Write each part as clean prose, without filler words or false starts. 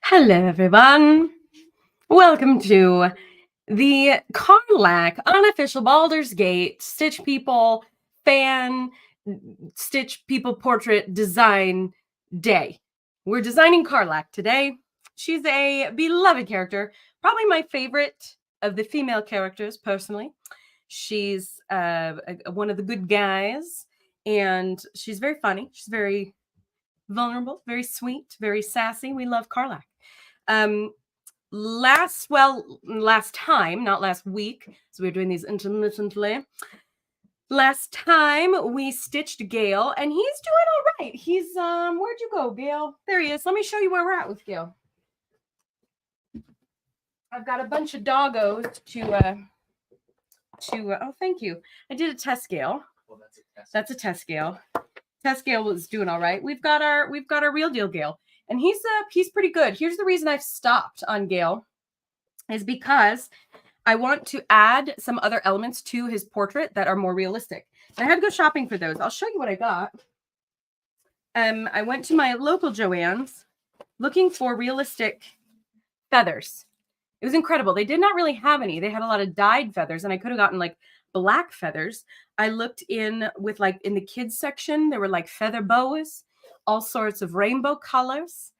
Hello, everyone. Welcome to the Karlach Unofficial Baldur's Gate Stitch People fan Stitch People portrait design day. We're designing Karlach today. She's a beloved character, probably my favorite of the female characters personally. She's one of the good guys, and she's very funny. She's very vulnerable, very sweet, very sassy. We love Karlach. Um, last time, not last week, so we were doing these intermittently. Last time we stitched Gale, and he's doing all right. He's where'd you go, Gale? There he is. Let me show you where we're at with Gale. I've got a bunch of doggos to oh, thank you. I did a test Gale. Well, that's a test Gale. Test Gale was doing all right. We've got our real deal Gale, and he's pretty good. Here's the reason I've stopped on Gale, is because I want to add some other elements to his portrait that are more realistic. And I had to go shopping for those. I'll show you what I got. I went to my local Joann's looking for realistic feathers. It was incredible. They did not really have any. They had a lot of dyed feathers, and I could have gotten like black feathers. I looked in with like in the kids section, there were like feather boas, all sorts of rainbow colors,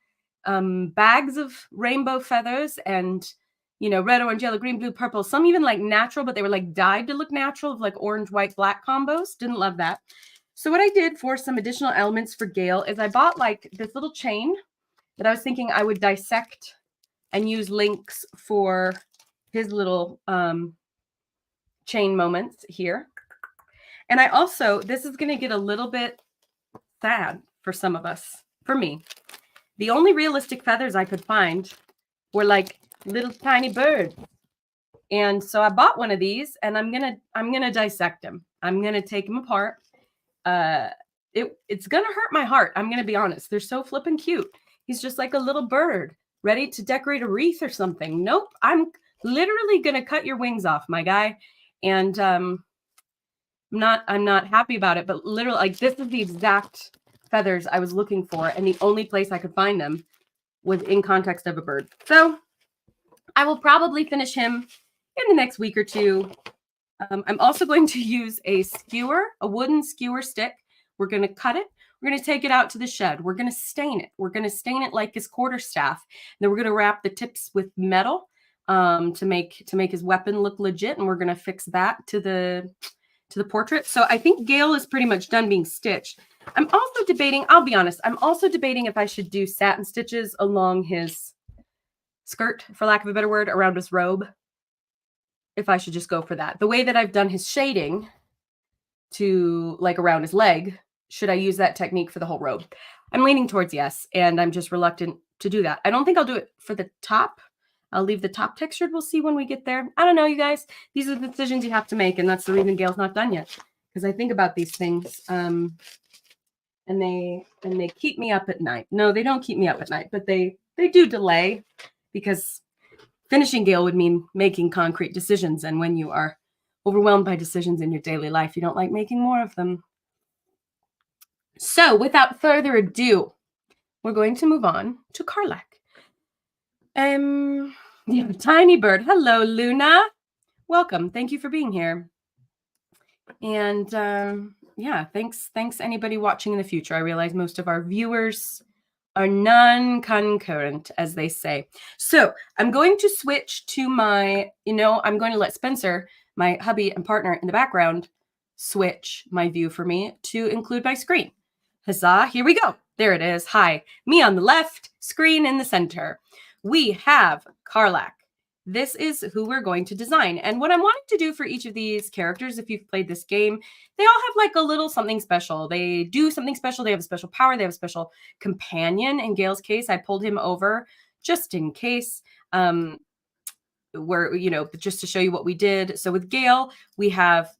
bags of rainbow feathers, and red, orange, yellow, green, blue, purple. Some even like natural, but they were like dyed to look natural, of like orange, white, black combos. Didn't love that. So what I did for some additional elements for Gale is I bought like this little chain that I was thinking I would dissect and use links for his little chain moments here. And I also, this is going to get a little bit sad for some of us. For me, the only realistic feathers I could find were like little tiny birds. And so I bought one of these, and I'm gonna dissect him. I'm gonna take him apart. It's gonna hurt my heart. I'm gonna be honest. They're so flippin' cute. He's just like a little bird ready to decorate a wreath or something. Nope. I'm literally gonna cut your wings off, my guy. And I'm not happy about it, but literally, like, this is the exact feathers I was looking for, and the only place I could find them was in context of a bird. So I will probably finish him in the next week or two. I'm also going to use a skewer, a wooden skewer stick. We're going to cut it. We're going to take it out to the shed. We're going to stain it. We're going to stain it like his quarterstaff. Then we're going to wrap the tips with metal to make his weapon look legit, and we're going to fix that to the portrait. So I think Gale is pretty much done being stitched. I'm also debating, I'll be honest, I'm also debating if I should do satin stitches along his skirt, for lack of a better word, around his robe. If I should just go for that. The way that I've done his shading to like around his leg, should I use that technique for the whole robe? I'm leaning towards yes, and I'm just reluctant to do that. I don't think I'll do it for the top. I'll leave the top textured. We'll see when we get there. I don't know, you guys. These are the decisions you have to make, and that's the reason Gale's not done yet. Because I think about these things, and they keep me up at night. No, they don't keep me up at night, but they do delay, because finishing Gale would mean making concrete decisions, and when you are overwhelmed by decisions in your daily life, you don't like making more of them. So, without further ado, we're going to move on to Karlach. Yeah, tiny bird. Hello, Luna. Welcome. Thank you for being here. And yeah, thanks anybody watching in the future. I realize most of our viewers are non-concurrent, as they say. So I'm going to switch to my, I'm going to let Spencer, my hubby and partner in the background, switch my view for me to include my screen. Huzzah, here we go. There it is. Hi, me on the left, screen in the center. We have Karlach. This is who we're going to design. And what I'm wanting to do for each of these characters, if you've played this game, they all have like a little something special. They do something special. They have a special power. They have a special companion. In Gale's case, I pulled him over just in case, where, just to show you what we did. So with Gale, we have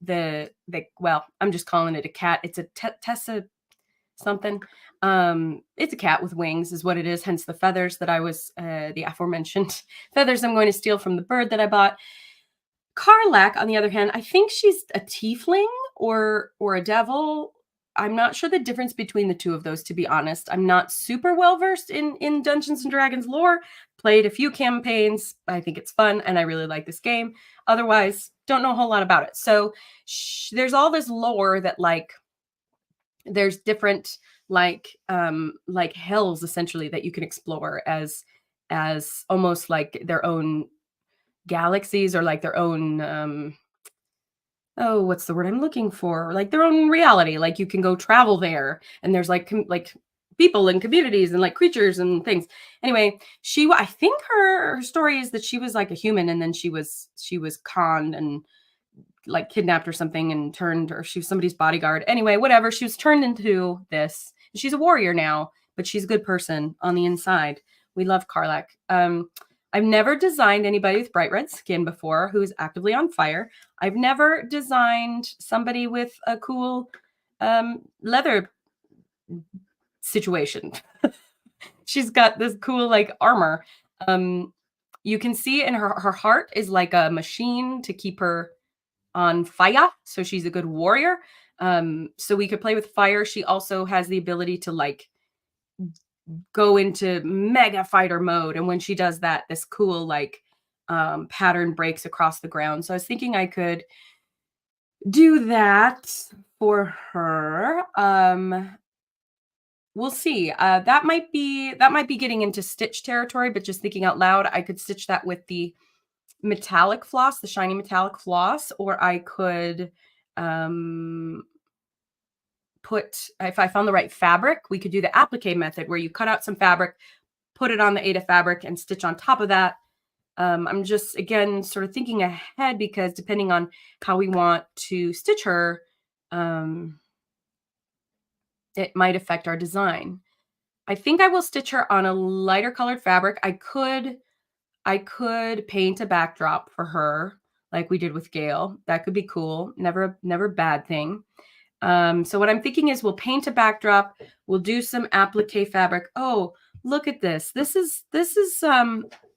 well, I'm just calling it a cat. It's a Tessa something. It's a cat with wings is what it is, hence the feathers that I was the aforementioned feathers I'm going to steal from the bird that I bought. Karlach, on the other hand, I think she's a tiefling or a devil. I'm not sure the difference between the two of those, to be honest. I'm not super well versed in Dungeons and Dragons lore. Played a few campaigns. I think it's fun and I really like this game. Otherwise, don't know a whole lot about it. So there's all this lore that like there's different like hells essentially that you can explore as almost like their own galaxies or like their own oh, what's the word I'm looking for? Like their own reality. Like you can go travel there, and there's like people and communities and like creatures and things. Anyway, I think her story is that she was like a human, and then she was conned and like kidnapped or something, and turned, or she was somebody's bodyguard. Anyway, whatever. She was turned into this. She's a warrior now, but she's a good person on the inside. We love Karlach. I've never designed anybody with bright red skin before who is actively on fire. I've never designed somebody with a cool leather situation. She's got this cool like armor. You can see in her heart is like a machine to keep her on fire. So she's a good warrior. So we could play with fire. She also has the ability to like go into mega fighter mode, and when she does that, this cool like pattern breaks across the ground. So I was thinking I could do that for her. We'll see. That might be getting into stitch territory, but just thinking out loud, I could stitch that with the metallic floss, the shiny metallic floss, or I could if I found the right fabric, we could do the applique method where you cut out some fabric, put it on the Ada fabric, and stitch on top of that. I'm just, again, sort of thinking ahead because depending on how we want to stitch her, it might affect our design. I think I will stitch her on a lighter colored fabric. I could paint a backdrop for her like we did with Gail. That could be cool. Never a bad thing. So what I'm thinking is we'll paint a backdrop. We'll do some applique fabric. Oh, look at this. This is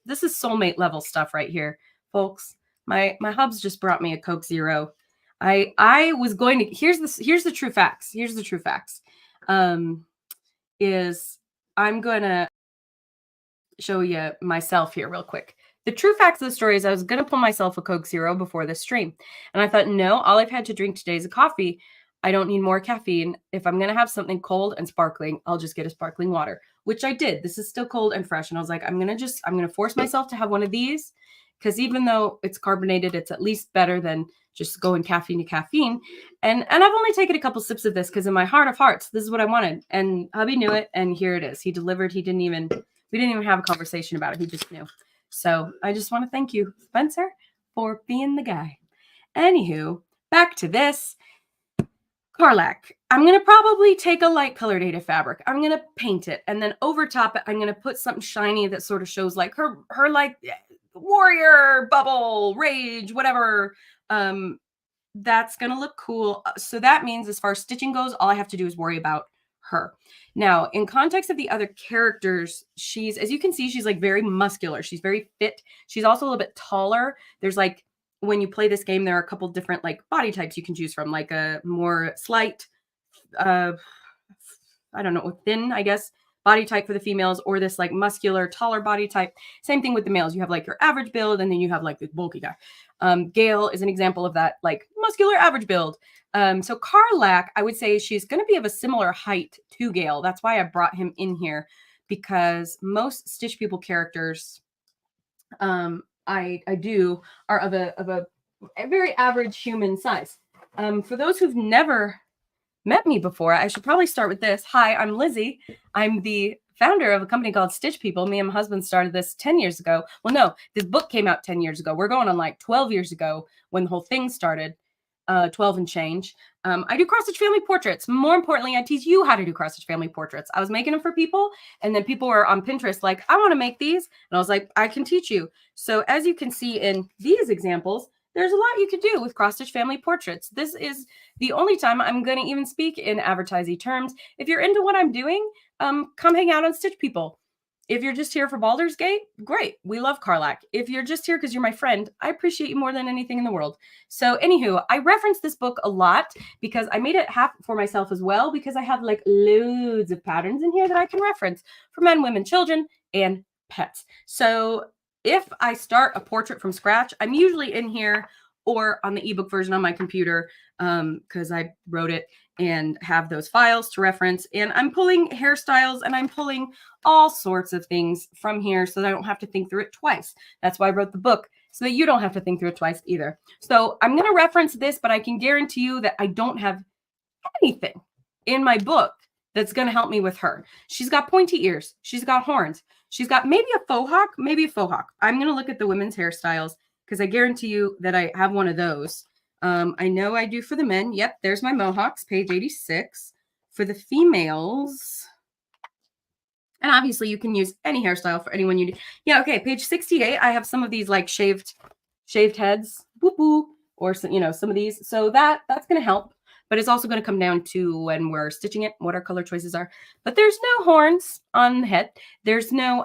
soulmate level stuff right here, folks. My hubs just brought me a Coke Zero. I was going to, here's the true facts. Here's the true facts. Is I'm going to show you myself here real quick. The true facts of the story is I was going to pull myself a Coke Zero before this stream. And I thought, no, all I've had to drink today is a coffee. I don't need more caffeine. If I'm going to have something cold and sparkling, I'll just get a sparkling water, which I did. This is still cold and fresh. And I was like, I'm going to force myself to have one of these because even though it's carbonated, it's at least better than just going caffeine to caffeine. And I've only taken a couple sips of this because in my heart of hearts, this is what I wanted. And hubby knew it. And here it is. He delivered. We didn't even have a conversation about it. He just knew. So I just want to thank you, Spencer, for being the guy. Anywho, back to this. Karlach. I'm going to probably take a light colored Ada fabric. I'm going to paint it. And then over top it, I'm going to put something shiny that sort of shows like her like warrior, bubble, rage, whatever. That's going to look cool. So that means as far as stitching goes, all I have to do is worry about her. Now, in context of the other characters, she's, as you can see, she's like very muscular. She's very fit. She's also a little bit taller. There's like, when you play this game, there are a couple different like body types you can choose from, like a more slight, I don't know, thin, I guess, body type for the females, or this like muscular, taller body type. Same thing with the males. You have like your average build, and then you have like this bulky guy. Gail is an example of that, like muscular average build. So Karlach, I would say she's going to be of a similar height to Gail. That's why I brought him in here, because most Stitch People characters, I do are of a very average human size. For those who've never met me before, I should probably start with this. Hi, I'm Lizzie. I'm the founder of a company called Stitch People. Me and my husband started this 10 years ago. Well, no, this book came out 10 years ago. We're going on like 12 years ago when the whole thing started, 12 and change. I do cross-stitch family portraits. More importantly, I teach you how to do cross-stitch family portraits. I was making them for people, and then people were on Pinterest like, I want to make these. And I was like, I can teach you. So as you can see in these examples, there's a lot you could do with cross-stitch family portraits. This is the only time I'm going to even speak in advertising terms. If you're into what I'm doing, come hang out on Stitch People. If you're just here for Baldur's Gate, great. We love Karlach. If you're just here because you're my friend, I appreciate you more than anything in the world. So anywho, I reference this book a lot because I made it half for myself as well, because I have like loads of patterns in here that I can reference for men, women, children, and pets. So if I start a portrait from scratch, I'm usually in here or on the ebook version on my computer, because I wrote it and have those files to reference. And I'm pulling hairstyles and I'm pulling all sorts of things from here so that I don't have to think through it twice. That's why I wrote the book, so that you don't have to think through it twice either. So I'm going to reference this, but I can guarantee you that I don't have anything in my book that's going to help me with her. She's got pointy ears. She's got horns. She's got maybe a faux hawk, maybe a faux hawk. I'm going to look at the women's hairstyles because I guarantee you that I have one of those. I know I do for the men. Yep, there's my mohawks, page 86. For the females, and obviously you can use any hairstyle for anyone you do. Yeah, okay, page 68, I have some of these like shaved heads, whoop whoop, or some, you know, some of these. So that's going to help, but it's also going to come down to when we're stitching it, what our color choices are. But there's no horns on the head. There's no,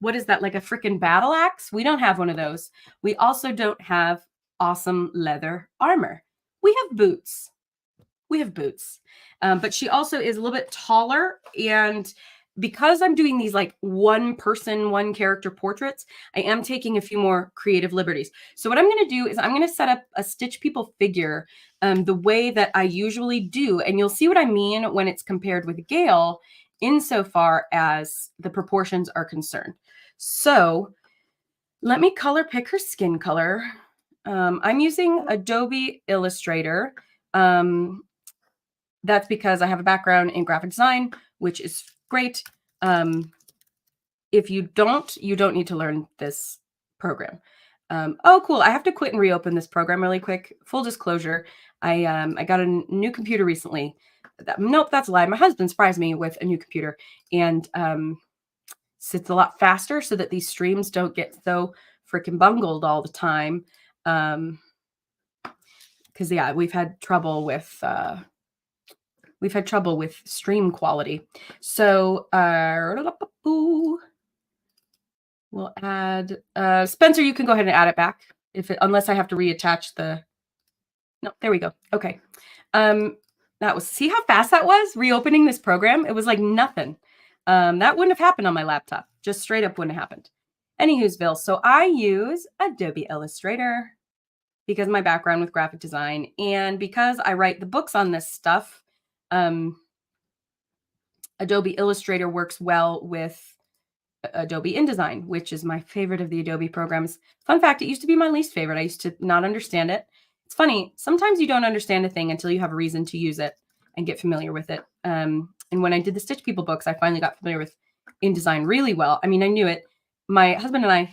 what is that, like a freaking battle axe? We don't have one of those. We also don't have awesome leather armor. We have boots. But she also is a little bit taller, and because I'm doing these like one person, one character portraits, I am taking a few more creative liberties. So what I'm going to do is I'm going to set up a Stitch People figure the way that I usually do. And you'll see what I mean when it's compared with Gail insofar as the proportions are concerned. So let me color pick her skin color. I'm using Adobe Illustrator. That's because I have a background in graphic design, which is great. If you don't need to learn this program. Oh, cool. I have to quit and reopen this program really quick. Full disclosure, I got a new computer recently. Nope, that's a lie. My husband surprised me with a new computer, and it's a lot faster so that these streams don't get so freaking bungled all the time. Because yeah, we've had trouble with stream quality. So we'll add Spencer, you can go ahead and add it back unless I have to reattach the. No, there we go. Okay. That was, see how fast that was reopening this program? It was like nothing. That wouldn't have happened on my laptop. Just straight up wouldn't have happened. Anywho'sville. So I use Adobe Illustrator because of my background with graphic design, and because I write the books on this stuff. Adobe Illustrator works well with Adobe InDesign, which is my favorite of the Adobe programs. Fun fact, it used to be my least favorite. I used to not understand it. It's funny, sometimes you don't understand a thing until you have a reason to use it and get familiar with it. And when I did the Stitch People books, I finally got familiar with InDesign really well. I mean, I knew it. My husband and I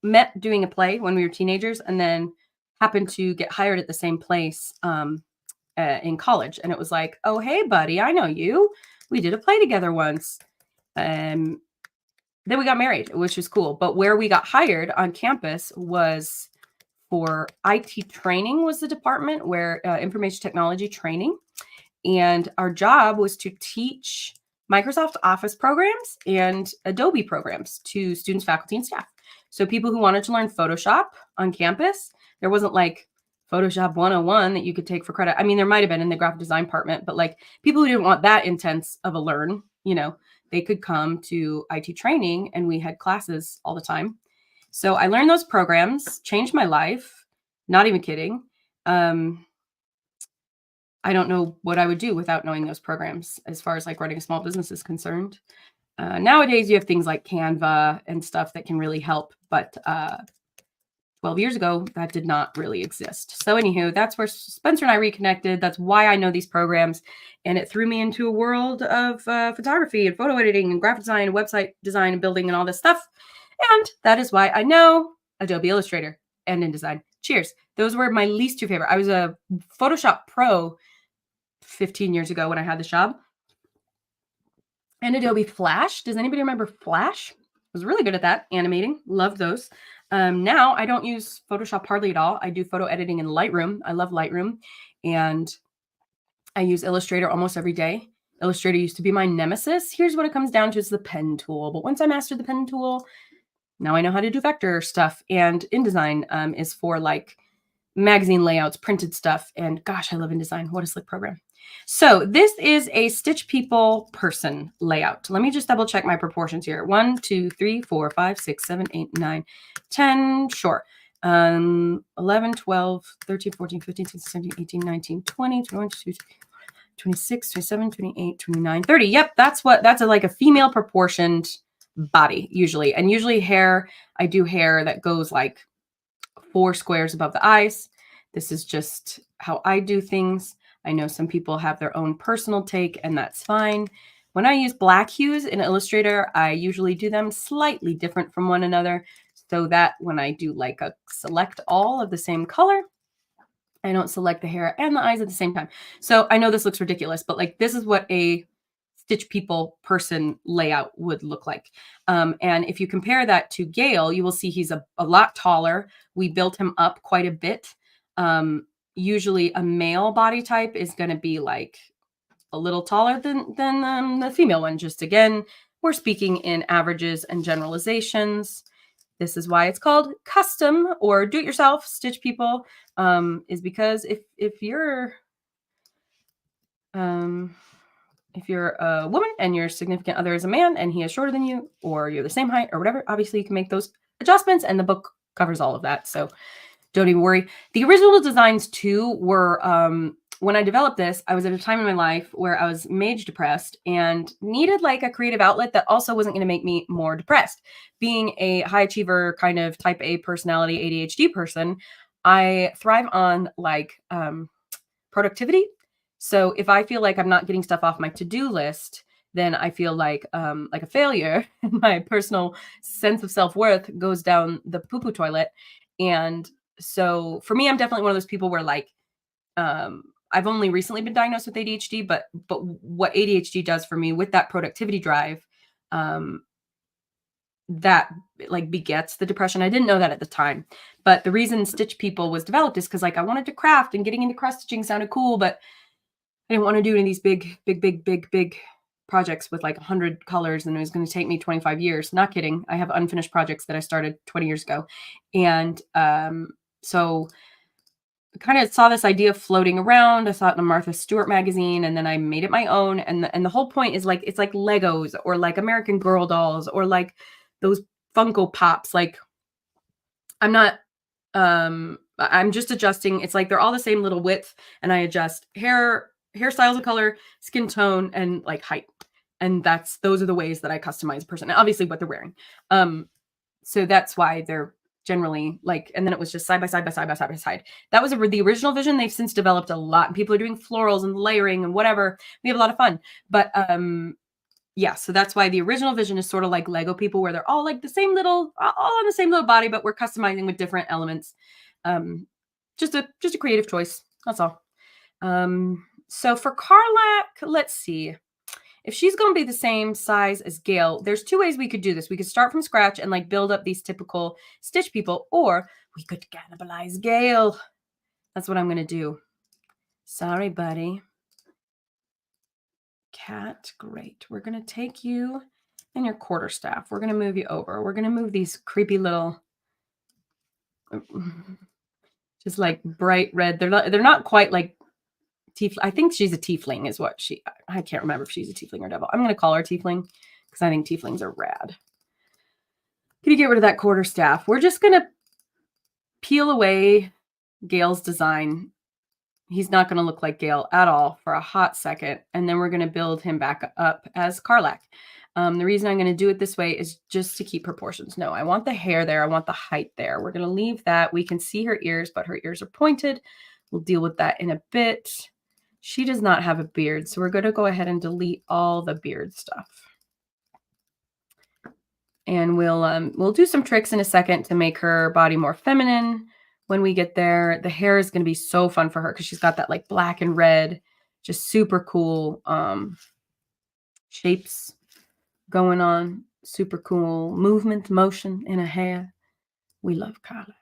met doing a play when we were teenagers, and then happened to get hired at the same place in college. And it was like, oh, hey, buddy, I know you. We did a play together once. Then we got married, which was cool. But where we got hired on campus was for IT training, was the department where information technology training. And our job was to teach Microsoft Office programs and Adobe programs to students, faculty, and staff. So people who wanted to learn Photoshop on campus, there wasn't like Photoshop 101 that you could take for credit. I mean, there might have been in the graphic design department, but like people who didn't want that intense of a learn, you know, they could come to IT training, and we had classes all the time. So I learned those programs, changed my life. Not even kidding. I don't know what I would do without knowing those programs as far as like running a small business is concerned. Nowadays, you have things like Canva and stuff that can really help. But 12 years ago, that did not really exist. So anywho, that's where Spencer and I reconnected. That's why I know these programs. And it threw me into a world of photography and photo editing and graphic design and website design and building and all this stuff. And that is why I know Adobe Illustrator and InDesign. Cheers. Those were my least two favorite. I was a Photoshop Pro 15 years ago when I had the job. And Adobe Flash. Does anybody remember Flash? I was really good at that, animating. Loved those. Now I don't use Photoshop hardly at all. I do photo editing in Lightroom. I love Lightroom. And I use Illustrator almost every day. Illustrator used to be my nemesis. Here's what it comes down to is the pen tool. But once I mastered the pen tool, now I know how to do vector stuff. And InDesign is for like magazine layouts, printed stuff. And gosh, I love InDesign. What a slick program. So this is a Stitch People person layout. Let me just double check my proportions here. 1, 2, 3, 4, 5, 6, 7, 8, 9, 10. Sure. 11, 12, 13, 14, 15, 16, 17, 18, 19, 20, 21, 22, 26, 27, 28, 29, 30. Yep, that's like a female proportioned body usually. And usually hair, I do hair that goes like 4 squares above the eyes. This is just how I do things. I know some people have their own personal take, and that's fine. When I use black hues in Illustrator, I usually do them slightly different from one another so that when I do like a select all of the same color, I don't select the hair and the eyes at the same time. So I know this looks ridiculous, but like this is what a Stitch People person layout would look like. And if you compare that to Gale, you will see he's a lot taller. We built him up quite a bit. Usually a male body type is going to be like a little taller than the female one. Just again, we're speaking in averages and generalizations. This is why it's called custom or do-it-yourself Stitch People, is because if you're a woman and your significant other is a man and he is shorter than you, or you're the same height or whatever, obviously you can make those adjustments, and the book covers all of that. So don't even worry. The original designs too were, when I developed this, I was at a time in my life where I was mage depressed and needed like a creative outlet that also wasn't going to make me more depressed. Being a high achiever kind of type A personality, ADHD person, I thrive on like productivity. So if I feel like I'm not getting stuff off my to-do list, then I feel like a failure. My personal sense of self-worth goes down the poo-poo toilet. And so for me, I'm definitely one of those people where like, I've only recently been diagnosed with ADHD, but what ADHD does for me with that productivity drive, that like begets the depression. I didn't know that at the time, but the reason Stitch People was developed is because like I wanted to craft, and getting into cross stitching sounded cool, but I didn't want to do any of these big projects with like 100 colors, and it was going to take me 25 years. Not kidding. I have unfinished projects that I started 20 years ago. And so I kind of saw this idea floating around. I saw it in a Martha Stewart magazine, and then I made it my own. And the whole point is like, it's like Legos or like American Girl dolls or like those Funko Pops. Like I'm just adjusting. It's like they're all the same little width, and I adjust hairstyles of color, skin tone, and like height. And those are the ways that I customize a person. And obviously what they're wearing. So that's why they're generally like, and then it was just side by side by side by side by side. That was the original vision. They've since developed a lot, and people are doing florals and layering and whatever. We have a lot of fun. But yeah, so that's why the original vision is sort of like Lego people, where they're all like the same little, all on the same little body, but we're customizing with different elements. Just a creative choice. That's all. So for Karlach, let's see. If she's going to be the same size as Gale, there's 2 ways we could do this. We could start from scratch and like build up these typical Stitch People, or we could cannibalize Gale. That's what I'm going to do. Sorry, buddy. Cat, great. We're going to take you and your quarterstaff. We're going to move you over. We're going to move these creepy little, just like bright red. They're not quite like I think she's a tiefling is what I can't remember if she's a tiefling or devil. I'm going to call her tiefling because I think tieflings are rad. Can you get rid of that quarterstaff? We're just going to peel away Gale's design. He's not going to look like Gale at all for a hot second. And then we're going to build him back up as Karlach. The reason I'm going to do it this way is just to keep proportions. No, I want the hair there. I want the height there. We're going to leave that. We can see her ears, but her ears are pointed. We'll deal with that in a bit. She does not have a beard, so we're going to go ahead and delete all the beard stuff. And we'll do some tricks in a second to make her body more feminine when we get there. The hair is going to be so fun for her because she's got that like black and red, just super cool shapes going on. Super cool motion in her hair. We love Karlach.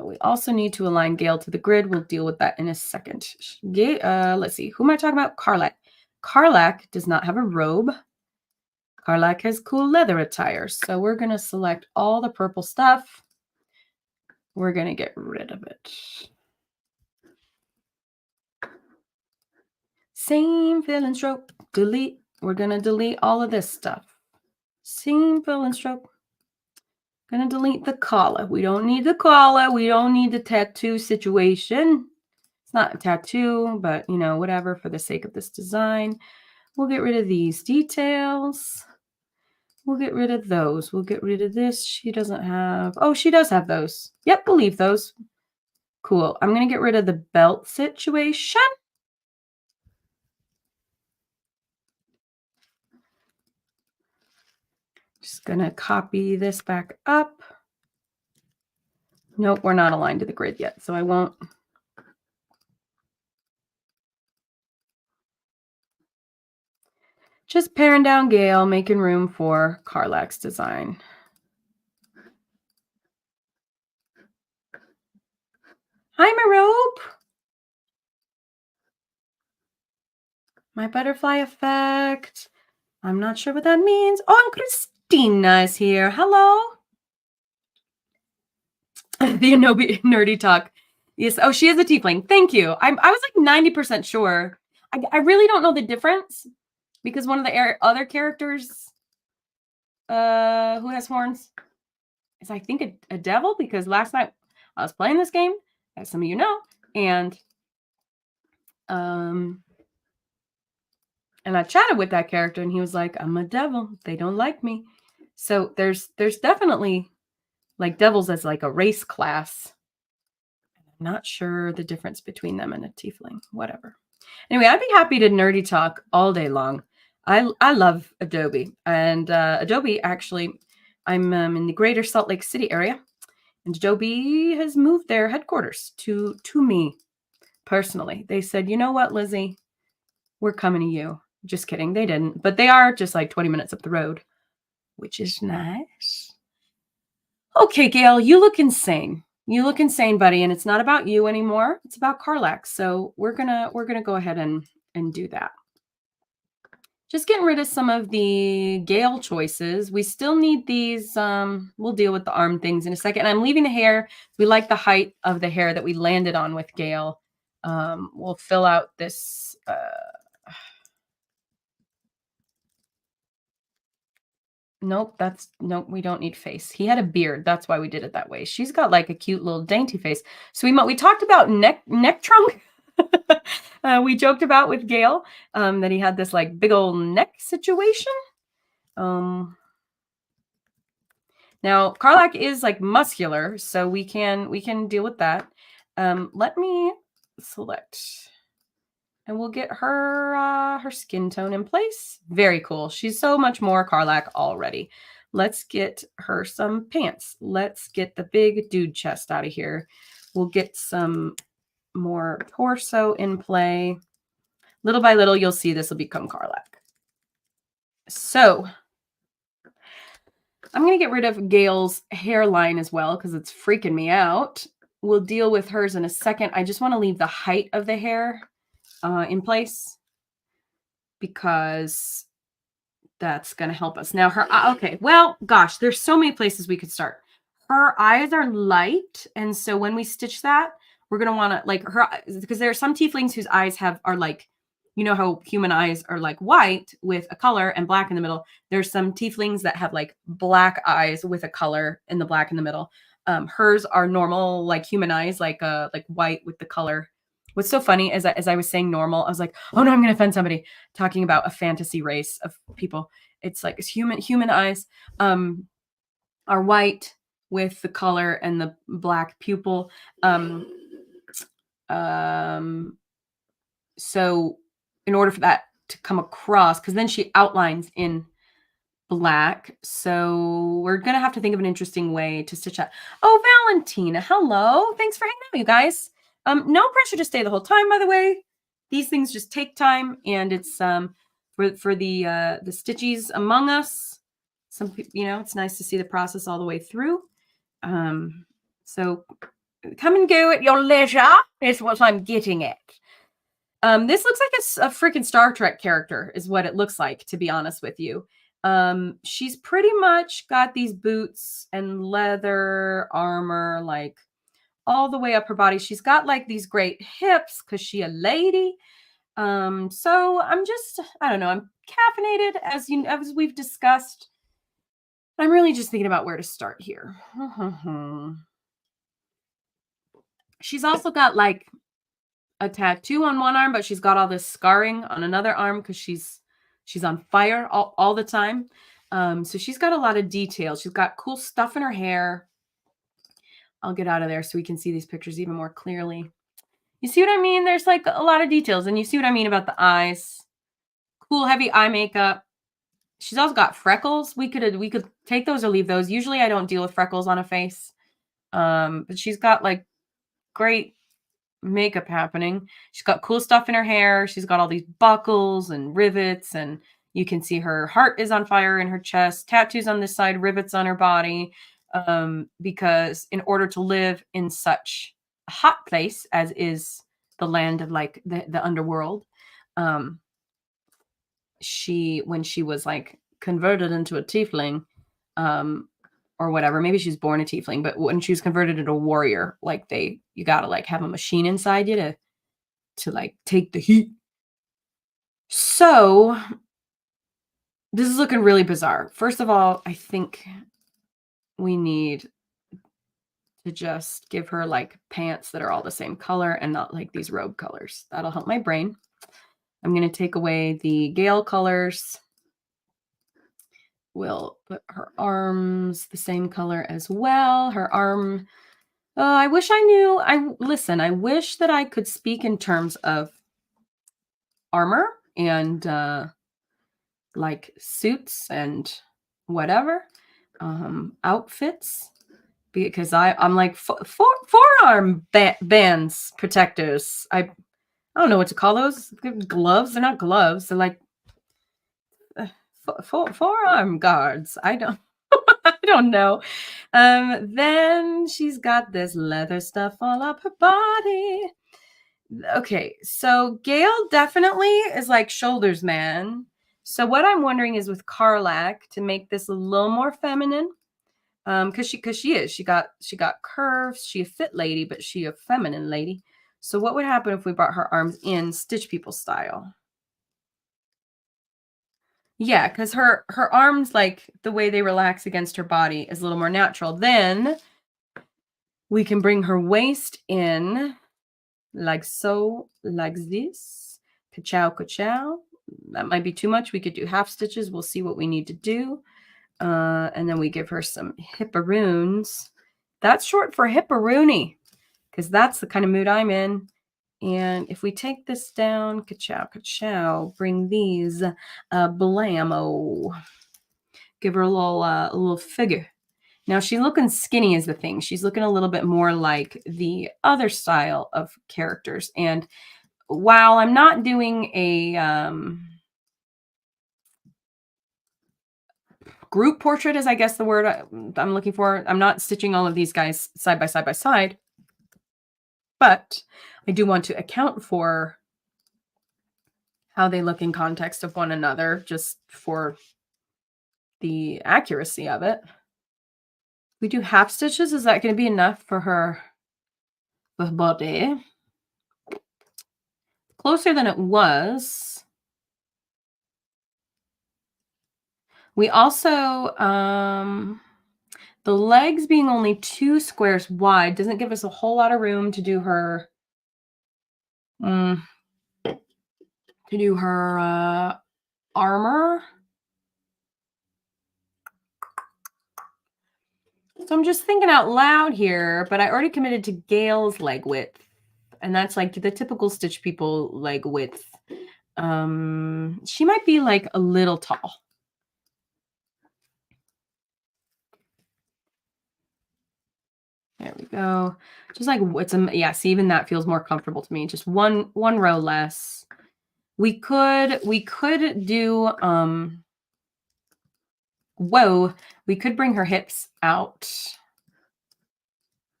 We also need to align Gale to the grid. We'll deal with that in a second. Let's see. Who am I talking about? Karlach. Karlach does not have a robe. Karlach has cool leather attire. So we're going to select all the purple stuff. We're going to get rid of it. Same fill and stroke. Delete. We're going to delete all of this stuff. Same fill and stroke. Going to delete the collar. We don't need the collar. We don't need the tattoo situation. It's not a tattoo, but, you know, whatever for the sake of this design. We'll get rid of these details. We'll get rid of those. We'll get rid of this. She doesn't have... Oh, she does have those. Yep, we'll leave those. Cool. I'm going to get rid of the belt situation. Just going to copy this back up. Nope, we're not aligned to the grid yet, so I won't. Just paring down Gale, making room for Karlach's design. Hi, Marope. My butterfly effect. I'm not sure what that means. Oh, and Christina is here. Hello. The Anobi nerdy talk. Yes. Oh, she is a tiefling. Thank you. I was like 90% sure. I really don't know the difference because one of the other characters who has horns is, I think, a devil, because last night I was playing this game, as some of you know, and I chatted with that character, and he was like, I'm a devil. They don't like me. So there's definitely like devils as like a race class. I'm not sure the difference between them and a tiefling. Whatever. Anyway, I'd be happy to nerdy talk all day long. I love Adobe. And Adobe, actually, I'm in the greater Salt Lake City area. And Adobe has moved their headquarters to me personally. They said, you know what, Lizzie? We're coming to you. Just kidding. They didn't. But they are just like 20 minutes up the road, which is nice. Okay, Gail, you look insane. You look insane, buddy. And it's not about you anymore. It's about Karlach. So we're gonna go ahead and do that. Just getting rid of some of the Gale choices. We still need these. We'll deal with the arm things in a second. And I'm leaving the hair. We like the height of the hair that we landed on with Gale. We'll fill out this. Nope, we don't need face. He had a beard. That's why we did it that way. She's got like a cute little dainty face. So we talked about neck trunk. We joked about with Gale that he had this like big old neck situation. Now Karlach is like muscular, so we can deal with that. Let me select, and we'll get her her skin tone in place. Very cool. She's so much more Karlach already. Let's get her some pants. Let's get the big dude chest out of here. We'll get some more torso in play. Little by little, you'll see this will become Karlach. So I'm going to get rid of Gale's hairline as well because it's freaking me out. We'll deal with hers in a second. I just want to leave the height of the hair in place because that's going to help us. Now her, okay, well, gosh, there's so many places we could start. Her eyes are light, and so when we stitch that, we're going to want to like her, because there are some tieflings whose eyes are like, you know how human eyes are like white with a color and black in the middle. There's some tieflings that have like black eyes with a color and the black in the middle. Hers are normal, like human eyes, like white with the color. What's so funny is that as I was saying normal, I was like, oh no, I'm going to offend somebody, talking about a fantasy race of people. It's like it's human eyes are white with the color and the black pupil. So in order for that to come across, because then she outlines in black. So we're going to have to think of an interesting way to stitch that. Oh, Valentina, hello. Thanks for hanging out, you guys. No pressure to stay the whole time, by the way. These things just take time, and it's for the stitchies among us. Some people, you know, it's nice to see the process all the way through. So come and go at your leisure is what I'm getting at. This looks like a freaking Star Trek character is what it looks like, to be honest with you. She's pretty much got these boots and leather armor, like all the way up her body. She's got like these great hips because she a lady. So I don't know, I'm caffeinated as we've discussed. I'm really just thinking about where to start here. She's also got like a tattoo on one arm, but she's got all this scarring on another arm because she's on fire all the time. So she's got a lot of detail. She's got cool stuff in her hair. I'll get out of there so we can see these pictures even more clearly. You see what I mean? There's like a lot of details, and you see what I mean about the eyes. Cool, heavy eye makeup. She's also got freckles. We could take those or leave those. Usually I don't deal with freckles on a face. But she's got like great makeup happening. She's got cool stuff in her hair. She's got all these buckles and rivets, and you can see her heart is on fire in her chest, tattoos on this side, rivets on her body. Because in order to live in such a hot place as is the land of like the underworld, when she was like converted into a tiefling, or whatever, maybe she's born a tiefling, but when she was converted into a warrior, like you gotta like have a machine inside you to like take the heat. So this is looking really bizarre. First of all, I think we need to just give her like pants that are all the same color and not like these robe colors. That'll help my brain. I'm going to take away the Gale colors. We'll put her arms the same color as well. Her arm. I wish I knew. Listen, I wish that I could speak in terms of armor and like suits and whatever outfits, because I'm like forearm bands, protectors. I don't know what to call those. Gloves? They're not gloves. They're like forearm guards. I don't I don't know. Then she's got this leather stuff all up her body. Okay, so Gale definitely is like shoulders man. So what I'm wondering is with Karlach to make this a little more feminine, because she got curves. She a fit lady, but she a feminine lady. So what would happen if we brought her arms in Stitch People style? Yeah, because her arms, like the way they relax against her body, is a little more natural. Then we can bring her waist in like so, like this. Ka-chow, ka-chow. That might be too much. We could do half stitches. We'll see what we need to do. And then we give her some hipperoons. That's short for hipperoony, because that's the kind of mood I'm in. And if we take this down, ka-chow, ka-chow, bring these blammo. Give her a little figure. Now she's looking skinny is the thing. She's looking a little bit more like the other style of characters. And while I'm not doing a group portrait is I guess the word I'm looking for, I'm not stitching all of these guys side by side, but I do want to account for how they look in context of one another, just for the accuracy of it. We do half stitches. Is that going to be enough for her body? Closer than it was. We also, the legs being only 2 squares wide doesn't give us a whole lot of room to do her, armor. So I'm just thinking out loud here, but I already committed to Gale's leg width, and that's like the typical Stitch People leg width. She might be like a little tall. There we go. Just like yeah, see, even that feels more comfortable to me. Just one row less. We could do we could bring her hips out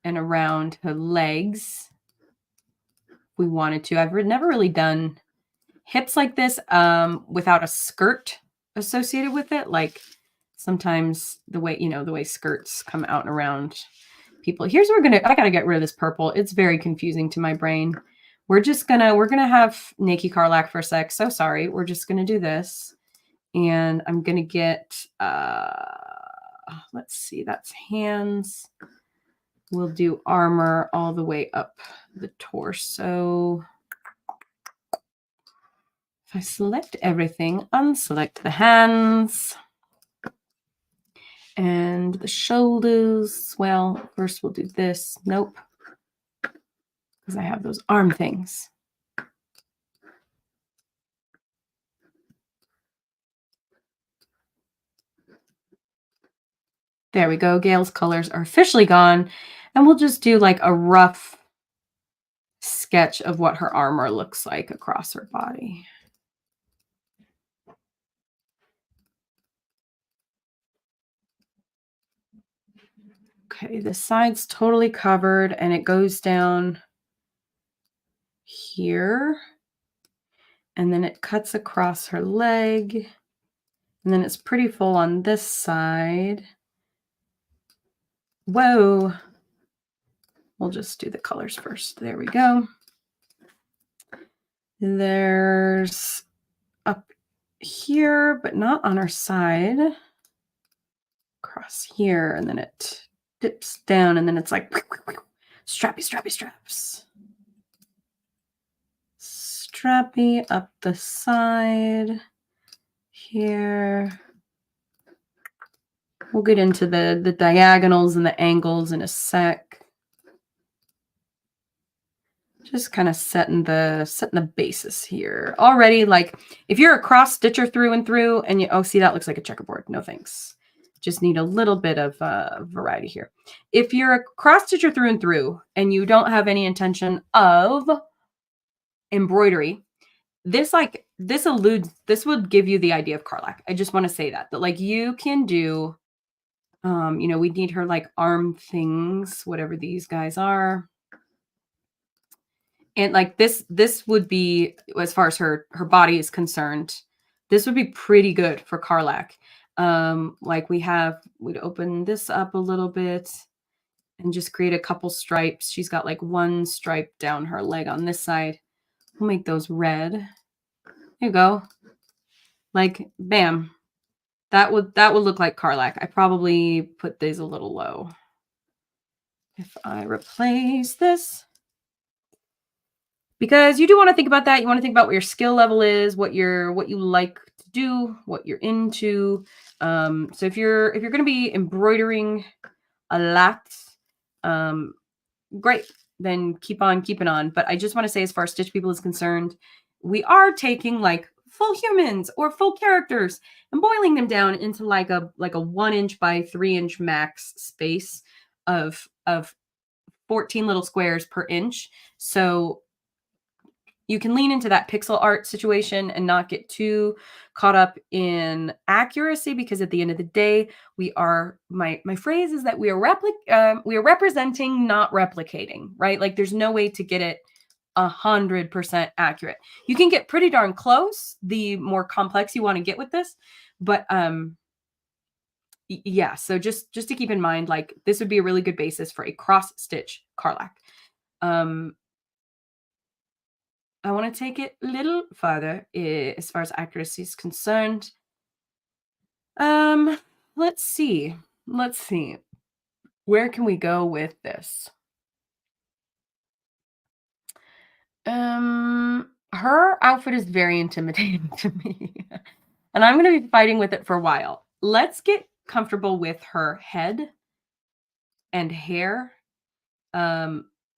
and around her legs. we wanted to. I've never really done hips like this without a skirt associated with it. Like sometimes the way, the way skirts come out and around people. Here's what I gotta get rid of this purple. It's very confusing to my brain. We're gonna have Naked Karlach for a sec. So sorry. We're just gonna do this. And I'm gonna get let's see, that's hands. We'll do armor all the way up the torso. If I select everything, unselect the hands and the shoulders. Well, first we'll do this. Nope. Because I have those arm things. There we go. Gail's colors are officially gone. And we'll just do like a rough sketch of what her armor looks like across her body. Okay, the side's totally covered and it goes down here. And then it cuts across her leg. And then it's pretty full on this side. Whoa. We'll just do the colors first. There we go. There's up here, but not on our side. Across here, and then it dips down, and then it's like strappy, strappy straps. Strappy up the side here. We'll get into the diagonals and the angles in a sec. Just kind of setting the basis here. Already, like, if you're a cross stitcher through and through, and see, that looks like a checkerboard. No thanks. Just need a little bit of variety here. If you're a cross stitcher through and through, and you don't have any intention of embroidery, this would give you the idea of Karlach. I just want to say that like you can do, we need her like arm things, whatever these guys are. And like this would be, as far as her body is concerned, this would be pretty good for Karlach. Like we'd open this up a little bit and just create a couple stripes. She's got like one stripe down her leg on this side. We'll make those red. There you go. Like, bam. That would look like Karlach. I probably put these a little low. If I replace this, because you do want to think about that. You want to think about what your skill level is, what you like to do, what you're into. So if you're going to be embroidering a lot, great, then keep on keeping on. But I just want to say, as far as Stitch People is concerned, we are taking like full humans or full characters and boiling them down into like a 1 inch by 3 inch max space of 14 little squares per inch. So you can lean into that pixel art situation and not get too caught up in accuracy, because at the end of the day, we are, my phrase is that we are representing, not replicating, right? Like there's no way to get it 100% accurate. You can get pretty darn close the more complex you want to get with this, but yeah, so just to keep in mind, like this would be a really good basis for a cross stitch Karlach. I want to take it a little farther as far as accuracy is concerned. Let's see. Where can we go with this? Her outfit is very intimidating to me, and I'm going to be fighting with it for a while. Let's get comfortable with her head and hair,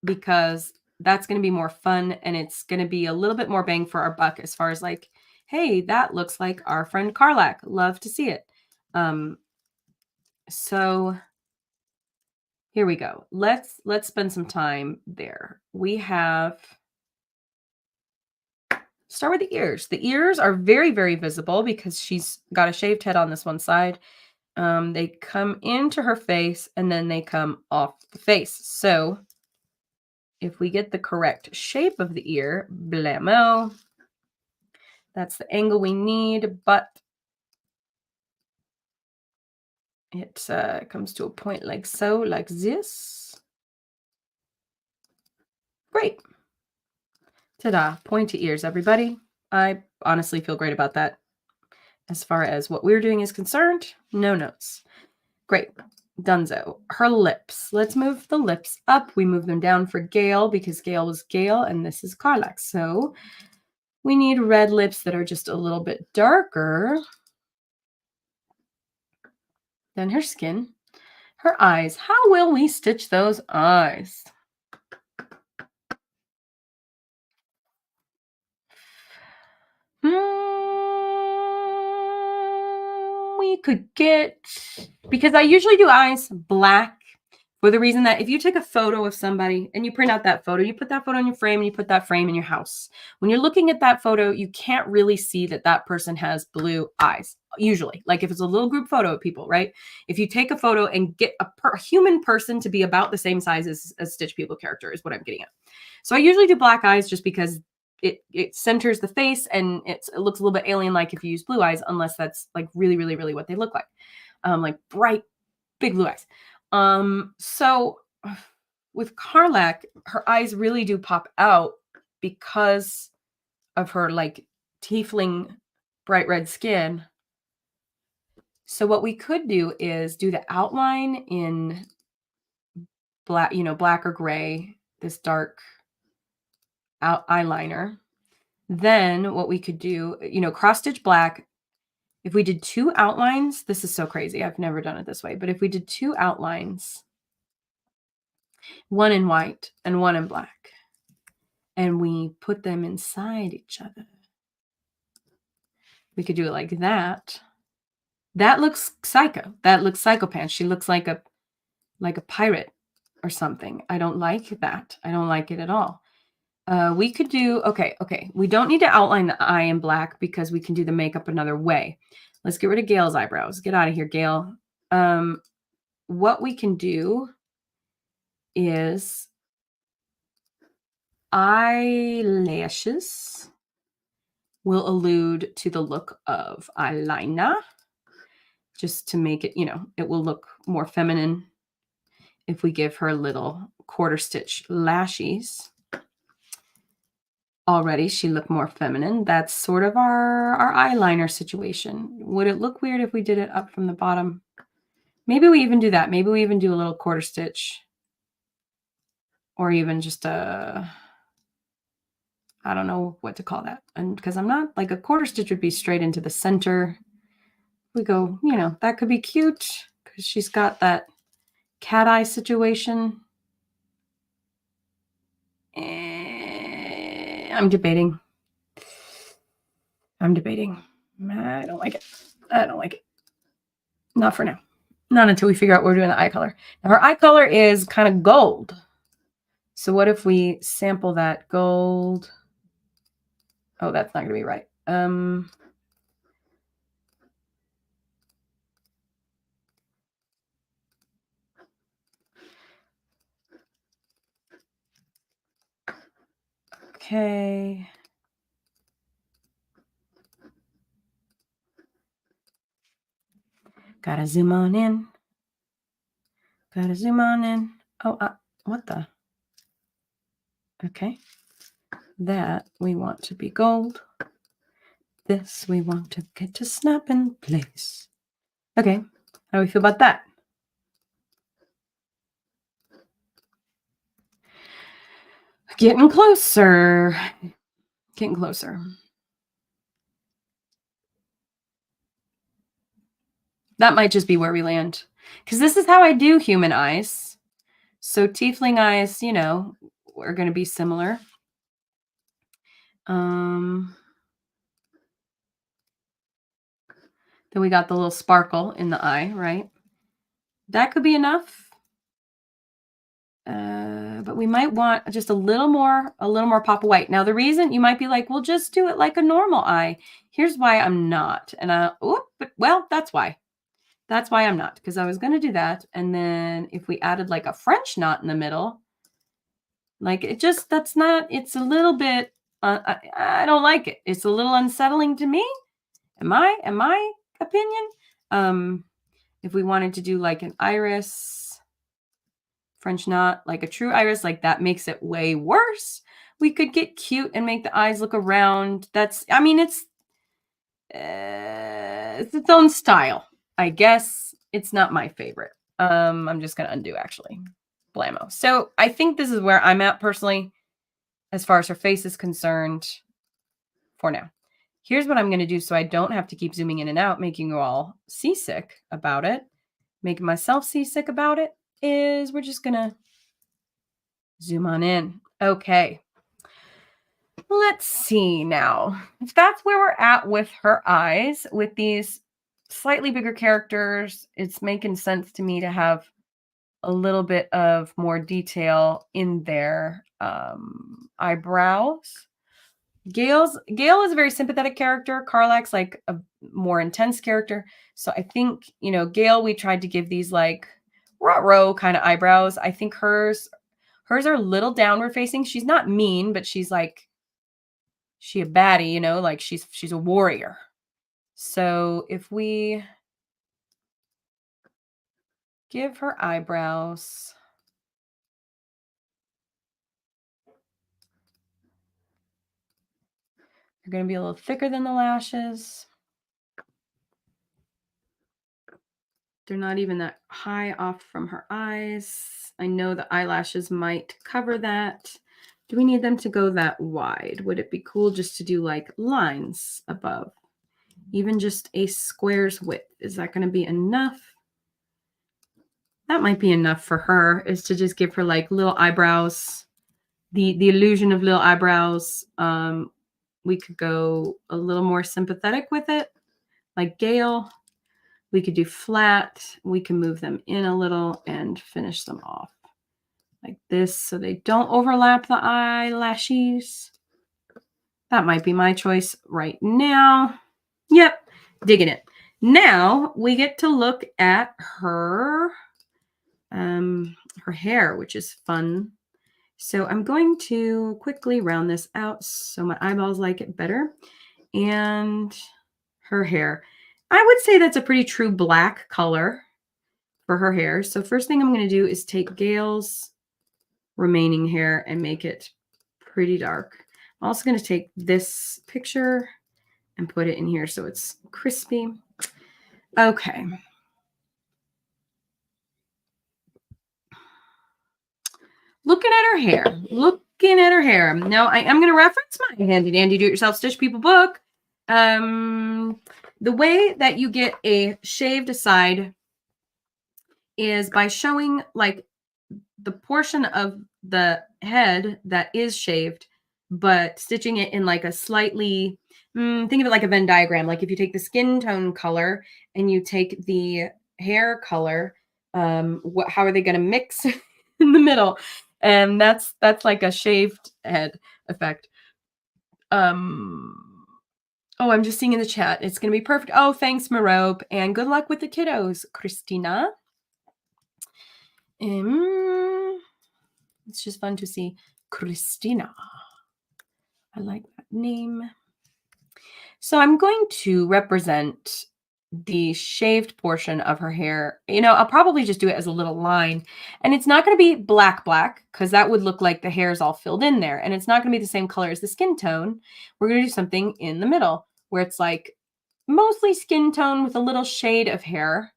because that's going to be more fun, and it's going to be a little bit more bang for our buck as far as like, hey, that looks like our friend Karlach. Love to see it. So here we go. Let's spend some time there. We have, start with the ears. The ears are very, very visible because she's got a shaved head on this one side. They come into her face and then they come off the face. So if we get the correct shape of the ear, blammo, that's the angle we need, but it comes to a point like so, like this. Great. Ta-da, pointy ears, everybody. I honestly feel great about that. As far as what we're doing is concerned, no notes. Great. Dunzo. Her lips. Let's move the lips up. We move them down for Gale because Gale was Gale and this is Karlach. So we need red lips that are just a little bit darker than her skin. Her eyes. How will we stitch those eyes? We could get, because I usually do eyes black for the reason that if you take a photo of somebody and you print out that photo, you put that photo in your frame and you put that frame in your house. When you're looking at that photo, you can't really see that that person has blue eyes. Usually, like if it's a little group photo of people, right? If you take a photo and get a human person to be about the same size as a Stitch People character is what I'm getting at. So I usually do black eyes just because it centers the face and it looks a little bit alien-like if you use blue eyes, unless that's like really, really, really what they look like bright, big blue eyes. So with Karlach, her eyes really do pop out because of her like tiefling bright red skin. So what we could do is do the outline in black, black or gray, this dark eyeliner. Then what we could do, cross stitch black. If we did 2 outlines, this is so crazy. I've never done it this way. But if we did 2 outlines, one in white and one in black, and we put them inside each other, we could do it like that. That looks psycho. That looks psychopath. She looks like a pirate or something. I don't like that. I don't like it at all. We could do, okay. We don't need to outline the eye in black because we can do the makeup another way. Let's get rid of Gale's eyebrows. Get out of here, Gale. What we can do is eyelashes will allude to the look of eyeliner, just to make it, it will look more feminine if we give her little quarter stitch lashes. Already she looked more feminine. That's sort of our eyeliner situation. Would it look weird if we did it up from the bottom? Maybe we even do that. Maybe we even do a little quarter stitch, or even just I don't know what to call that. And because I'm not, like, a quarter stitch would be straight into the center. We go, that could be cute because she's got that cat eye situation. I'm debating. I don't like it. Not for now. Not until we figure out what we're doing the eye color. Now her eye color is kind of gold. So what if we sample that gold? Oh, that's not going to be right. Okay. Gotta zoom on in. Oh, what the? Okay. That we want to be gold. This we want to get to snap in place. Okay. How do we feel about that? Getting closer. That might just be where we land. Because this is how I do human eyes. So tiefling eyes, are going to be similar. Then we got the little sparkle in the eye, right? That could be enough. But we might want just a little more pop of white. Now, the reason you might be like, well, just do it like a normal eye. Here's why I'm not. And that's why. That's why I'm not, because I was going to do that. And then if we added like a French knot in the middle, Like it just, that's not, it's a little bit, I don't like it. It's a little unsettling to me. In my opinion. If we wanted to do like an iris, French knot, like a true iris, like that makes it way worse. We could get cute and make the eyes look around. That's, I mean, it's its own style. I guess it's not my favorite. I'm just gonna undo actually. Blammo. So I think this is where I'm at personally, as far as her face is concerned, for now. Here's what I'm gonna do so I don't have to keep zooming in and out, making you all seasick about it. Making myself seasick about it is we're just gonna zoom on in. Okay. Let's see now. If that's where we're at with her eyes, with these slightly bigger characters, it's making sense to me to have a little bit of more detail in their eyebrows. Gale is a very sympathetic character. Karlach's like a more intense character. So I think, Gale, we tried to give these like row kind of eyebrows. I think hers are a little downward facing. She's not mean, but she's like, she a baddie, like she's a warrior. So if we give her eyebrows, they're going to be a little thicker than the lashes. They're not even that high off from her eyes. I know the eyelashes might cover that. Do we need them to go that wide? Would it be cool just to do like lines above? Even just a square's width. Is that going to be enough? That might be enough for her, is to just give her like little eyebrows. The illusion of little eyebrows. We could go a little more sympathetic with it, like Gale. We could do flat. We can move them in a little and finish them off like this so they don't overlap the eyelashes. That might be my choice right now. Yep, digging it. Now we get to look at her hair, which is fun. So I'm going to quickly round this out so my eyeballs like it better. And her hair. I would say that's a pretty true black color for her hair. So first thing I'm going to do is take Gale's remaining hair and make it pretty dark. I'm also going to take this picture and put it in here so it's crispy. Okay. Looking at her hair. Looking at her hair. Now I am going to reference my handy dandy do-it-yourself Stitch People book. The way that you get a shaved side is by showing like the portion of the head that is shaved, but stitching it in like a slightly, think of it like a Venn diagram. Like if you take the skin tone color and you take the hair color, how are they going to mix in the middle? And that's like a shaved head effect. Oh, I'm just seeing in the chat. It's going to be perfect. Oh, thanks, Marope. And good luck with the kiddos, Christina. It's just fun to see Christina. I like that name. So I'm going to represent the shaved portion of her hair. I'll probably just do it as a little line. And it's not going to be black, because that would look like the hair is all filled in there. And it's not going to be the same color as the skin tone. We're going to do something in the middle where it's like mostly skin tone with a little shade of hair.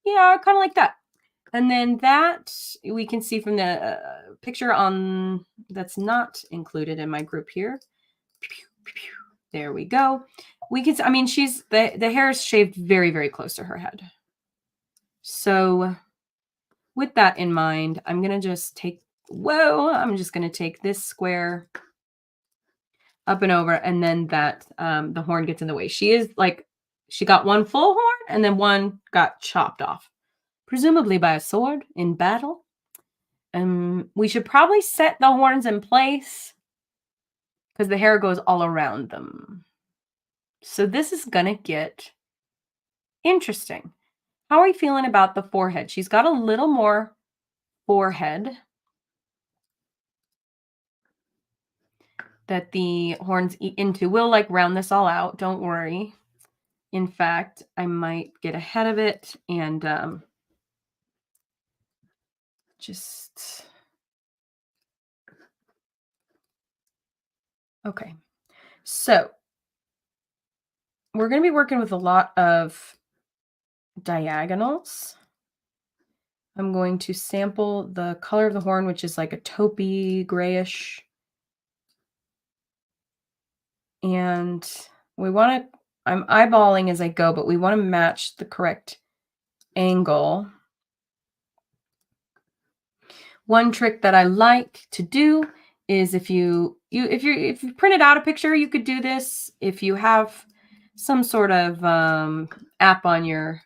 Yeah, kind of like that. And then that we can see from the picture on that's not included in my group here. There we go. We can, I mean, she's the hair is shaved very, very close to her head. So with that in mind, I'm going to just take, I'm just going to take this square up and over, and then that the horn gets in the way. She got one full horn and then one got chopped off. Presumably by a sword in battle. We should probably set the horns in place because the hair goes all around them. So this is going to get interesting. How are we feeling about the forehead? She's got a little more forehead. that the horns eat into. We'll like round this all out. Don't worry. In fact, I might get ahead of it and just... Okay. So we're going to be working with a lot of diagonals. I'm going to sample the color of the horn, which is like a taupey grayish. And we want to, I'm eyeballing as I go, but we want to match the correct angle. One trick that I like to do is if you printed out a picture, you could do this. If you have some sort of app on your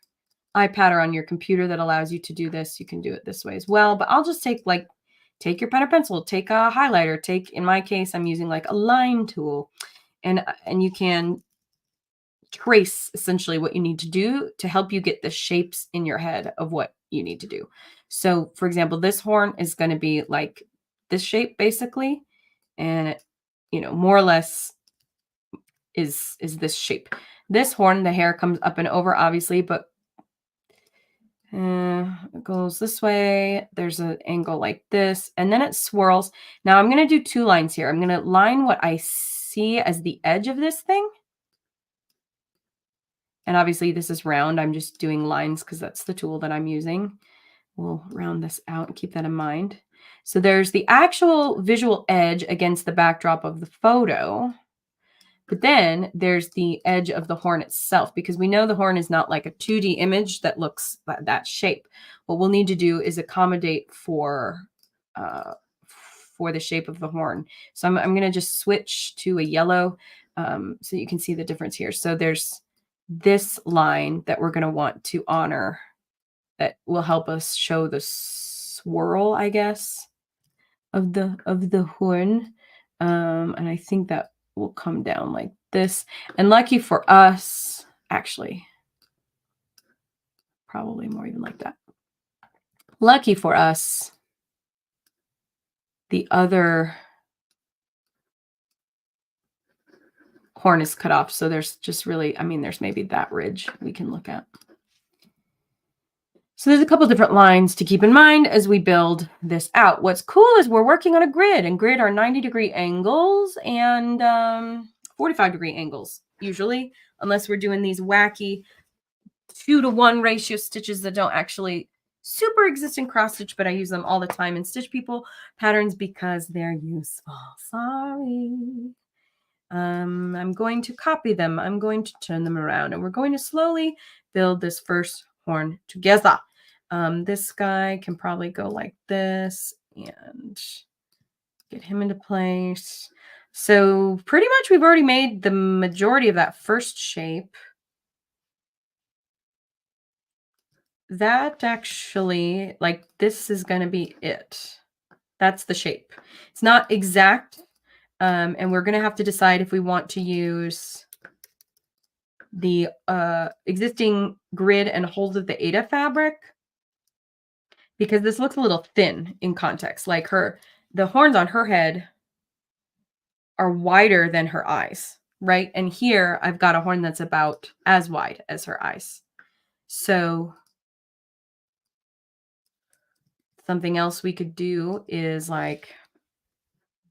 iPad or on your computer that allows you to do this, you can do it this way as well. But I'll just take your pen or pencil, take a highlighter, in my case, I'm using like a line tool, and you can trace essentially what you need to do to help you get the shapes in your head of what you need to do. So for example, this horn is going to be like this shape basically, and it, more or less is this shape. This horn, the hair comes up and over obviously, but it goes this way. There's an angle like this, and then it swirls. Now I'm going to do two lines here. I'm going to line what I see as the edge of this thing. And obviously this is round. I'm just doing lines because that's the tool that I'm using. We'll round this out and keep that in mind. So there's the actual visual edge against the backdrop of the photo. But then there's the edge of the horn itself, because we know the horn is not like a 2D image that looks that shape. What we'll need to do is accommodate for the shape of the horn. So I'm going to just switch to a yellow so you can see the difference here. So there's this line that we're going to want to honor that will help us show the swirl, I guess, of the horn. And I think that will come down like this. And lucky for us, actually, probably more even like that. Lucky for us, the other horn is cut off. So there's just really, there's maybe that ridge we can look at. So there's a couple different lines to keep in mind as we build this out. What's cool is we're working on a grid, and grid are 90-degree angles and 45-degree angles, usually, unless we're doing these wacky 2-to-1 ratio stitches that don't actually super exist in cross stitch, but I use them all the time in Stitch People patterns because they're useful. Sorry. I'm going to copy them. I'm going to turn them around, and we're going to slowly build this first horn together. This guy can probably go like this and get him into place. So pretty much we've already made the majority of that first shape. That actually, like, this is going to be it. That's the shape. It's not exact. And we're going to have to decide if we want to use the existing grid and hold of the Aida fabric, because this looks a little thin in context. Like the horns on her head are wider than her eyes, right? And here I've got a horn that's about as wide as her eyes. So something else we could do is like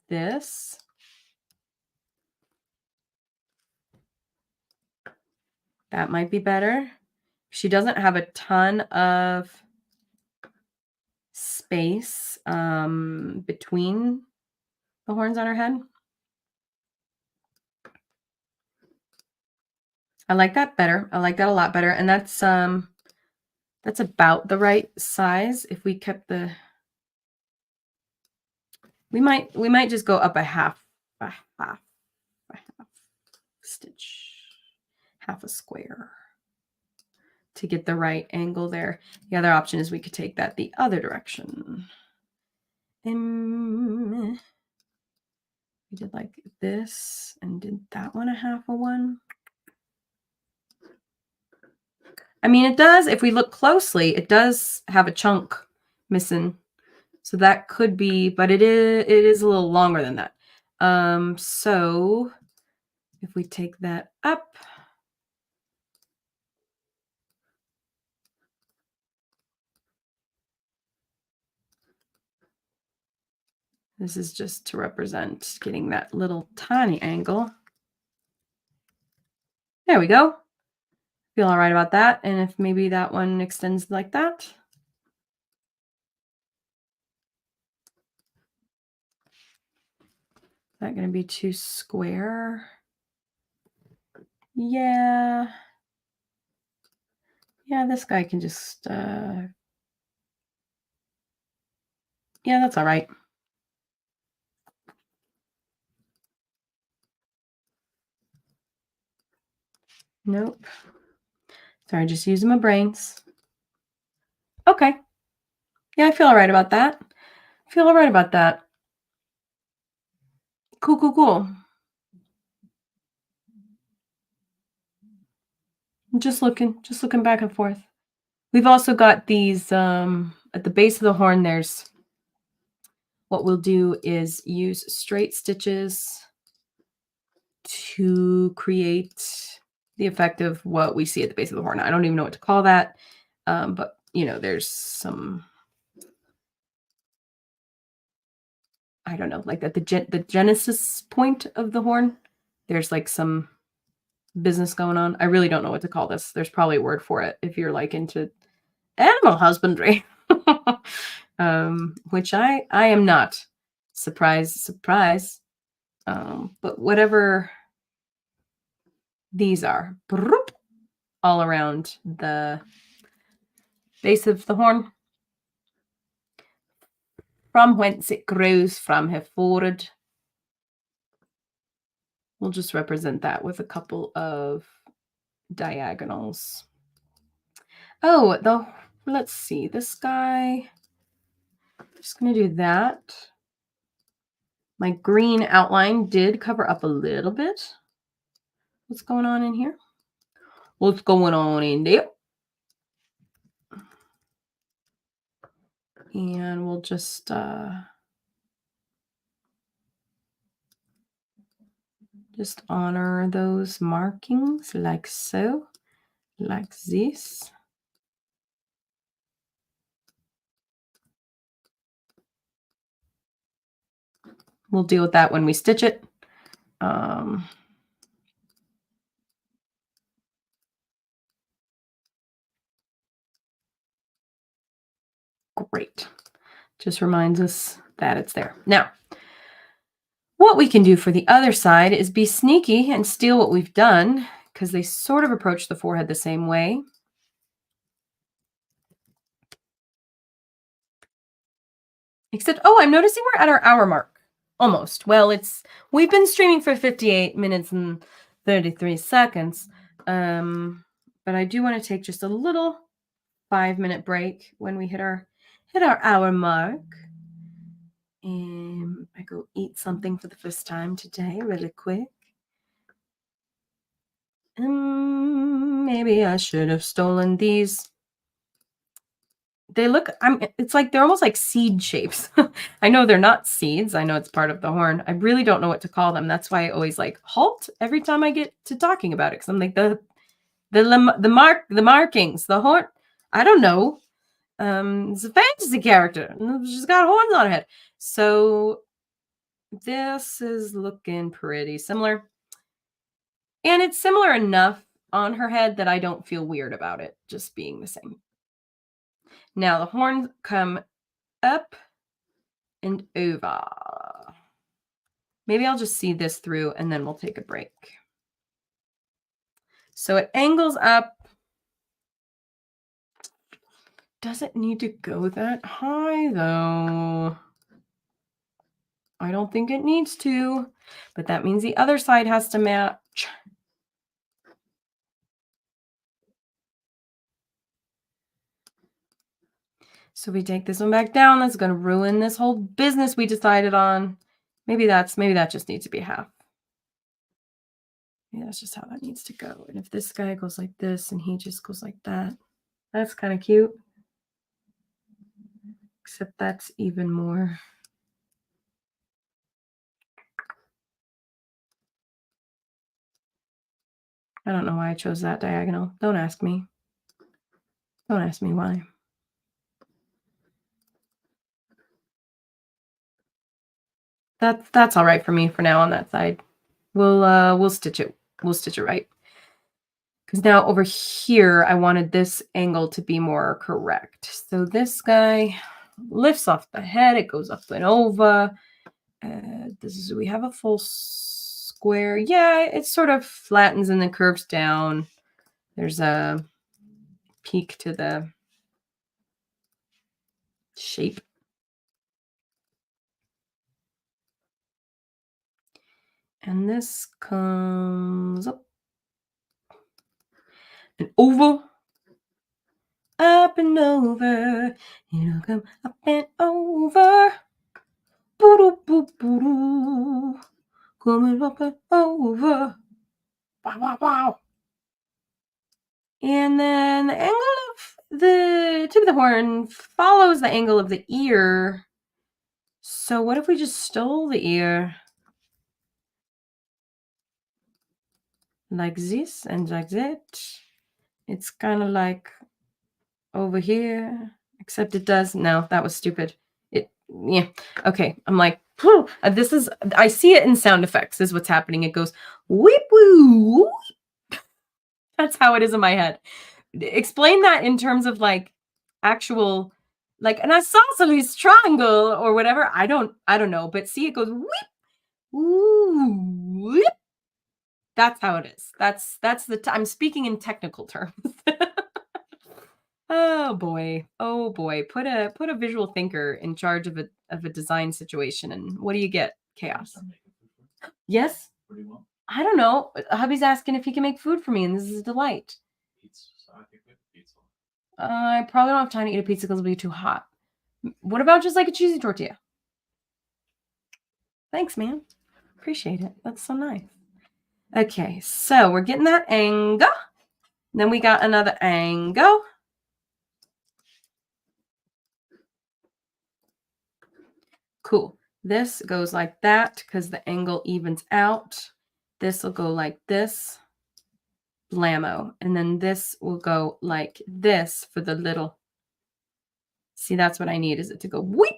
this. That might be better. She doesn't have a ton of space between the horns on her head. I like that better. I like that a lot better. And that's about the right size. If we kept we might just go up a half stitch, half a square to get the right angle there. The other option is we could take that the other direction. We did like this and did that one a half a one. It does, if we look closely, it does have a chunk missing. So that could be, but it is a little longer than that. So if we take that up, this is just to represent getting that little tiny angle. There we go. Feel all right about that. And if maybe that one extends like that. Is that going to be too square? Yeah. Yeah, this guy can just, yeah, that's all right. Nope. Sorry, just using my brains. Okay. Yeah, I feel all right about that. Feel all right about that. Cool, cool, cool. Just looking back and forth. We've also got these at the base of the horn. There's what we'll do is use straight stitches to create the effect of what we see at the base of the horn. I don't even know what to call that, but you know, there's some, I don't know, like at the genesis point of the horn. There's like some business going on. I really don't know what to call this. There's probably a word for it if you're like into animal husbandry. Which I am not. Surprise, surprise. But whatever these are, all around the base of the horn, from whence it grows from here forward. We'll just represent that with a couple of diagonals. Oh, let's see, this guy, just gonna do that. My green outline did cover up a little bit. What's going on in here? What's going on in there? And we'll just honor those markings like so, like this. We'll deal with that when we stitch it. Great. Just reminds us that it's there. Now, what we can do for the other side is be sneaky and steal what we've done, because they sort of approach the forehead the same way. Except, oh, I'm noticing we're at our hour mark. Almost. Well, we've been streaming for 58 minutes and 33 seconds. But I do want to take just a little 5-minute break when we hit our hour mark. And I go eat something for the first time today, really quick. Maybe I should have stolen these. They look, it's like they're almost like seed shapes. I know they're not seeds. I know it's part of the horn. I really don't know what to call them. That's why I always like halt every time I get to talking about it. Cause I'm like the markings, the horn. I don't know. It's a fantasy character. She's got horns on her head. So this is looking pretty similar. And it's similar enough on her head that I don't feel weird about it just being the same. Now the horns come up and over. Maybe I'll just see this through and then we'll take a break. So it angles up. Does it need to go that high though? I don't think it needs to, but that means the other side has to match. So we take this one back down. That's going to ruin this whole business we decided on. Maybe that just needs to be half. Yeah, that's just how that needs to go. And if this guy goes like this and he just goes like that, that's kind of cute. Except that's even more. I don't know why I chose that diagonal. Don't ask me. Don't ask me why. That's all right for me for now on that side. We'll stitch it. We'll stitch it right. Because now over here, I wanted this angle to be more correct. So this guy lifts off the head. It goes up and over. We have a full square. Yeah, it sort of flattens and then curves down. There's a peak to the shape. And this comes up and over. Up and over. It'll come up and over. Boo-doo-boo-boo-doo. Coming up and over. Wow, wow, wow. And then the angle of the tip of the horn follows the angle of the ear. So what if we just stole the ear? Like this and like that. It's kind of like over here, except it does. No, that was stupid. Yeah. Okay. I'm like, I see it in sound effects is what's happening. It goes, weep woo. That's how it is in my head. Explain that in terms of like actual, like an isosceles triangle or whatever. I don't know. But see, it goes, weep, woo, weep. That's how it is. That's I'm speaking in technical terms. Oh boy. Oh boy. Put a visual thinker in charge of a design situation and what do you get? Chaos. Yes? What do you want? I don't know. Hubby's asking if he can make food for me and this is a delight. Pizza. So I think we have pizza. I probably don't have time to eat a pizza because it'll be too hot. What about just like a cheesy tortilla? Thanks, man. Appreciate it. That's so nice. Okay, so we're getting that angle. Then we got another angle. Cool. This goes like that because the angle evens out. This will go like this. Blammo. And then this will go like this for the little. See, that's what I need, is it to go whoop.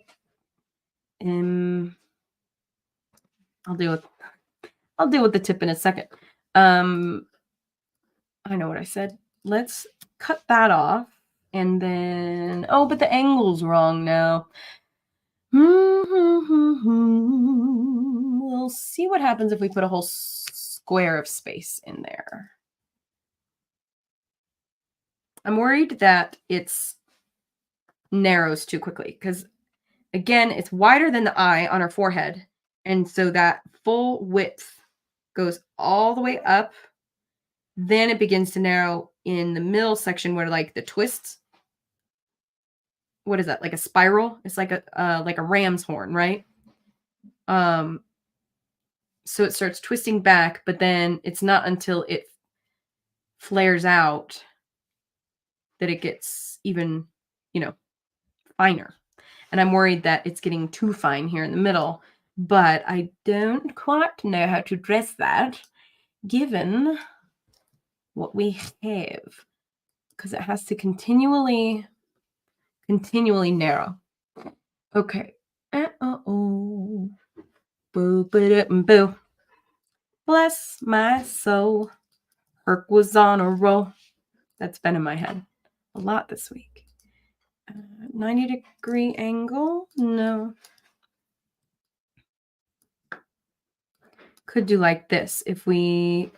I'll deal with the tip in a second. I know what I said. Let's cut that off. And then, oh, but the angle's wrong now. We'll see what happens if we put a whole square of space in there. I'm worried that it's narrows too quickly because, again, it's wider than the eye on our forehead. And so that full width goes all the way up. Then it begins to narrow in the middle section where like the twists. What is that? Like a spiral? It's like a ram's horn, right? So it starts twisting back, but then it's not until it flares out that it gets even, finer. And I'm worried that it's getting too fine here in the middle, but I don't quite know how to dress that given what we have, because it has to continually narrow. Okay. Boo, boo. Bless my soul. Herc was on a roll. That's been in my head a lot this week. 90-degree angle? No. Could do like this if we...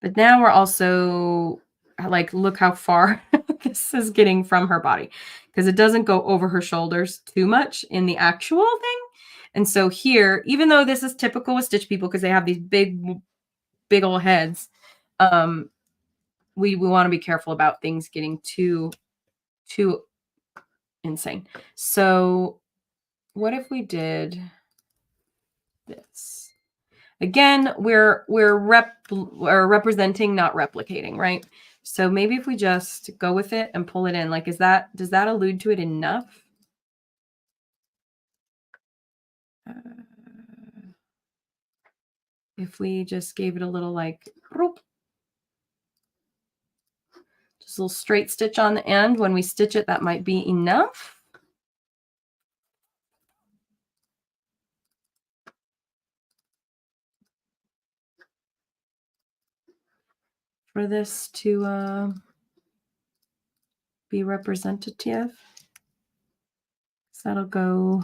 But now we're also... Like, look how far this is getting from her body. Because it doesn't go over her shoulders too much in the actual thing. And so here, even though this is typical with Stitch people because they have these big old heads, we want to be careful about things getting too insane. So what if we did this? Again, we're representing, not replicating, right? So maybe if we just go with it and pull it in, like, does that allude to it enough? if we just gave it a little like, just a little straight stitch on the end. When we stitch it, that might be enough. For this to be representative. So that'll go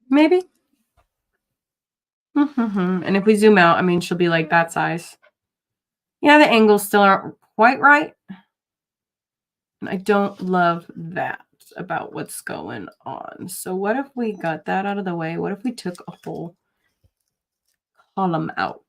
maybe. And if we zoom out, I mean, she'll be like that size. Yeah, the angles still aren't quite right. And I don't love that about what's going on. So what if we got that out of the way? What if we took a whole column out?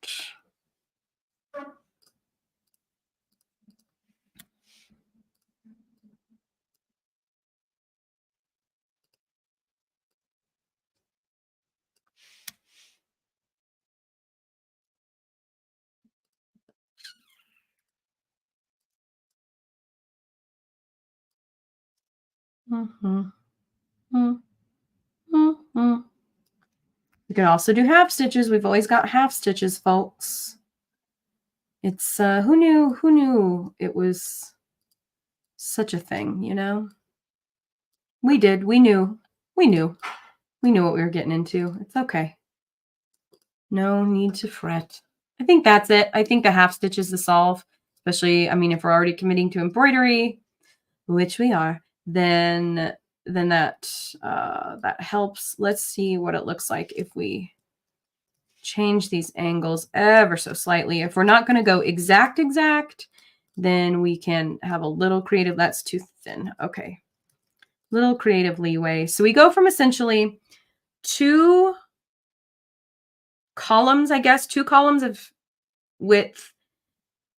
We could also do half stitches. We've always got half stitches, folks. It's who knew it was such a thing, you know? We did. We knew what we were getting into. It's okay. No need to fret. I think that's it. I think the half stitch is the solve, especially, I mean, if we're already committing to embroidery, which we are, then that helps. Let's see what it looks like if we change these angles ever so slightly. If we're not going to go exact, then we can have a little creative. That's too thin. Okay. Little creative leeway. So we go from essentially 2 columns, I guess, 2 columns of width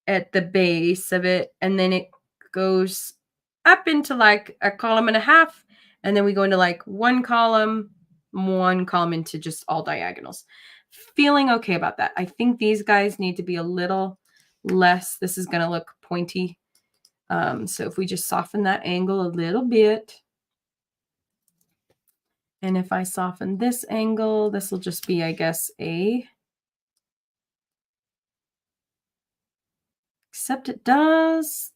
at the base of it. And then it goes up into like a column and a half. And then we go into like 1 column into just all diagonals. Feeling okay about that. I think these guys need to be a little less. This is going to look pointy. So if we just soften that angle a little bit. And if I soften this angle, this will just be, I guess, except it does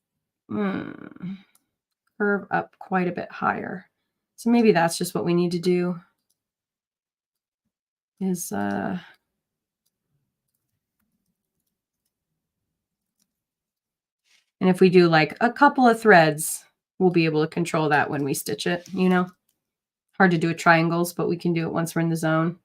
curve up quite a bit higher. So maybe that's just what we need to do is and if we do like a couple of threads, we'll be able to control that when we stitch it, you know? Hard to do with triangles, but we can do it once we're in the zone.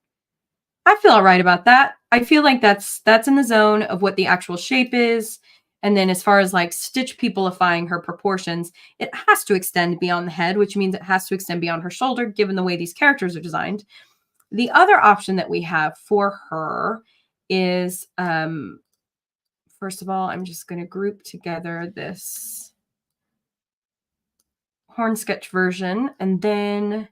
I feel all right about that. I feel like that's in the zone of what the actual shape is. And then as far as like stitch peopleifying her proportions, it has to extend beyond the head, which means it has to extend beyond her shoulder, given the way these characters are designed. The other option that we have for her is, first of all, I'm just going to group together this horn sketch version. And then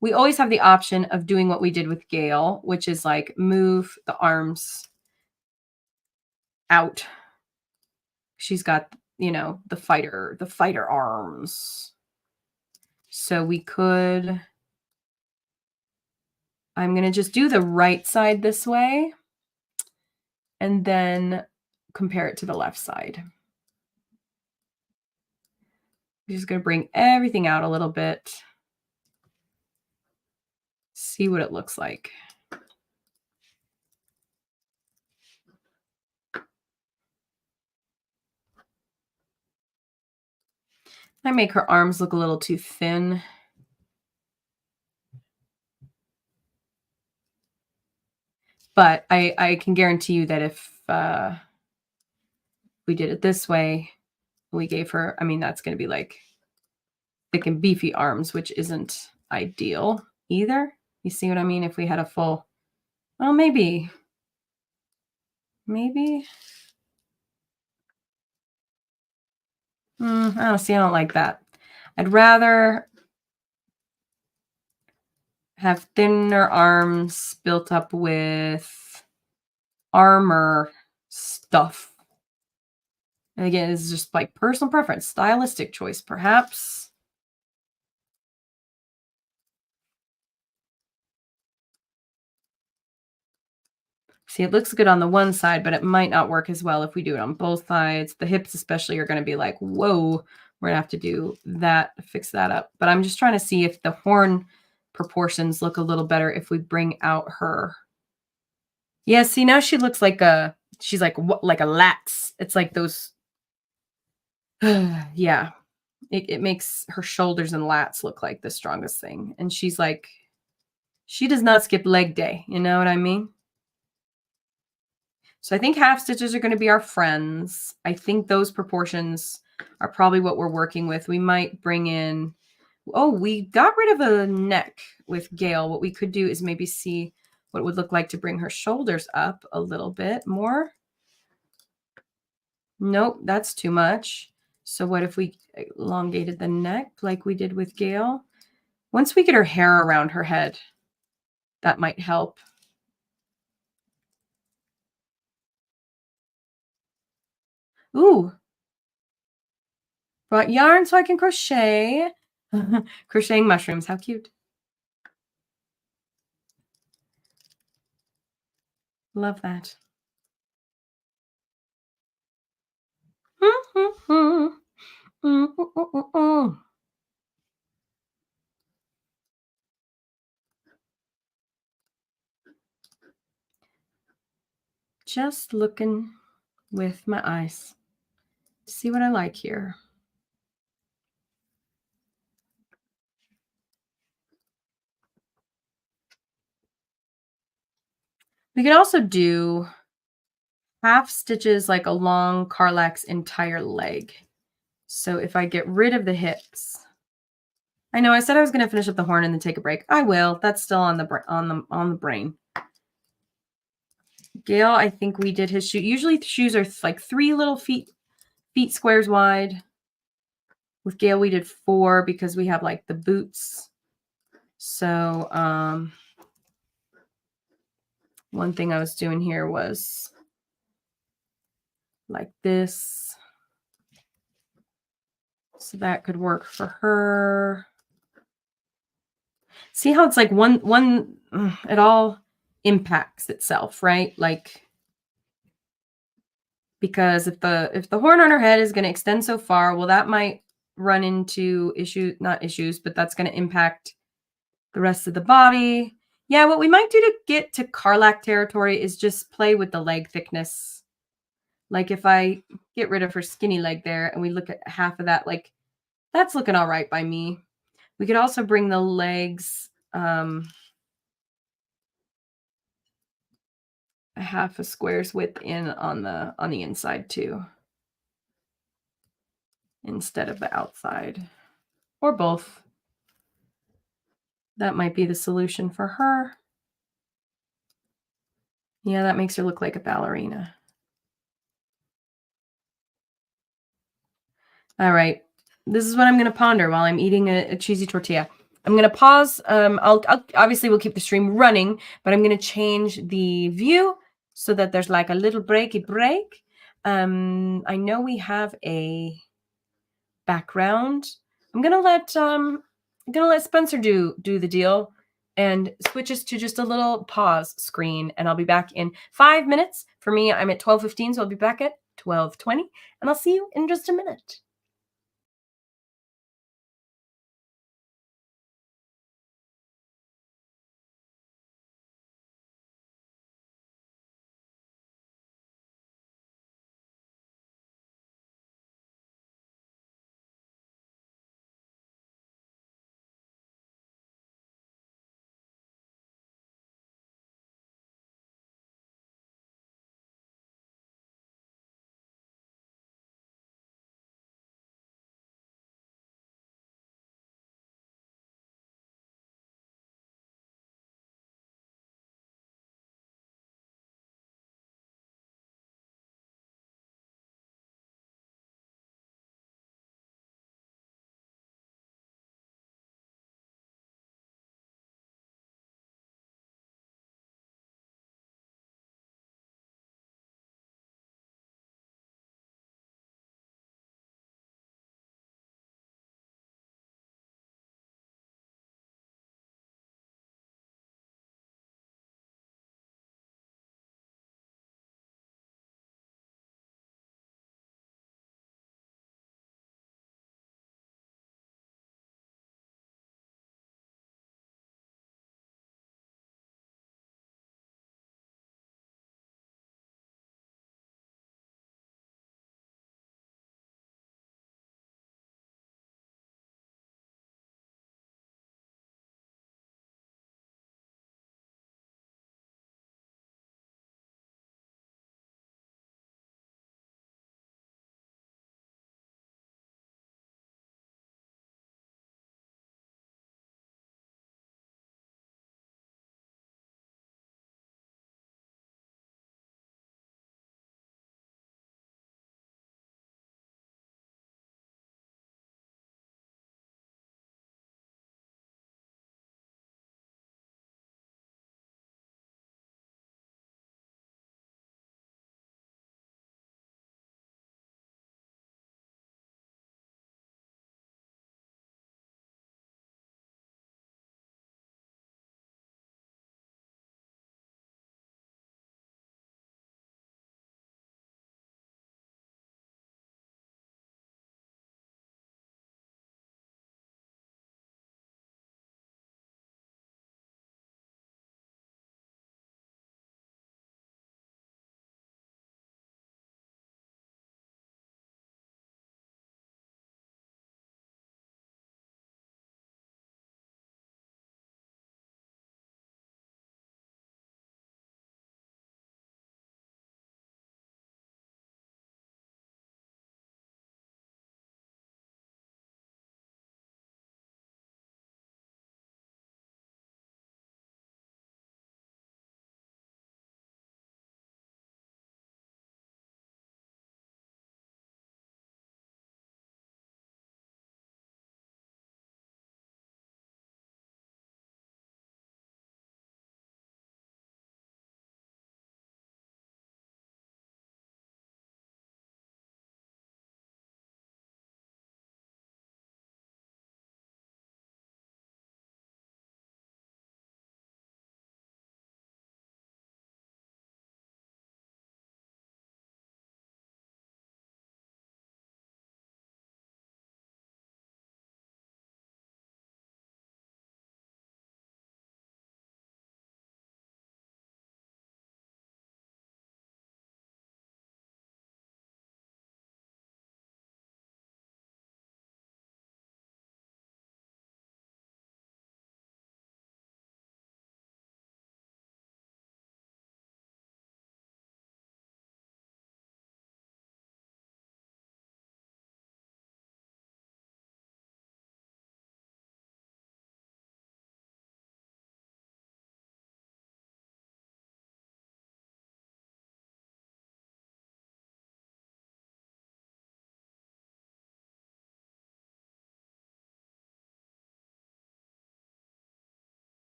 we always have the option of doing what we did with Gail, which is like move the arms out. She's got, you know, the fighter arms. So we could, I'm going to just do the right side this way and then compare it to the left side. I'm just going to bring everything out a little bit. See what it looks like. I make her arms look a little too thin. But I can guarantee you that if we did it this way, we gave her, I mean, that's going to be like thick and beefy arms, which isn't ideal either. You see what I mean? If we had a full, well, maybe. I don't see. I don't like that. I'd rather have thinner arms built up with armor stuff. And again, it's just like personal preference, stylistic choice, perhaps. See, it looks good on the one side, but it might not work as well if we do it on both sides. The hips especially are going to be like, whoa, we're going to have to do that, fix that up. But I'm just trying to see if the horn proportions look a little better if we bring out her. Yeah, see, now she looks like she's like a lats. It's like those, yeah. It makes her shoulders and lats look like the strongest thing. And she's like, she does not skip leg day. You know what I mean? So I think half stitches are going to be our friends. I think those proportions are probably what we're working with. We might bring in, oh, we got rid of a neck with Gail. What we could do is maybe see what it would look like to bring her shoulders up a little bit more. Nope, that's too much. So what if we elongated the neck like we did with Gail? Once we get her hair around her head, that might help. Ooh, brought yarn so I can crochet. Crocheting mushrooms, how cute. Love that. Just looking with my eyes. See what I like here. We could also do half stitches like along Karlach's entire leg. So if I get rid of the hips, I know I said I was going to finish up the horn and then take a break. I will. That's still on the brain. Gail, I think we did his shoe. Usually shoes are like 3 little feet squares wide. With Gail, we did 4 because we have like the boots. So one thing I was doing here was like this. So that could work for her. See how it's like it all impacts itself, right? Like, because if the horn on her head is going to extend so far, well, that might run into not issues, but that's going to impact the rest of the body. Yeah, what we might do to get to Karlach territory is just play with the leg thickness. Like if I get rid of her skinny leg there and we look at half of that, like that's looking all right by me. We could also bring the legs a half a square's width in on the inside too, instead of the outside, or both. That might be the solution for her. Yeah, that makes her look like a ballerina. All right. This is what I'm going to ponder while I'm eating a cheesy tortilla. I'm going to pause. I'll obviously we'll keep the stream running, but I'm going to change the view so that there's like a little break. I know we have a background. I'm going to let Spencer do the deal and switch us to just a little pause screen, and I'll be back in 5 minutes. For me, I'm at 12:15, so I'll be back at 12:20, and I'll see you in just a minute.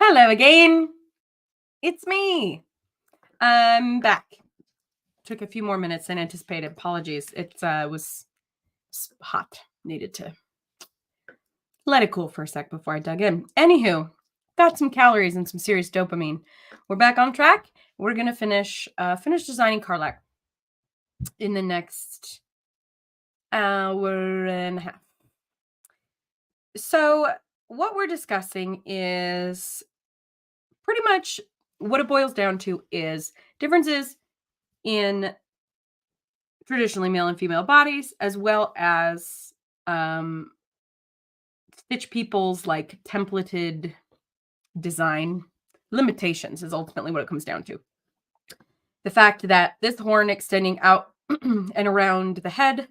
Hello again. It's me. I'm back. Took a few more minutes than anticipated. Apologies. It was hot. Needed to let it cool for a sec before I dug in. Anywho, got some calories and some serious dopamine. We're back on track. We're gonna finish designing Karlach in the next hour and a half. So what we're discussing is pretty much what it boils down to is differences in traditionally male and female bodies, as well as Stitch People's like templated design limitations is ultimately what it comes down to. The fact that this horn extending out and around the head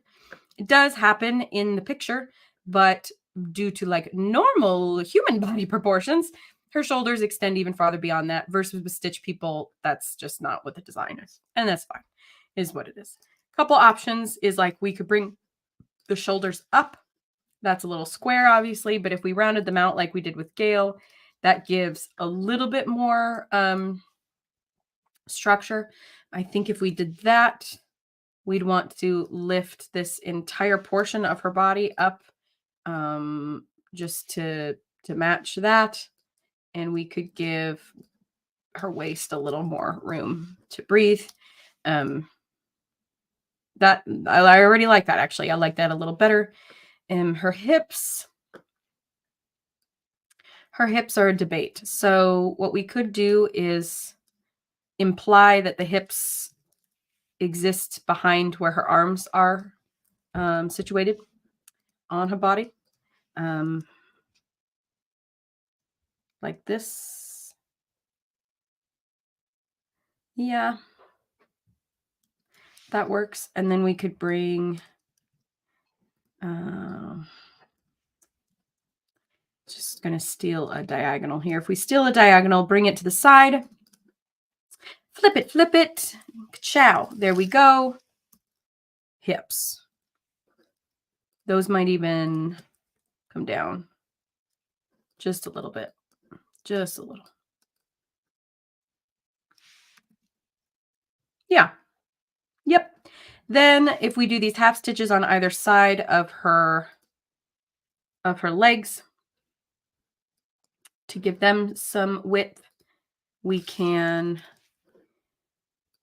does happen in the picture, but due to like normal human body proportions, her shoulders extend even farther beyond that, versus with Stitch People, that's just not what the design is. And that's fine, is what it is. Couple options is like we could bring the shoulders up. That's a little square, obviously, but if we rounded them out like we did with Gale, that gives a little bit more structure. I think if we did that, we'd want to lift this entire portion of her body up just to match that. And we could give her waist a little more room to breathe. That I already like that, actually. I like that a little better. Her hips are a debate. So what we could do is imply that the hips exist behind where her arms are situated on her body. Like this. Yeah. That works. And then we could bring just going to steal a diagonal here. If we steal a diagonal, bring it to the side. Flip it. Ciao. There we go. Hips. Those might even come down just a little bit. Just a little. Yeah. Yep. Then if we do these half stitches on either side of her legs to give them some width, we can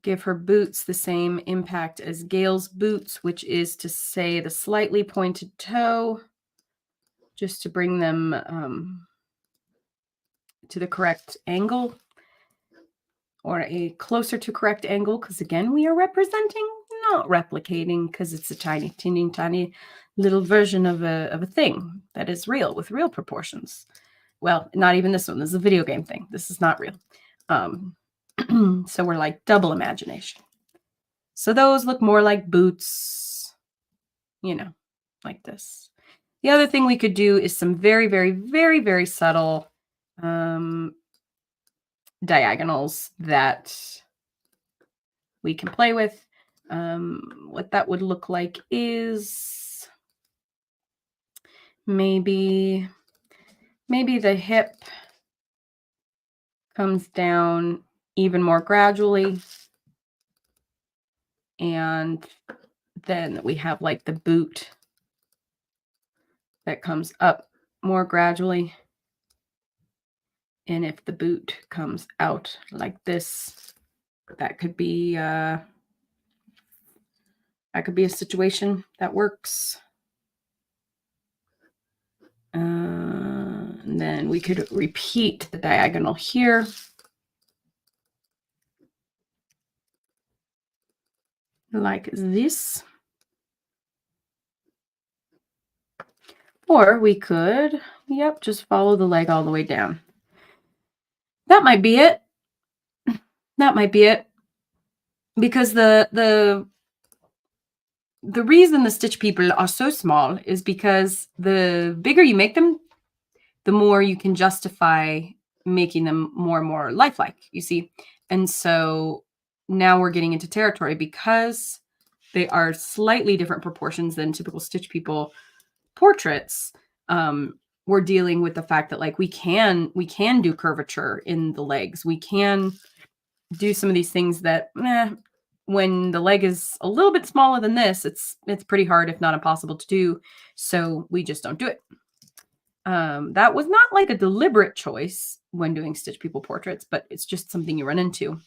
give her boots the same impact as Gale's boots, which is to say the slightly pointed toe, just to bring them to the correct angle, or a closer to correct angle, because again, we are representing, not replicating, because it's a tiny, tiny little version of a thing that is real, with real proportions. Well, not even this one. This is a video game thing. This is not real. So we're like double imagination. So those look more like boots, like this. The other thing we could do is some very, very, very, very subtle diagonals that we can play with. What that would look like is maybe the hip comes down even more gradually, and then we have like the boot that comes up more gradually. And if the boot comes out like this, that could be a situation that works. And then we could repeat the diagonal here. Like this. Or we could, just follow the leg all the way down. That might be it. Because the reason the Stitch People are so small is because the bigger you make them, the more you can justify making them more and more lifelike, you see. And so now we're getting into territory, because they are slightly different proportions than typical Stitch People portraits. we're dealing with the fact that like we can do curvature in the legs. We can do some of these things that when the leg is a little bit smaller than this, it's pretty hard, if not impossible to do. So we just don't do it. That was not like a deliberate choice when doing Stitch People portraits, but it's just something you run into.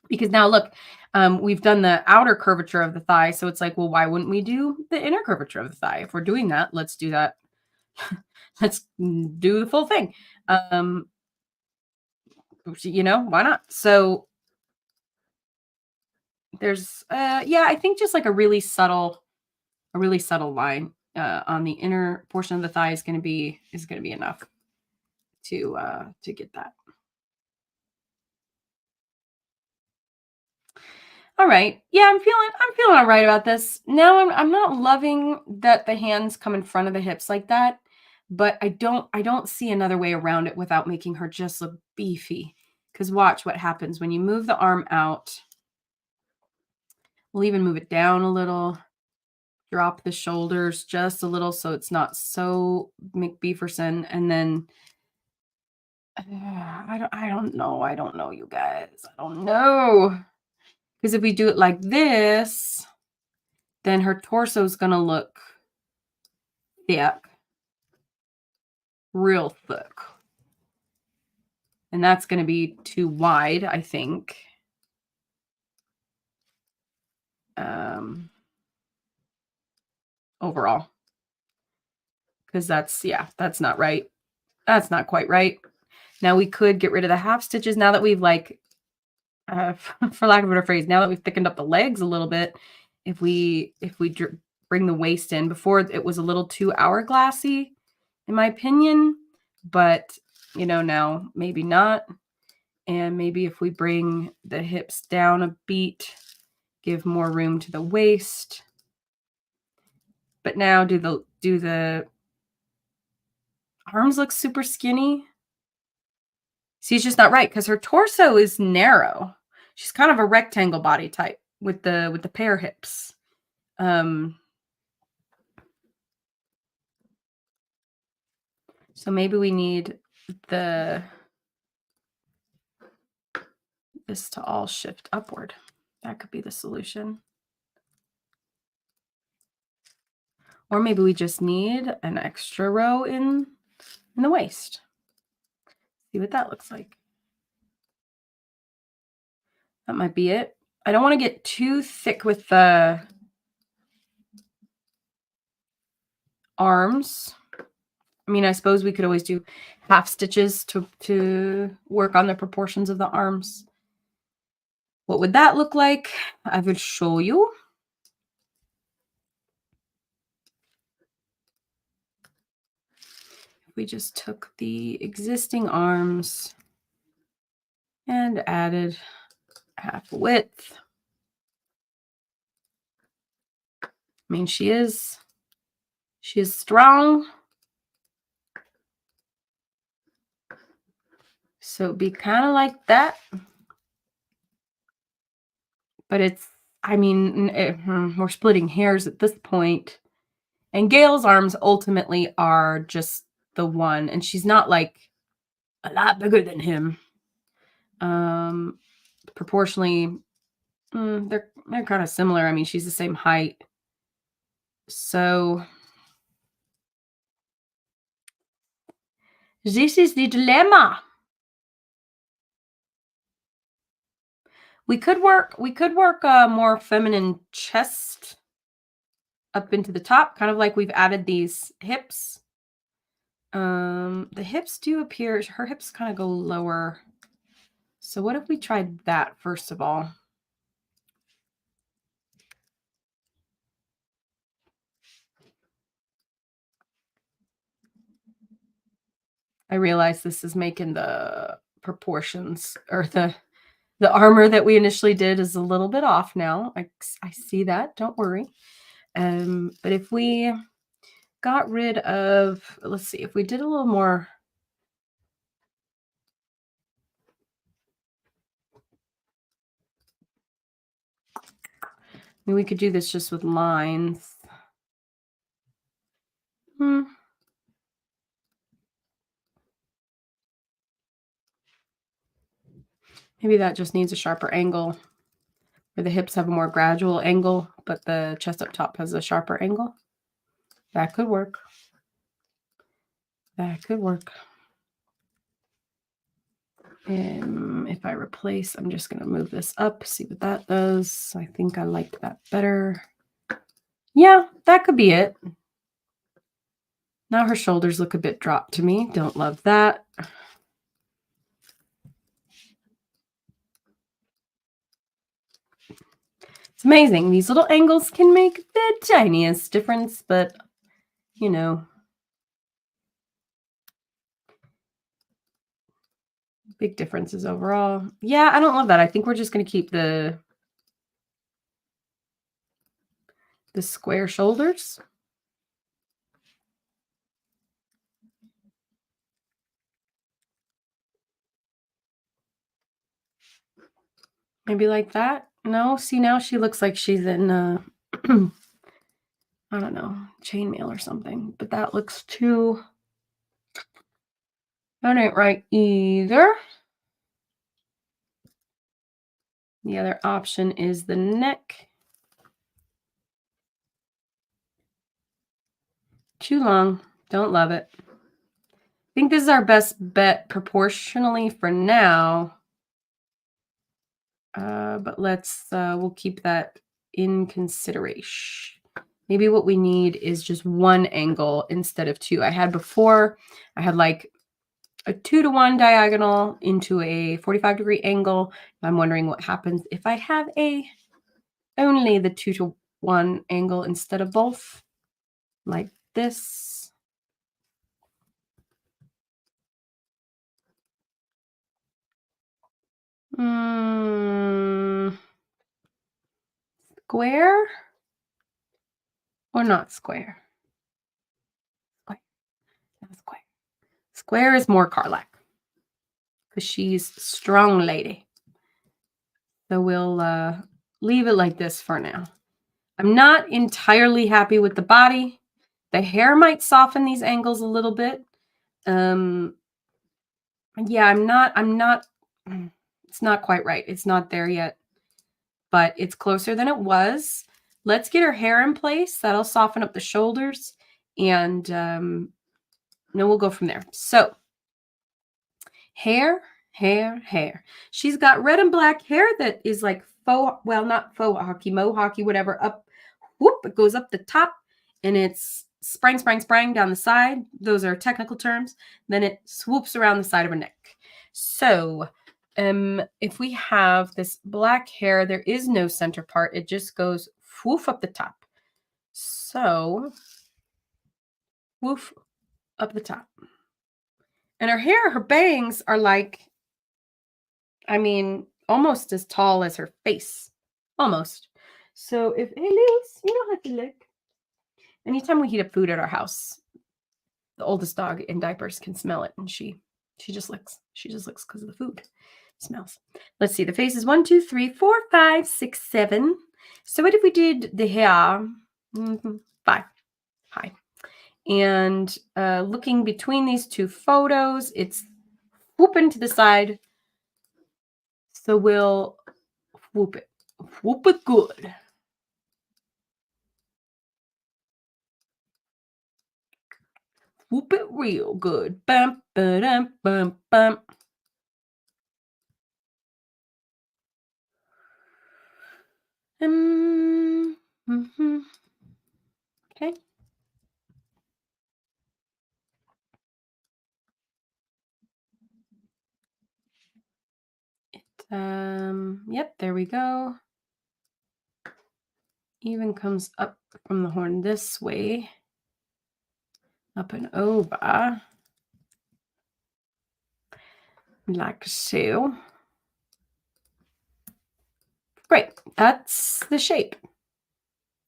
Because now look, we've done the outer curvature of the thigh. So it's like, well, why wouldn't we do the inner curvature of the thigh? If we're doing that, let's do that. Let's do the full thing. You know, why not? So there's, yeah, I think just like a really subtle line on the inner portion of the thigh is going to be enough to get that. All right. Yeah, I'm feeling all right about this. Now I'm not loving that the hands come in front of the hips like that, but I don't see another way around it without making her just look beefy. Cuz watch what happens when you move the arm out. We'll even move it down a little. Drop the shoulders just a little so it's not so McBeeferson, and then I don't know, you guys. I don't know. Because if we do it like this, then her torso is going to look thick, real thick. And that's going to be too wide, I think. Overall. Because that's not right. That's not quite right. Now we could get rid of the half stitches now that we've like, for lack of a better phrase, now that we've thickened up the legs a little bit, if we bring the waist in. Before it was a little too hourglassy, in my opinion, but you know, now maybe not. And maybe if we bring the hips down a beat, give more room to the waist. But now do the arms look super skinny? See, it's just not right because her torso is narrow. She's kind of a rectangle body type with the pear hips. So maybe we need this to all shift upward. That could be the solution. Or maybe we just need an extra row in the waist. See what that looks like. That might be it. I don't want to get too thick with the arms. I mean, I suppose we could always do half stitches to work on the proportions of the arms. What would that look like? I will show you. We just took the existing arms and added half width. I mean, she is strong. So it'd be kind of like that. But it's, I mean, we're splitting hairs at this point. And Gail's arms ultimately are just the one. And she's not like a lot bigger than him. Proportionally, they're kind of similar. I mean, she's the same height. So this is the dilemma. We could work a more feminine chest up into the top, kind of like we've added these hips. The hips do appear, her hips kind of go lower. So what if we tried that first of all? I realize this is making the proportions or the armor that we initially did is a little bit off now. I see that. Don't worry. But if we got rid of, let's see, if we did a little more. I mean, we could do this just with lines. Maybe that just needs a sharper angle where the hips have a more gradual angle, but the chest up top has a sharper angle. That could work. That could work. If I replace, I'm just going to move this up, see what that does. I think I liked that better. Yeah, that could be it. Now her shoulders look a bit dropped to me. Don't love that. It's amazing. These little angles can make the tiniest difference, but, you know, big differences overall. Yeah, I don't love that. I think we're just going to keep the square shoulders. Maybe like that. No, see, now she looks like she's in, I don't know, chainmail or something. But that looks too, that ain't right either. The other option is the neck. Too long. Don't love it. I think this is our best bet proportionally for now. But we'll keep that in consideration. Maybe what we need is just one angle instead of two. I had like a 2-to-1 diagonal into a 45-degree angle. I'm wondering what happens if I have only the 2-to-1 angle instead of both, like this. Square or not square? Square. Square is more Karlach because she's strong lady. So we'll leave it like this for now. I'm not entirely happy with the body. The hair might soften these angles a little bit. Yeah, I'm not, it's not quite right. It's not there yet, but it's closer than it was. Let's get her hair in place. That'll soften up the shoulders, and we'll go from there. So hair. She's got red and black hair that is like not faux hockey, mohawky, whatever, up, whoop, it goes up the top, and it's sprang down the side. Those are technical terms. Then it swoops around the side of her neck. So if we have this black hair, there is no center part. It just goes woof up the top. So woof up the top. And her hair, her bangs are like, I mean, almost as tall as her face. Almost. So hey, Luz, you know how to look. Anytime we heat up food at our house, the oldest dog in diapers can smell it, and she just licks. She just licks because of the food smells. Let's see. The face is 1, 2, 3, 4, 5, 6, 7. So what if we did the hair? 5. Hi. And looking between these two photos, it's whooping to the side. So we'll whoop it. Whoop it good. Whoop it real good. Bum, ba-dum, bum, bum. Okay. Yep, there we go. Even comes up from the horn this way. Up and over. Like so. Great. That's the shape.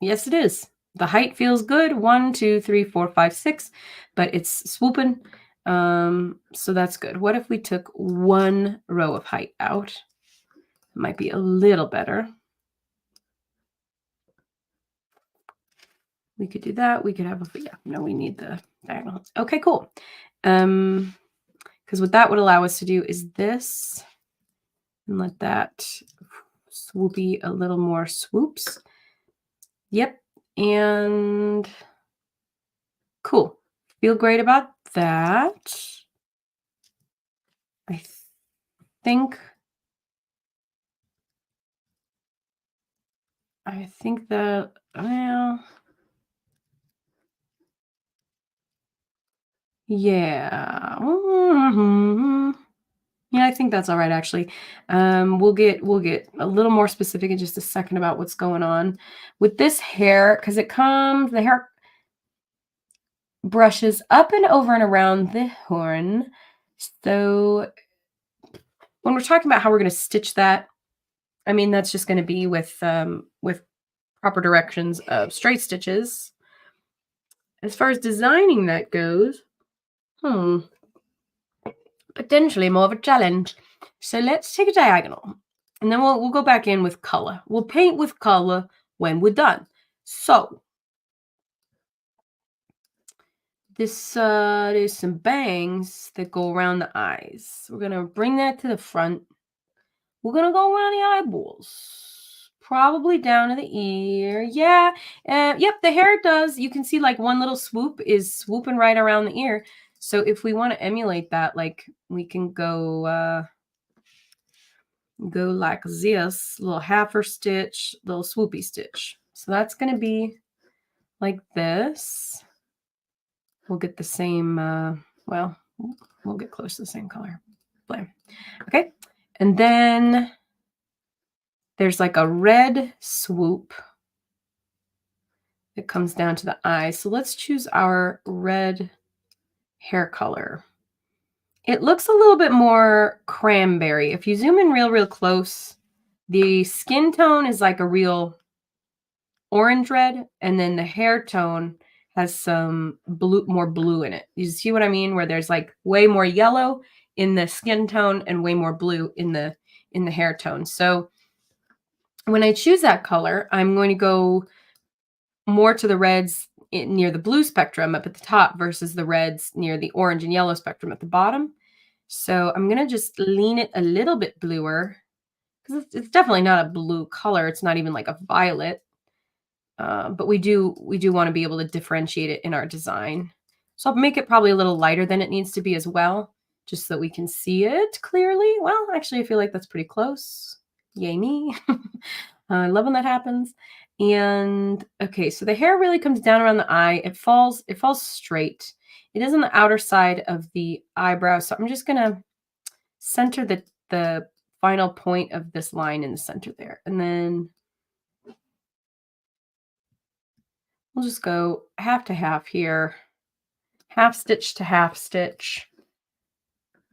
Yes, it is. The height feels good. 1, 2, 3, 4, 5, 6. But it's swooping. So that's good. What if we took one row of height out? It might be a little better. We could do that. We could have we need the diagonal. Okay, cool. Because what that would allow us to do is this. And let that swoopy a little more swoops. Yep. And cool. Feel great about that. I think that, well, yeah. Yeah, I think that's all right, actually. We'll get a little more specific in just a second about what's going on with this hair, because the hair brushes up and over and around the horn. So when we're talking about how we're going to stitch that, I mean, that's just going to be with proper directions of straight stitches. As far as designing that goes, potentially more of a challenge. So let's take a diagonal, and then we'll go back in with color. We'll paint with color when we're done. So there's some bangs that go around the eyes. We're gonna bring that to the front. We're gonna go around the eyeballs, probably down to the ear. Yeah, yep, the hair does. You can see like one little swoop is swooping right around the ear. So if we want to emulate that, like we can go like this, little halfer stitch, little swoopy stitch. So that's gonna be like this. We'll get the same. Well, we'll get close to the same color. Blame. Okay, and then there's like a red swoop that comes down to the eye. So let's choose our red hair color. It looks a little bit more cranberry. If you zoom in real close, the skin tone is like a real orange red, and then the hair tone has some more blue in it. You see what I mean? Where there's like way more yellow in the skin tone and way more blue in the hair tone. So when I choose that color, I'm going to go more to the reds near the blue spectrum up at the top versus the reds near the orange and yellow spectrum at the bottom. So I'm going to just lean it a little bit bluer, because it's definitely not a blue color. It's not even like a violet. But we do want to be able to differentiate it in our design. So I'll make it probably a little lighter than it needs to be as well, just so that we can see it clearly. Well, actually, I feel like that's pretty close. Yay me. I love when that happens. And okay, so the hair really comes down around the eye. It falls straight. It is on the outer side of the eyebrow. So I'm just gonna center the final point of this line in the center there. And then we'll just go half to half here, half stitch to half stitch.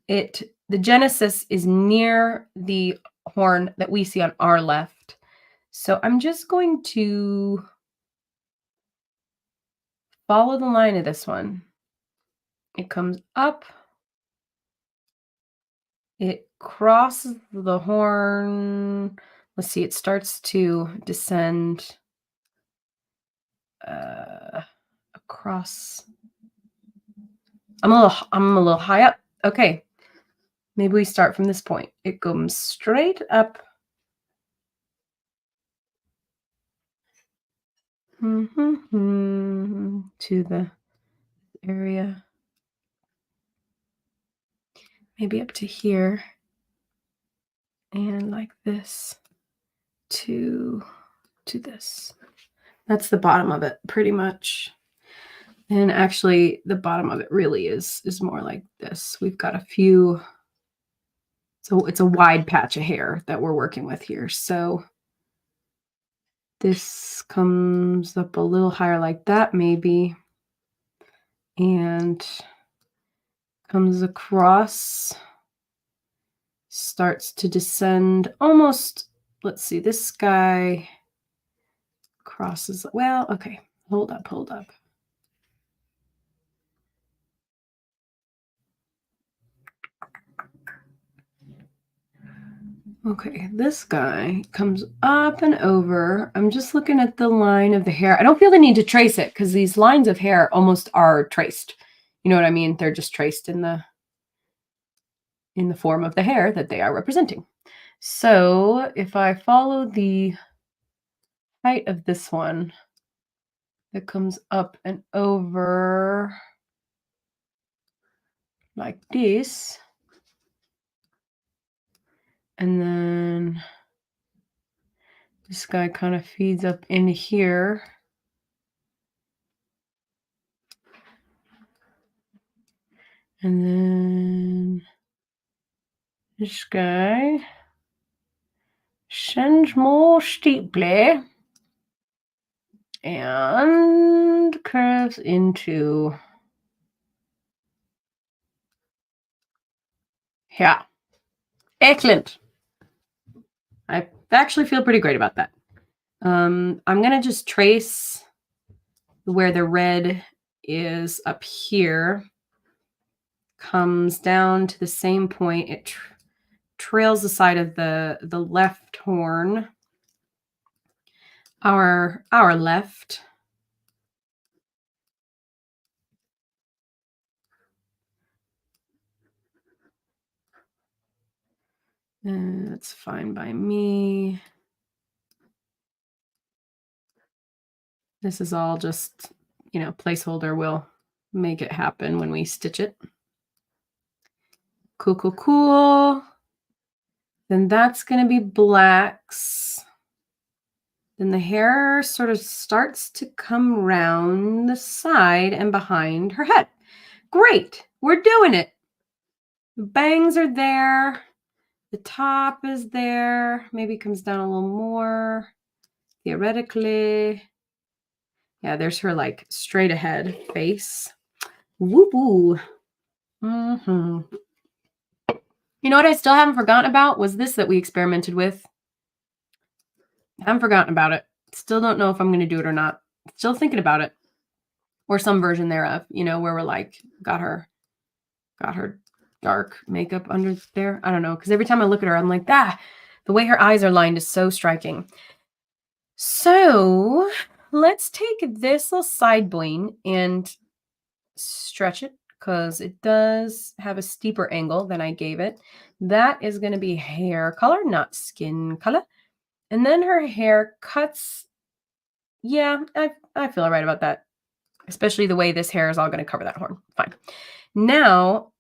The genesis is near the horn that we see on our left. So I'm just going to follow the line of this one. It comes up. It crosses the horn. Let's see, it starts to descend across. I'm a little high up. Okay. Maybe we start from this point. It comes straight up. To the area. Maybe up to here. And like this to this. That's the bottom of it, pretty much. And actually, the bottom of it really is more like this. We've got a few. So it's a wide patch of hair that we're working with here. So this comes up a little higher like that, maybe. And comes across, starts to descend almost. Let's see, this guy crosses. Well, okay, hold up. Okay, this guy comes up and over. I'm just looking at the line of the hair. I don't feel the need to trace it because these lines of hair almost are traced. You know what I mean? They're just traced in the form of the hair that they are representing. So if I follow the height of this one, it comes up and over like this. And then this guy kind of feeds up in here. And then this guy sends more steeply and curves into here. Excellent. I actually feel pretty great about that. I'm going to just trace where the red is up here, comes down to the same point. It trails the side of the left horn, our left. That's fine by me. This is all just, placeholder. We'll make it happen when we stitch it. Cool, cool, cool. Then that's going to be blacks. Then the hair sort of starts to come round the side and behind her head. Great. We're doing it. The bangs are there. The top is there. Maybe comes down a little more. Theoretically. Yeah, there's her like straight ahead face. Woo-woo. You know what I still haven't forgotten about was this that we experimented with. I haven't forgotten about it. Still don't know if I'm going to do it or not. Still thinking about it. Or some version thereof, where we're like, got her dark makeup under there. I don't know. Because every time I look at her, I'm like, the way her eyes are lined is so striking. So let's take this little side boing and stretch it because it does have a steeper angle than I gave it. That is going to be hair color, not skin color. And then her hair cuts. Yeah, I feel all right about that. Especially the way this hair is all going to cover that horn. Fine. Now,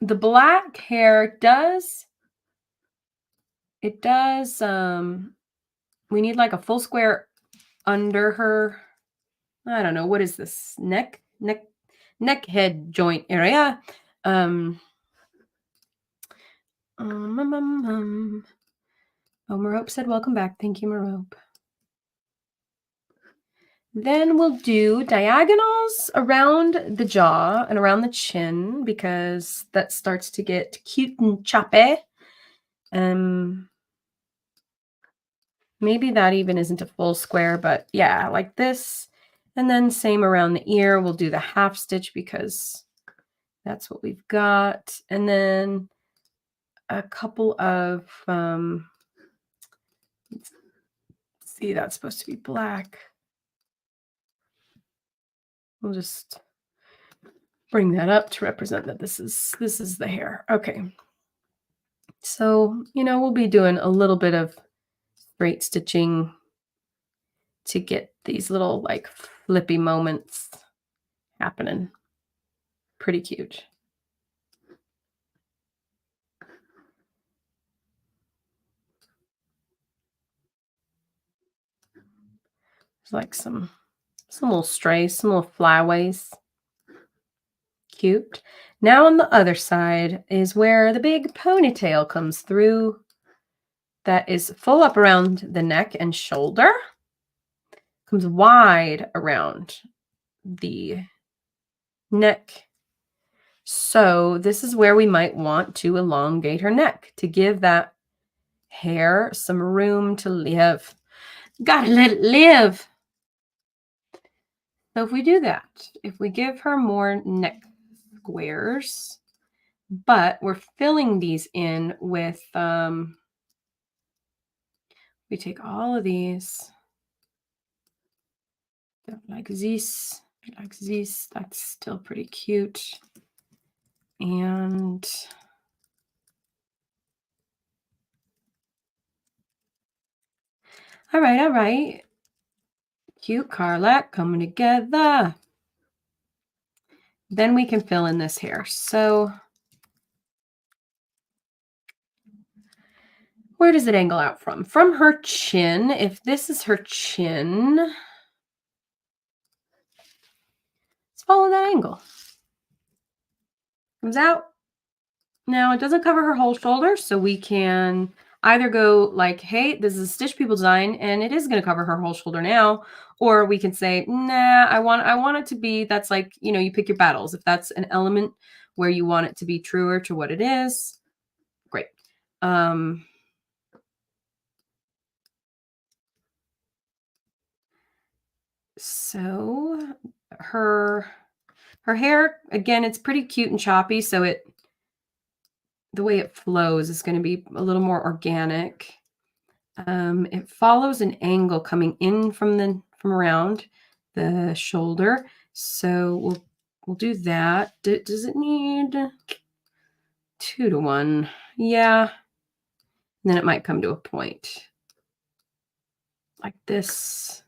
the black hair does, we need like a full square under her, I don't know, what is this? Neck head joint area. Oh, Merope said, welcome back. Thank you, Merope. Then we'll do diagonals around the jaw and around the chin because that starts to get cute and choppy. Maybe that even isn't a full square, but yeah, like this. And then same around the ear. We'll do the half stitch because that's what we've got. And then a couple of, let's see, that's supposed to be black. We'll just bring that up to represent that this is the hair. Okay. So, we'll be doing a little bit of straight stitching to get these little like flippy moments happening. Pretty cute. There's like some little strays, some little flyaways. Cute. Now on the other side is where the big ponytail comes through. That is full up around the neck and shoulder. Comes wide around the neck. So this is where we might want to elongate her neck to give that hair some room to live. Gotta let it live. So if we do that, if we give her more neck squares, but we're filling these in with, we take all of these, like this, that's still pretty cute. And All right, all right. Cute Karlach coming together. Then we can fill in this hair. So where does it angle out from? From her chin. If this is her chin, let's follow that angle. Comes out. Now it doesn't cover her whole shoulder, so we can either go like, hey, this is a Stitch People design, and it is going to cover her whole shoulder now, or we can say, nah, I want it to be, that's like, you know, you pick your battles. If that's an element where you want it to be truer to what it is, great. So her hair, again, it's pretty cute and choppy, so the way it flows is going to be a little more organic. It follows an angle coming in from around the shoulder. So we'll do that. Does it need 2 to 1? Yeah. And then it might come to a point like this.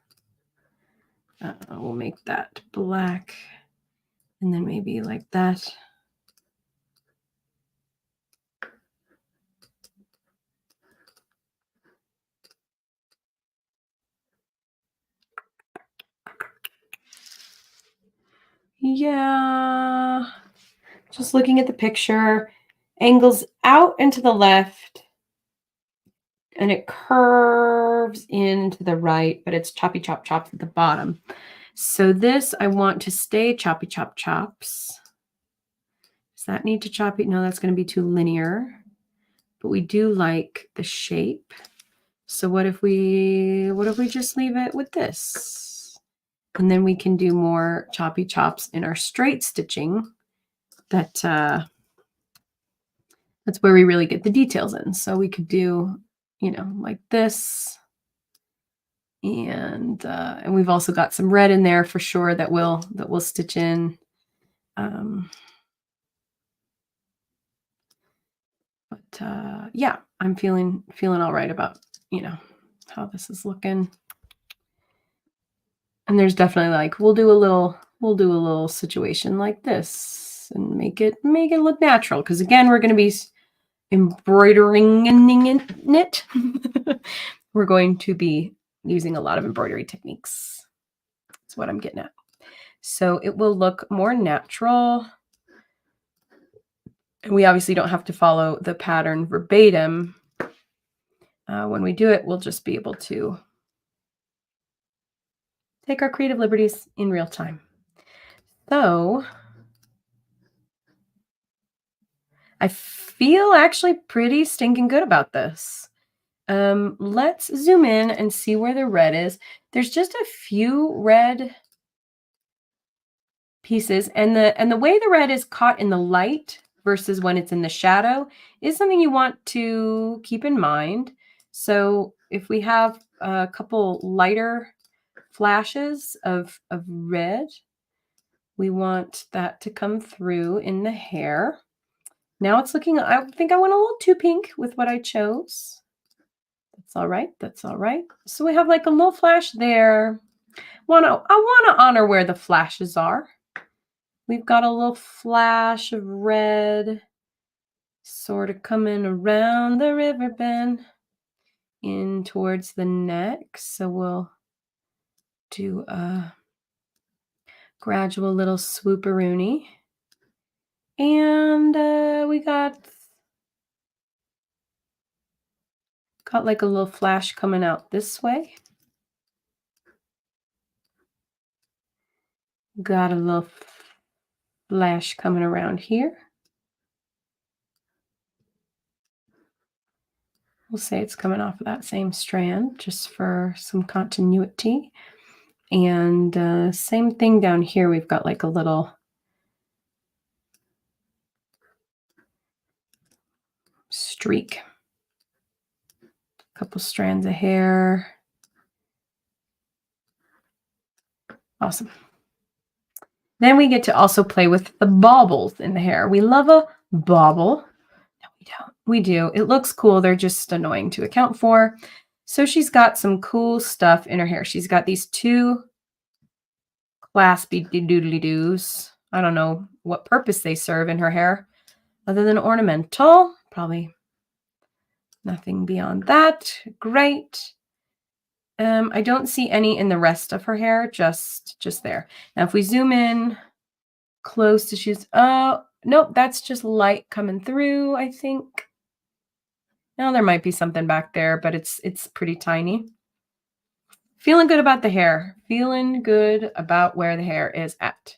We'll make that black, and then maybe like that. Yeah. Just looking at the picture, angles out and to the left, and it curves into the right, but it's choppy chop chops at the bottom. So this, I want to stay choppy chop chops. Does that need to choppy? No, that's going to be too linear, but we do like the shape. So what if we just leave it with this? And then we can do more choppy chops in our straight stitching. That's where we really get the details in. So we could do, you know, like this. And we've also got some red in there for sure that we'll stitch in. Yeah, I'm feeling all right about, you know, how this is looking. And there's definitely like, we'll do a little situation like this and make it look natural. Because again, we're going to be embroidering it. We're going to be using a lot of embroidery techniques. That's what I'm getting at. So it will look more natural. And we obviously don't have to follow the pattern verbatim. When we do it, we'll just be able to take our creative liberties in real time. So I feel actually pretty stinking good about this. Let's zoom in and see where the red is. There's just a few red pieces, and the way the red is caught in the light versus when it's in the shadow is something you want to keep in mind. So if we have a couple lighter flashes of red, we want that to come through in the hair. Now it's looking, I think I went a little too pink with what I chose. That's all right. That's all right. So we have like a little flash there. I want to honor where the flashes are. We've got a little flash of red sort of coming around the river bend in towards the neck. So we'll do a gradual little swooperoony. And we got like a little flash coming out this way. Got a little flash coming around here. We'll say it's coming off of that same strand just for some continuity. And same thing down here. We've got like a little streak. A couple strands of hair. Awesome. Then we get to also play with the baubles in the hair. We love a bauble. No, we don't. We do. It looks cool. They're just annoying to account for. So she's got some cool stuff in her hair. She's got these two claspy doodly doos. I don't know what purpose they serve in her hair other than ornamental. Probably nothing beyond that. Great. I don't see any in the rest of her hair, just there. Now, if we zoom in close to she's, oh, nope, that's just light coming through, I think. Now there might be something back there, but it's pretty tiny. Feeling good about the hair. Feeling good about where the hair is at.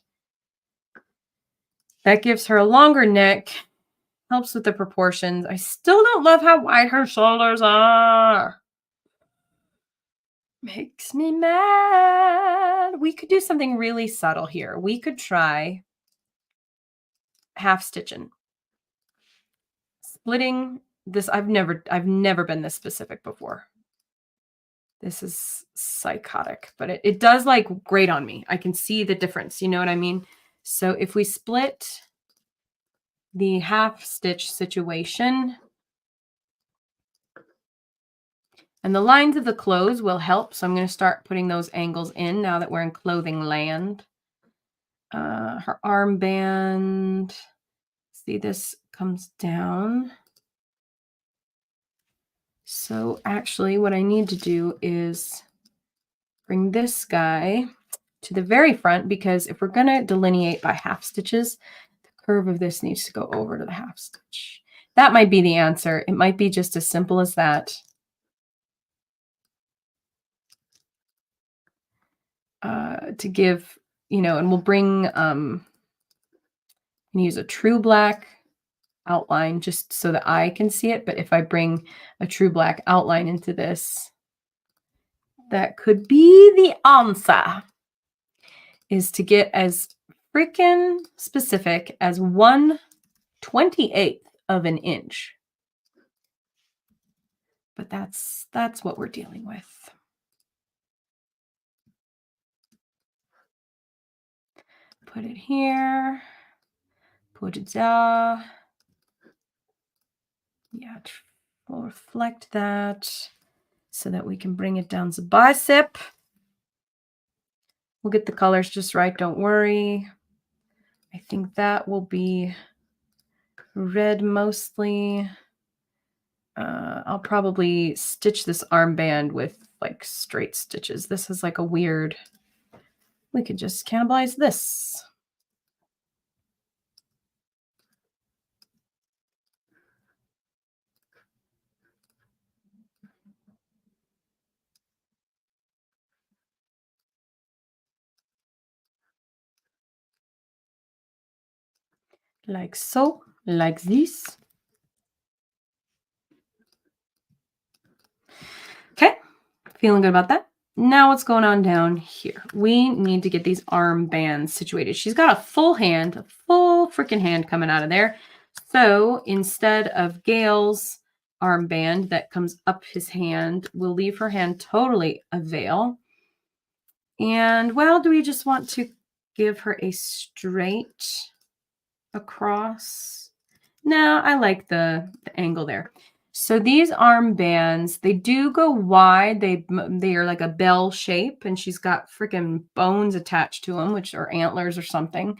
That gives her a longer neck. Helps with the proportions. I still don't love how wide her shoulders are. Makes me mad. We could do something really subtle here. We could try half stitching. Splitting this. I've never been this specific before. This is psychotic, but it does like grate on me. I can see the difference. You know what I mean? So if we split the half stitch situation, and the lines of the clothes will help. So I'm going to start putting those angles in now that we're in clothing land. Her armband. See, this comes down. So actually what I need to do is bring this guy to the very front, because if we're going to delineate by half stitches, the curve of this needs to go over to the half stitch. That might be the answer. It might be just as simple as that. To give, you know, and we'll bring, use a true black outline just so that I can see it. But if I bring a true black outline into this, that could be the answer, is to get as freaking specific as 1/28 of an inch. But that's what we're dealing with. Put it here. Put it there. Yeah, we'll reflect that so that we can bring it down the bicep. We'll get the colors just right, don't worry. I think that will be red mostly. I'll probably stitch this armband with like straight stitches. This is like a weird, we could just cannibalize this. Like so, like this. Okay, feeling good about that. Now what's going on down here? We need to get these armbands situated. She's got a full hand, a full freaking hand coming out of there. So instead of Gail's armband that comes up his hand, we'll leave her hand totally a veil. And well, do we just want to give her a straight across? No, I like the angle there. So these armbands, they do go wide. They are like a bell shape, and she's got freaking bones attached to them, which are antlers or something.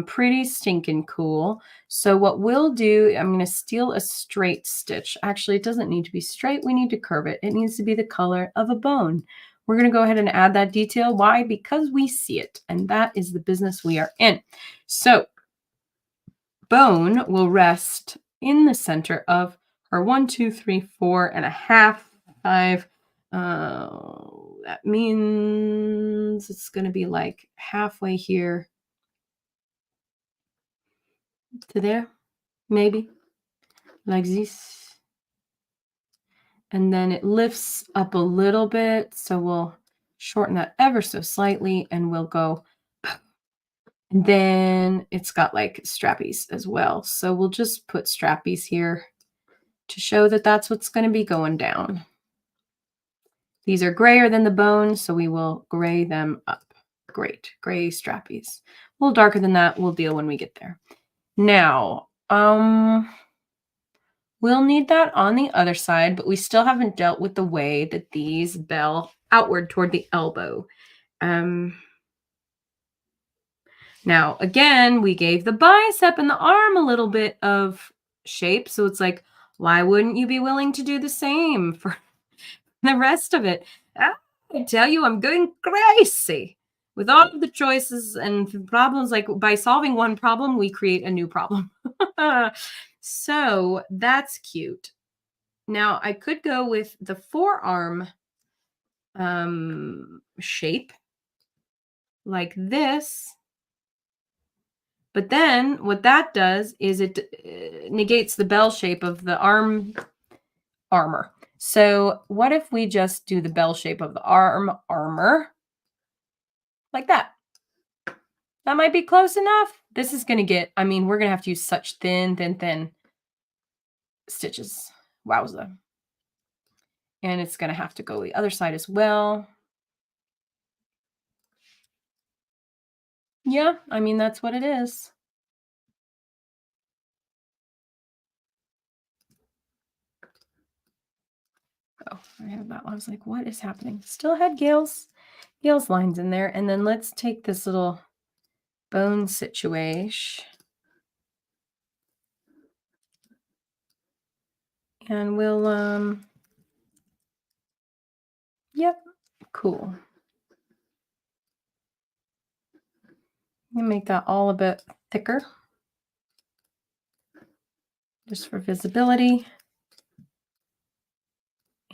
Pretty stinking cool. So what we'll do, I'm going to steal a straight stitch. Actually, it doesn't need to be straight. We need to curve it. It needs to be the color of a bone. We're going to go ahead and add that detail. Why? Because we see it, and that is the business we are in. So bone will rest in the center of her 1, 2, 3, 4.5, 5. That means it's going to be like halfway here to there, maybe like this. And then it lifts up a little bit. So we'll shorten that ever so slightly, and we'll go. And then it's got like strappies as well. So we'll just put strappies here to show that that's what's going to be going down. These are grayer than the bone, so we will gray them up. Great, gray strappies. A little darker than that, we'll deal when we get there. Now, We'll need that on the other side, but we still haven't dealt with the way that these bell outward toward the elbow. Now, again, we gave the bicep and the arm a little bit of shape. So it's like, why wouldn't you be willing to do the same for the rest of it? I tell you, I'm going crazy with all of the choices and problems. Like by solving one problem, we create a new problem. So that's cute. Now I could go with the forearm shape like this. But then what that does is it negates the bell shape of the armor. So what if we just do the bell shape of the armor like that? That might be close enough. This is going to get, I mean, we're going to have to use such thin stitches. Wowza. And it's going to have to go the other side as well. Yeah, I mean, that's what it is. Oh, I have that. I was like, what is happening? Still had Gail's lines in there. And then let's take this little bone situation. And we'll, yep, cool. I'm gonna make that all a bit thicker. Just for visibility.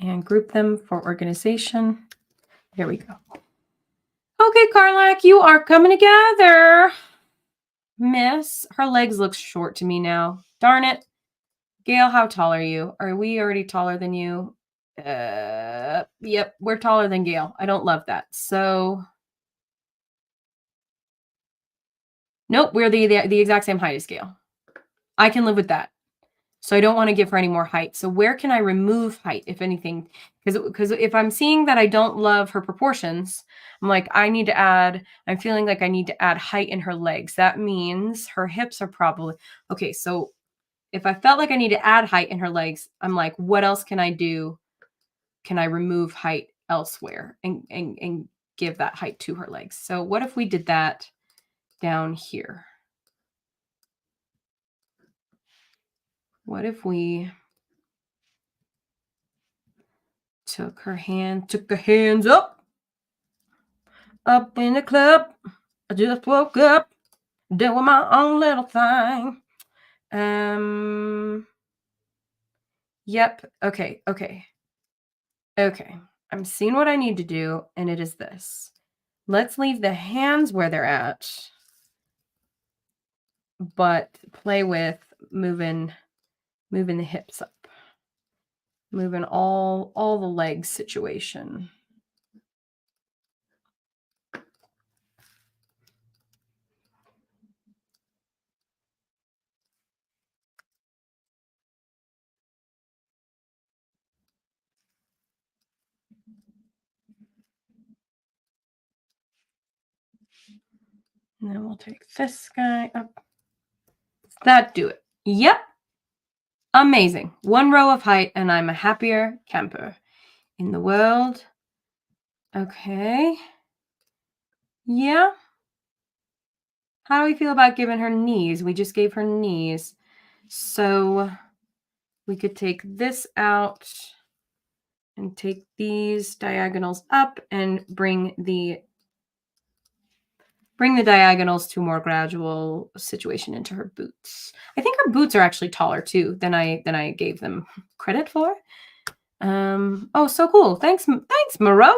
And group them for organization. There we go. Okay, Karlach, you are coming together. Miss, her legs look short to me now. Darn it. Gail, how tall are you? Are we already taller than you? Yep, we're taller than Gail. I don't love that. So, nope, we're the exact same height as Gail. I can live with that. So I don't want to give her any more height. So where can I remove height, if anything? Because if I'm seeing that I don't love her proportions, I'm like, I'm feeling like I need to add height in her legs. That means her hips are probably, okay, so if I felt like I need to add height in her legs, I'm like, what else can I do? Can I remove height elsewhere and give that height to her legs? So what if we did that down here? What if we took her hands up in the club. I just woke up, doing my own little thing. Yep. Okay. I'm seeing what I need to do, and it is this. Let's leave the hands where they're at, but play with moving the hips up, moving all the legs situation. And then we'll take this guy up. Does that do it? Yep. Amazing. One row of height, and I'm a happier camper in the world. Okay. Yeah. How do we feel about giving her knees? We just gave her knees. So we could take this out and take these diagonals up and bring the diagonals to a more gradual situation into her boots. I think her boots are actually taller too than I gave them credit for. Oh, so cool. Thanks, Moreau.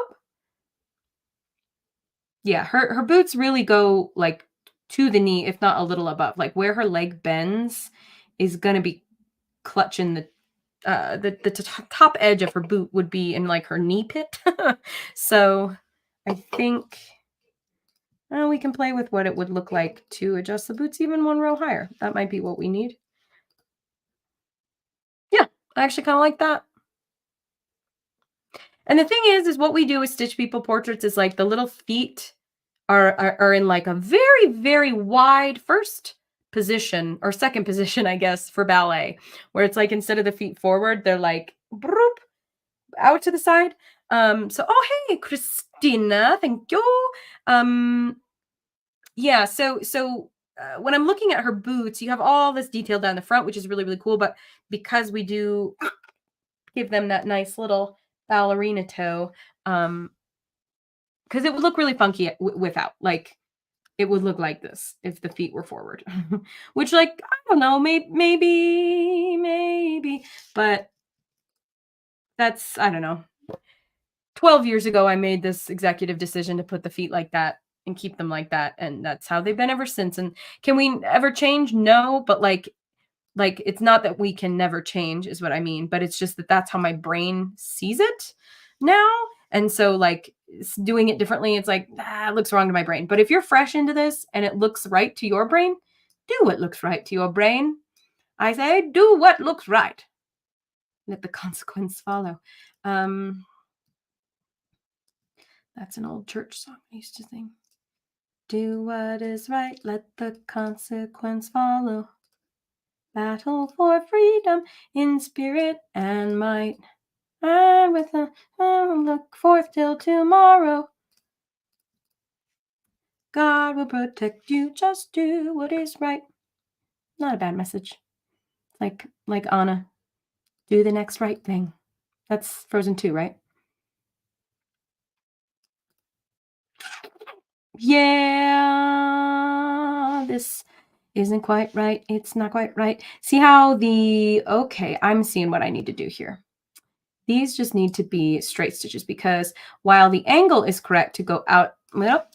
Yeah, her boots really go like to the knee, if not a little above. Like where her leg bends is gonna be clutching the top edge of her boot would be in like her knee pit. So I think we can play with what it would look like to adjust the boots even one row higher. That might be what we need. Yeah, I actually kind of like that. And the thing is what we do with Stitch People portraits is like the little feet are in like a very, very wide first position or second position, I guess, for ballet, where it's like instead of the feet forward, they're like broop, out to the side. Oh hey, Christina, thank you. Yeah, when I'm looking at her boots, you have all this detail down the front, which is really, really cool. But because we do give them that nice little ballerina toe, because it would look really funky without. Like, it would look like this if the feet were forward, which, like, I don't know, maybe, but that's, I don't know. 12 years ago, I made this executive decision to put the feet like that and keep them like that, and that's how they've been ever since. And can we ever change? No, but like it's not that we can never change is what I mean, but it's just that that's how my brain sees it now. And so, like, doing it differently, it's like, it looks wrong to my brain. But if you're fresh into this and it looks right to your brain, do what looks right to your brain. I say, do what looks right. Let the consequence follow. That's an old church song I used to sing. Do what is right, let the consequence follow. Battle for freedom in spirit and might. And with a look forth till tomorrow. God will protect you, just do what is right. Not a bad message. Like Anna, do the next right thing. That's Frozen 2, right? Yeah, this isn't quite right. It's not quite right. See how okay, I'm seeing what I need to do here. These just need to be straight stitches because while the angle is correct to go out, well,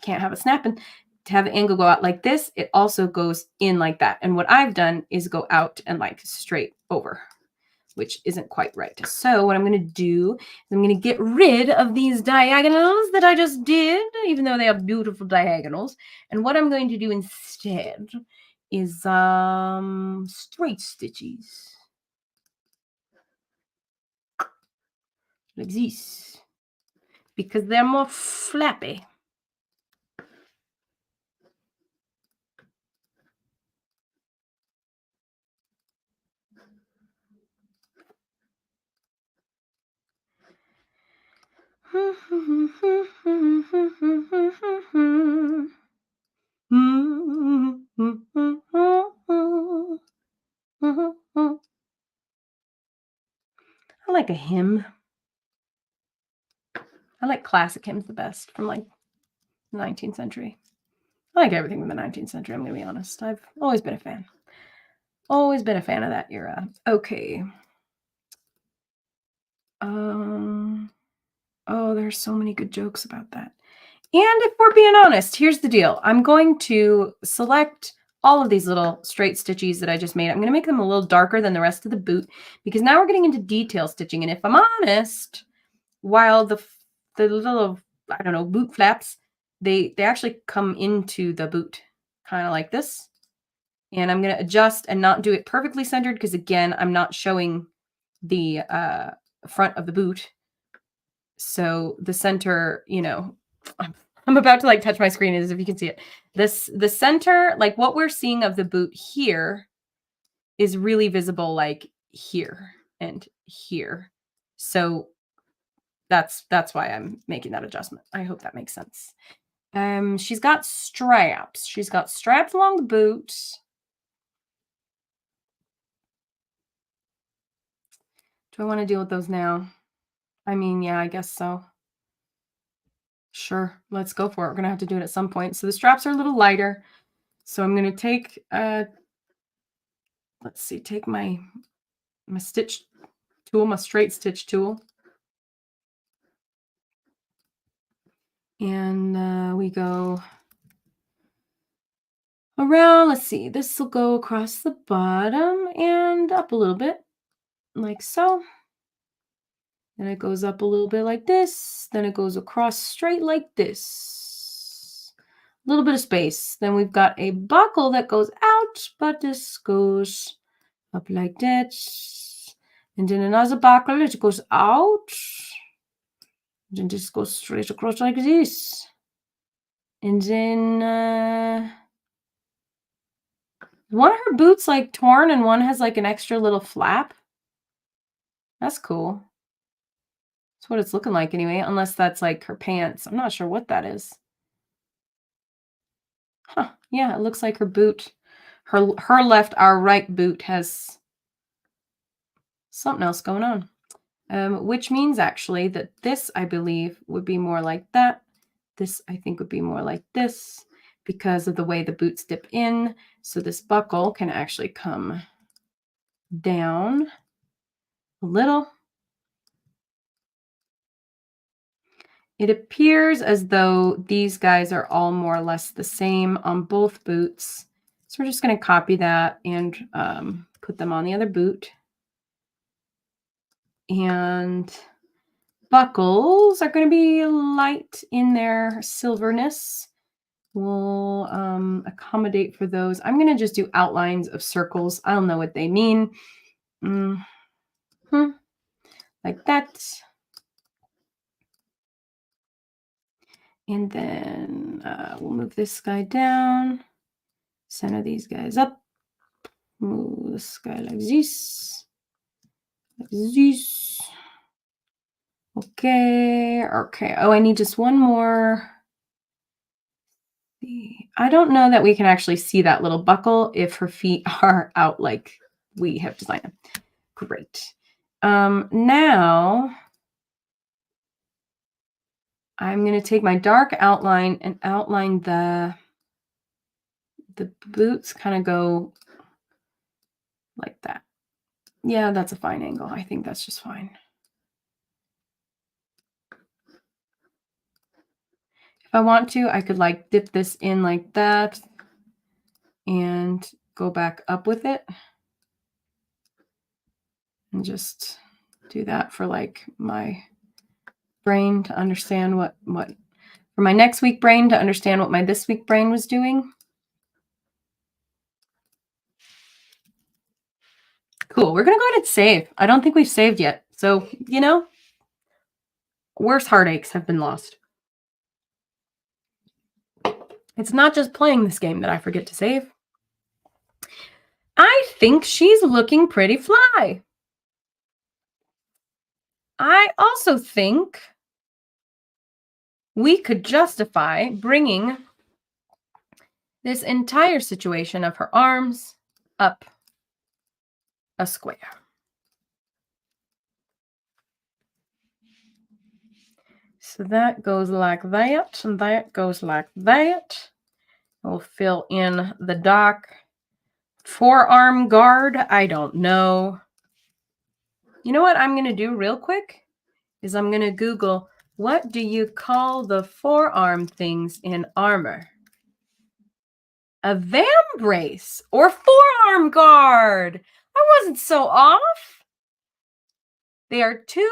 can't have it snapping. To have the angle go out like this, it also goes in like that. And what I've done is go out and like straight over, which isn't quite right. So what I'm going to do is I'm going to get rid of these diagonals that I just did, even though they are beautiful diagonals. And what I'm going to do instead is straight stitches. Like this. Because they're more flappy. I like a hymn. I like classic hymns the best from like the 19th century. I like everything from the 19th century, I'm going to be honest. I've always been a fan. Always been a fan of that era. Okay. Oh, there's so many good jokes about that. And if we're being honest, here's the deal. I'm going to select all of these little straight stitches that I just made. I'm going to make them a little darker than the rest of the boot because now we're getting into detail stitching. And if I'm honest, while the little, I don't know, boot flaps, they actually come into the boot kind of like this. And I'm going to adjust and not do it perfectly centered because, again, I'm not showing the front of the boot. So the center, you know, I'm about to like touch my screen as if you can see it. The center, like what we're seeing of the boot here is really visible like here and here. So that's why I'm making that adjustment. I hope that makes sense. She's got straps. She's got straps along the boot. Do I want to deal with those now? I mean, yeah, I guess so. Sure, let's go for it. We're going to have to do it at some point. So the straps are a little lighter. So I'm going to take, let's see, take my stitch tool, my straight stitch tool. And we go around, let's see, this will go across the bottom and up a little bit, like so. Then it goes up a little bit like this. Then it goes across straight like this. A little bit of space. Then we've got a buckle that goes out, but this goes up like that. And then another buckle, it goes out. Then this goes straight across like this. And then One of her boots like torn and one has like an extra little flap. That's cool. That's what it's looking like anyway, unless that's like her pants. I'm not sure what that is. Huh. Yeah, it looks like her boot. Her left, our right boot has something else going on. Which means actually that this, I believe, would be more like that. This, I think, would be more like this because of the way the boots dip in. So this buckle can actually come down a little. It appears as though these guys are all more or less the same on both boots. So we're just going to copy that and put them on the other boot. And buckles are going to be light in their silverness. We'll accommodate for those. I'm going to just do outlines of circles. I don't know what they mean. Like that. And then we'll move this guy down. Center these guys up. Move this guy like this. Like this. Okay. Okay. Oh, I need just one more. I don't know that we can actually see that little buckle if her feet are out like we have designed them. Great. Now I'm going to take my dark outline and outline the boots kind of go like that. Yeah, that's a fine angle. I think that's just fine. If I want to, I could like dip this in like that and go back up with it. And just do that for like my brain to understand what for my next week brain to understand what my this week brain was doing. Cool. We're going to go ahead and save. I don't think we've saved yet. So, you know, worse heartaches have been lost. It's not just playing this game that I forget to save. I think she's looking pretty fly. I also think we could justify bringing this entire situation of her arms up a square. So that goes like that, and that goes like that. We'll fill in the dark forearm guard. I don't know. You know what I'm going to do real quick is I'm going to Google, what do you call the forearm things in armor? A vambrace or forearm guard. I wasn't so off. They are tubular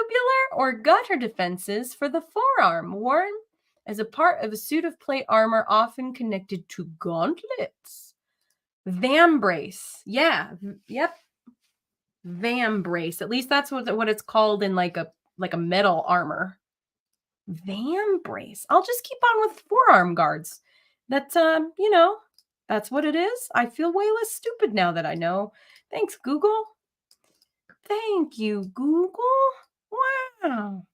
or gutter defenses for the forearm, worn as a part of a suit of plate armor often connected to gauntlets. Vambrace. Yeah. Yep. Vambrace. At least that's what it's called in like a metal armor. Vambrace. I'll just keep on with forearm guards. That's you know, that's what it is. I feel way less stupid now that I know. Thanks, Google. Thank you, Google. Wow.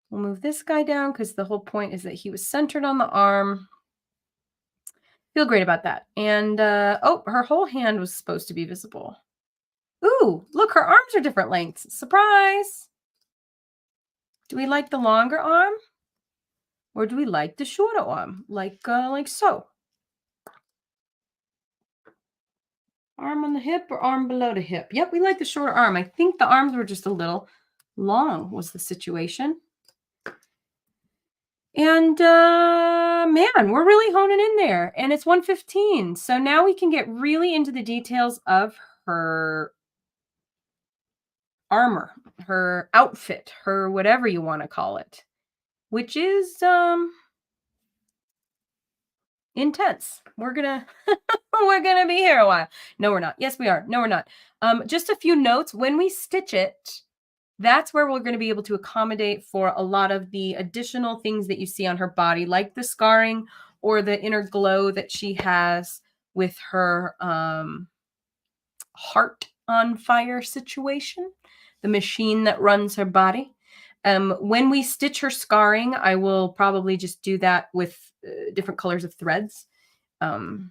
We'll move this guy down because the whole point is that he was centered on the arm. Feel great about that. And oh, her whole hand was supposed to be visible. Ooh, look, her arms are different lengths. Surprise. Do we like the longer arm? Or do we like the shorter arm? Like so. Arm on the hip or arm below the hip? Yep, we like the shorter arm. I think the arms were just a little long was the situation. And man, we're really honing in there. And it's 1:15. So now we can get really into the details of her armor, her outfit, her whatever you want to call it, which is intense. We're gonna we're gonna be here a while. No, we're not. Yes, we are. No, we're not. Just a few notes. When we stitch it, that's where we're going to be able to accommodate for a lot of the additional things that you see on her body, like the scarring or the inner glow that she has with her heart on fire situation, the machine that runs her body. When we stitch her scarring, I will probably just do that with different colors of threads. You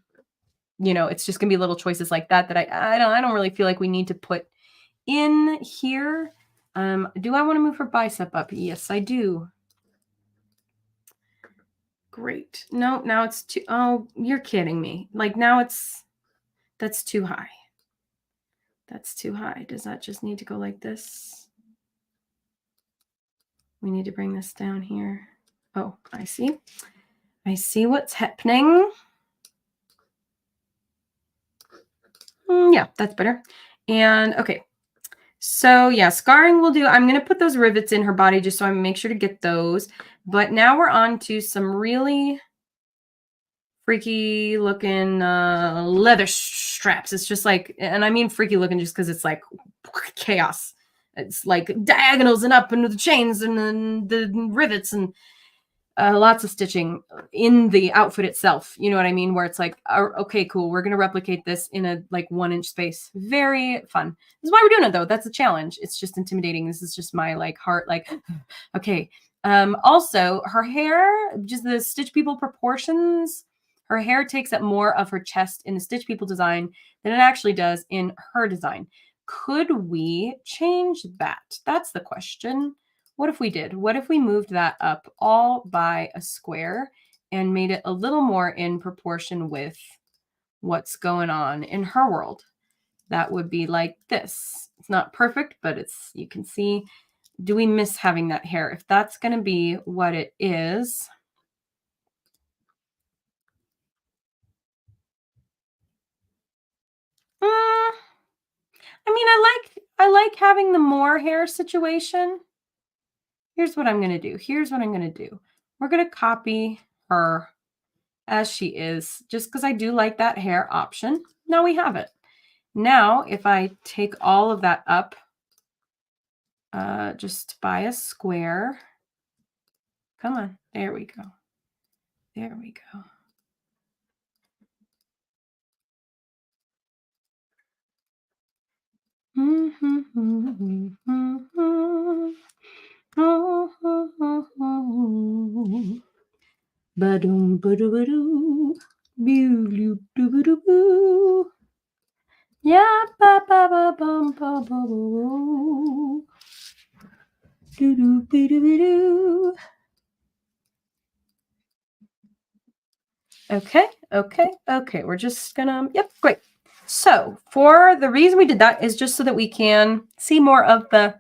know, it's just gonna be little choices like that that I don't really feel like we need to put in here. Do I want to move her bicep up? Yes, I do. Great. No, now it's too, oh, you're kidding me. Like now that's too high. That's too high. Does that just need to go like this? We need to bring this down here. Oh, I see. I see what's happening. Yeah, that's better. And okay. So yeah, scarring will do. I'm going to put those rivets in her body just so I make sure to get those. But now we're on to some really freaky looking leather straps. It's just like, and I mean freaky looking just because it's like chaos. It's like diagonals and up and the chains and then the rivets and lots of stitching in the outfit itself. You know what I mean? Where it's like, okay, cool. We're going to replicate this in a like 1-inch space. Very fun. This is why we're doing it though. That's a challenge. It's just intimidating. This is just my like heart. Like, okay. Also her hair, just the Stitch People proportions, her hair takes up more of her chest in the Stitch People design than it actually does in her design. Could we change that? That's the question. What if we did? What if we moved that up all by a square and made it a little more in proportion with what's going on in her world? That would be like this. It's not perfect, but it's, you can see, do we miss having that hair? If that's going to be what it is, I mean, I like having the more hair situation. Here's what I'm going to do. Here's what I'm going to do. We're going to copy her as she is, just because I do like that hair option. Now we have it. Now, if I take all of that up just by a square, come on, there we go. There we go. Ba-dum, ba-doo-ba-doo. Boo-loo-doo-ba-doo-boo. Yeah, ba-ba-ba-bum-ba-ba-boo. Doo-doo-ba-doo-ba-doo. Okay, okay, okay. We're just gonna, yep, great. So for the reason we did that is just so that we can see more of the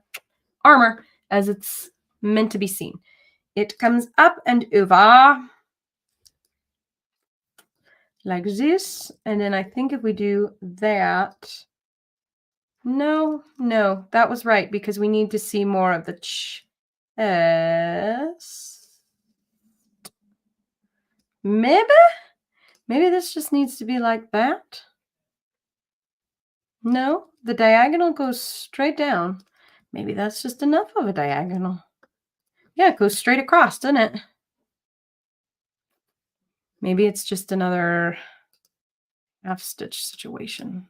armor as it's meant to be seen. It comes up and over like this. And then I think if we do that, no, that was right because we need to see more of the chest. Maybe this just needs to be like that. No, the diagonal goes straight down. Maybe that's just enough of a diagonal. Yeah, it goes straight across, doesn't it? Maybe it's just another half stitch situation.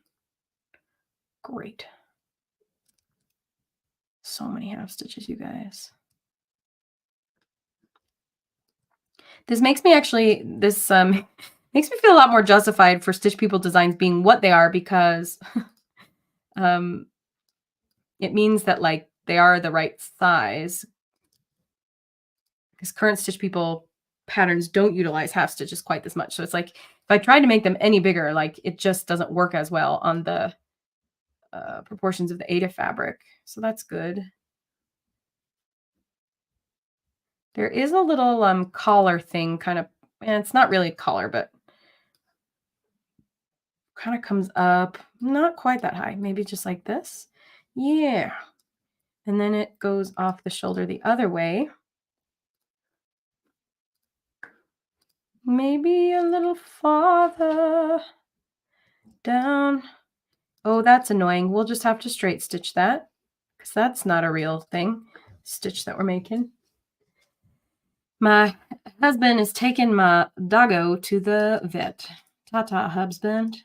Great. So many half stitches, you guys. This makes me actually, this makes me feel a lot more justified for Stitch People designs being what they are because it means that like they are the right size. Because current Stitch People patterns don't utilize half stitches quite this much. So it's like, if I tried to make them any bigger, like it just doesn't work as well on the proportions of the Aida fabric. So that's good. There is a little collar thing kind of, and it's not really a collar, but kind of comes up, not quite that high, maybe just like this. Yeah. And then it goes off the shoulder the other way. Maybe a little farther down. Oh, that's annoying. We'll just have to straight stitch that because that's not a real thing. Stitch that we're making. My husband is taking my doggo to the vet. Ta-ta, husband.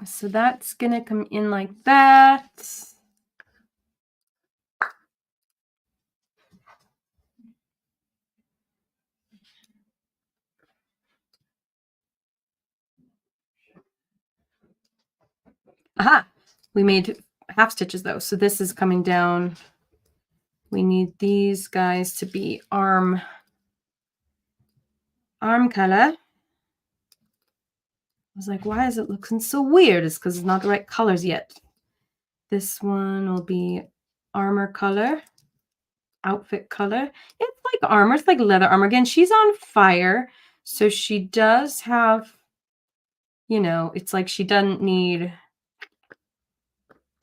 So that's gonna come in like that. Aha! We made half stitches though. So this is coming down. We need these guys to be arm color. I was like, why is it looking so weird? It's because it's not the right colors yet. This one will be armor color, outfit color. It's like armor. It's like leather armor. Again, she's on fire. So she does have, you know, it's like she doesn't need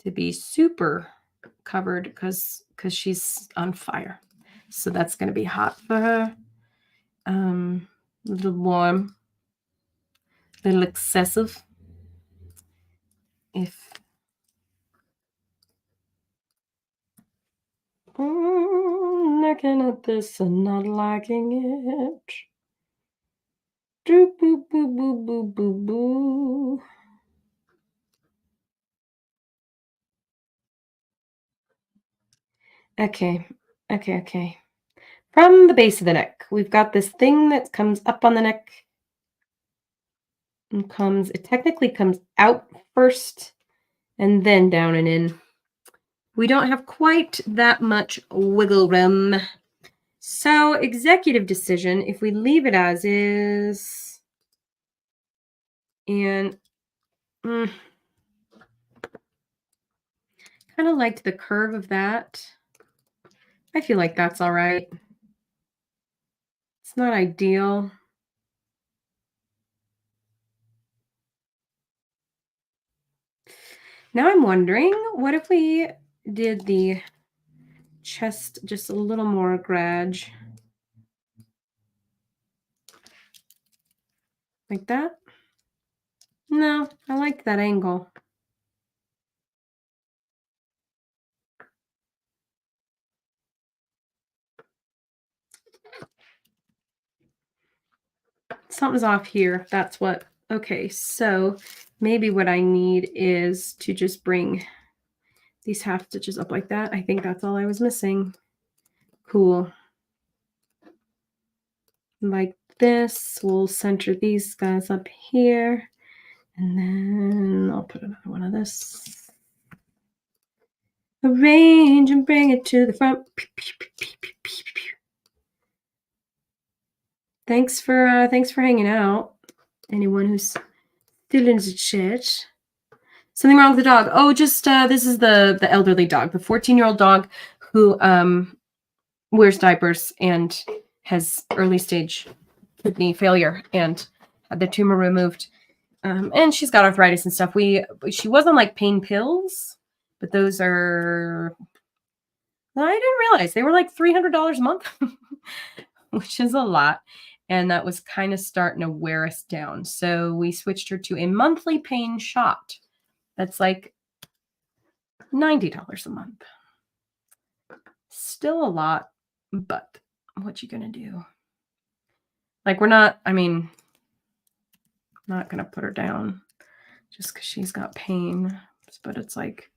to be super covered because she's on fire. So that's going to be hot for her. A little warm, a little excessive. If looking at this and not liking it. Doo boo boo boo boo boo boo. Okay. From the base of the neck, we've got this thing that comes up on the neck and it technically comes out first and then down and in. We don't have quite that much wiggle room. So executive decision, if we leave it as is, and kind of liked the curve of that. I feel like that's all right. It's not ideal. Now I'm wondering, what if we did the chest just a little more grudge? Like that? No, I like that angle. Something's off here. That's what. Okay, so maybe what I need is to just bring these half stitches up like that. I think that's all I was missing. Cool. Like this. We'll center these guys up here. And then I'll put another one of this. Arrange and bring it to the front. Thanks for hanging out. Anyone who's still in the chat. Something wrong with the dog? Oh, just this is the elderly dog, the 14-year-old dog who wears diapers and has early stage kidney failure and had the tumor removed. And she's got arthritis and stuff. She was on like pain pills, but those are, I didn't realize they were like $300 a month, which is a lot. And that was kind of starting to wear us down. So we switched her to a monthly pain shot. That's like $90 a month. Still a lot, but what you gonna do? Like not gonna put her down just because she's got pain. But it's like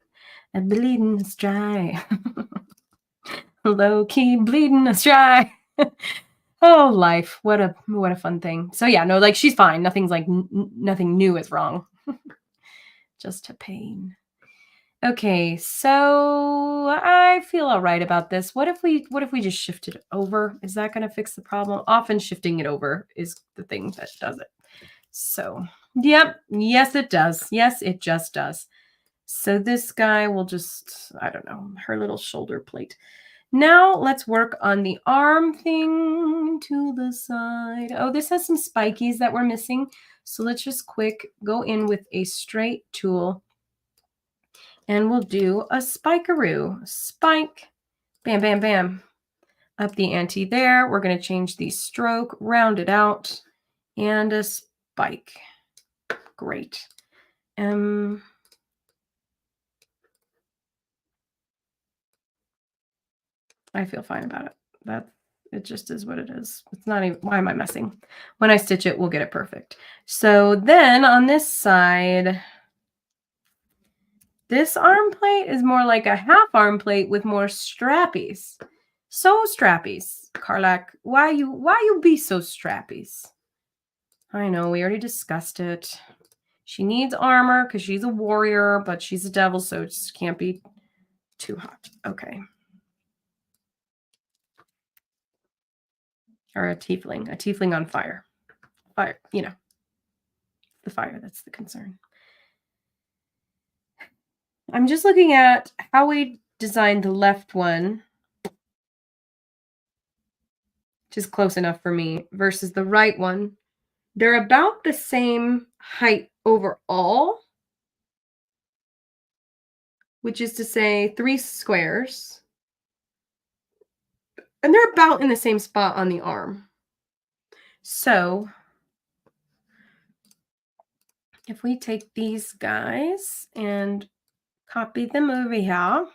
a bleeding is dry. Low key bleeding is dry. Oh, life. What a fun thing. So yeah, no, like she's fine. Nothing's like nothing new is wrong. Just a pain. Okay, so I feel all right about this. What if we just shift it over? Is that going to fix the problem? Often shifting it over is the thing that does it. So, yep. Yes, it does. Yes, it just does. So this guy will just, I don't know, her little shoulder plate. Now let's work on the arm thing to the side. Oh, this has some spikies that we're missing. So let's just quick go in with a straight tool. And we'll do a spikeroo. Spike. Bam, bam, bam. Up the ante there. We're going to change the stroke, round it out, and a spike. Great. I feel fine about it. It just is what it is. It's not even, why am I messing? When I stitch it, we'll get it perfect. So then on this side, this arm plate is more like a half arm plate with more strappies. So strappies, Karlach. Why you be so strappies? I know, we already discussed it. She needs armor because she's a warrior, but she's a devil, so it just can't be too hot. Okay. Or a tiefling on fire. Fire, you know. The fire, that's the concern. I'm just looking at how we designed the left one, which is close enough for me, versus the right one. They're about the same height overall, which is to say 3 squares. And they're about in the same spot on the arm. So if we take these guys and copy them over here,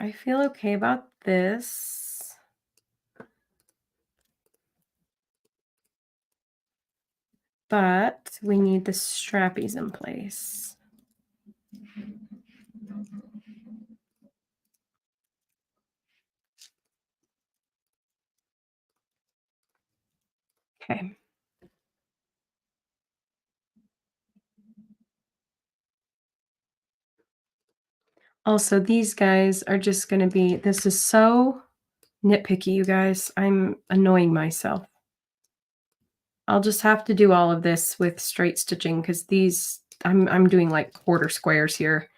I feel okay about this. But we need the strappies in place. Okay. Also, these guys are just going to be, this is so nitpicky, you guys. I'm annoying myself. I'll just have to do all of this with straight stitching because these, I'm doing like quarter squares here,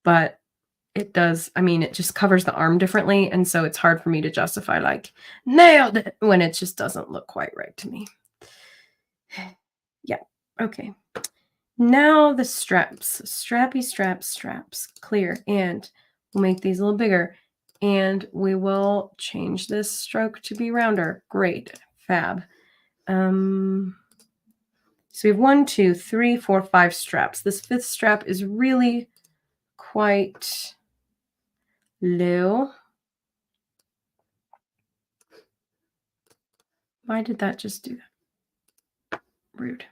but it does, I mean, it just covers the arm differently. And so it's hard for me to justify like, nailed it, when it just doesn't look quite right to me. Yeah, okay. Now the straps, strappy straps, clear. And we'll make these a little bigger. And we will change this stroke to be rounder. Great, fab. So we have 1, 2, 3, 4, 5 straps. This 5th strap is really quite low. Why did that just do that? Rude.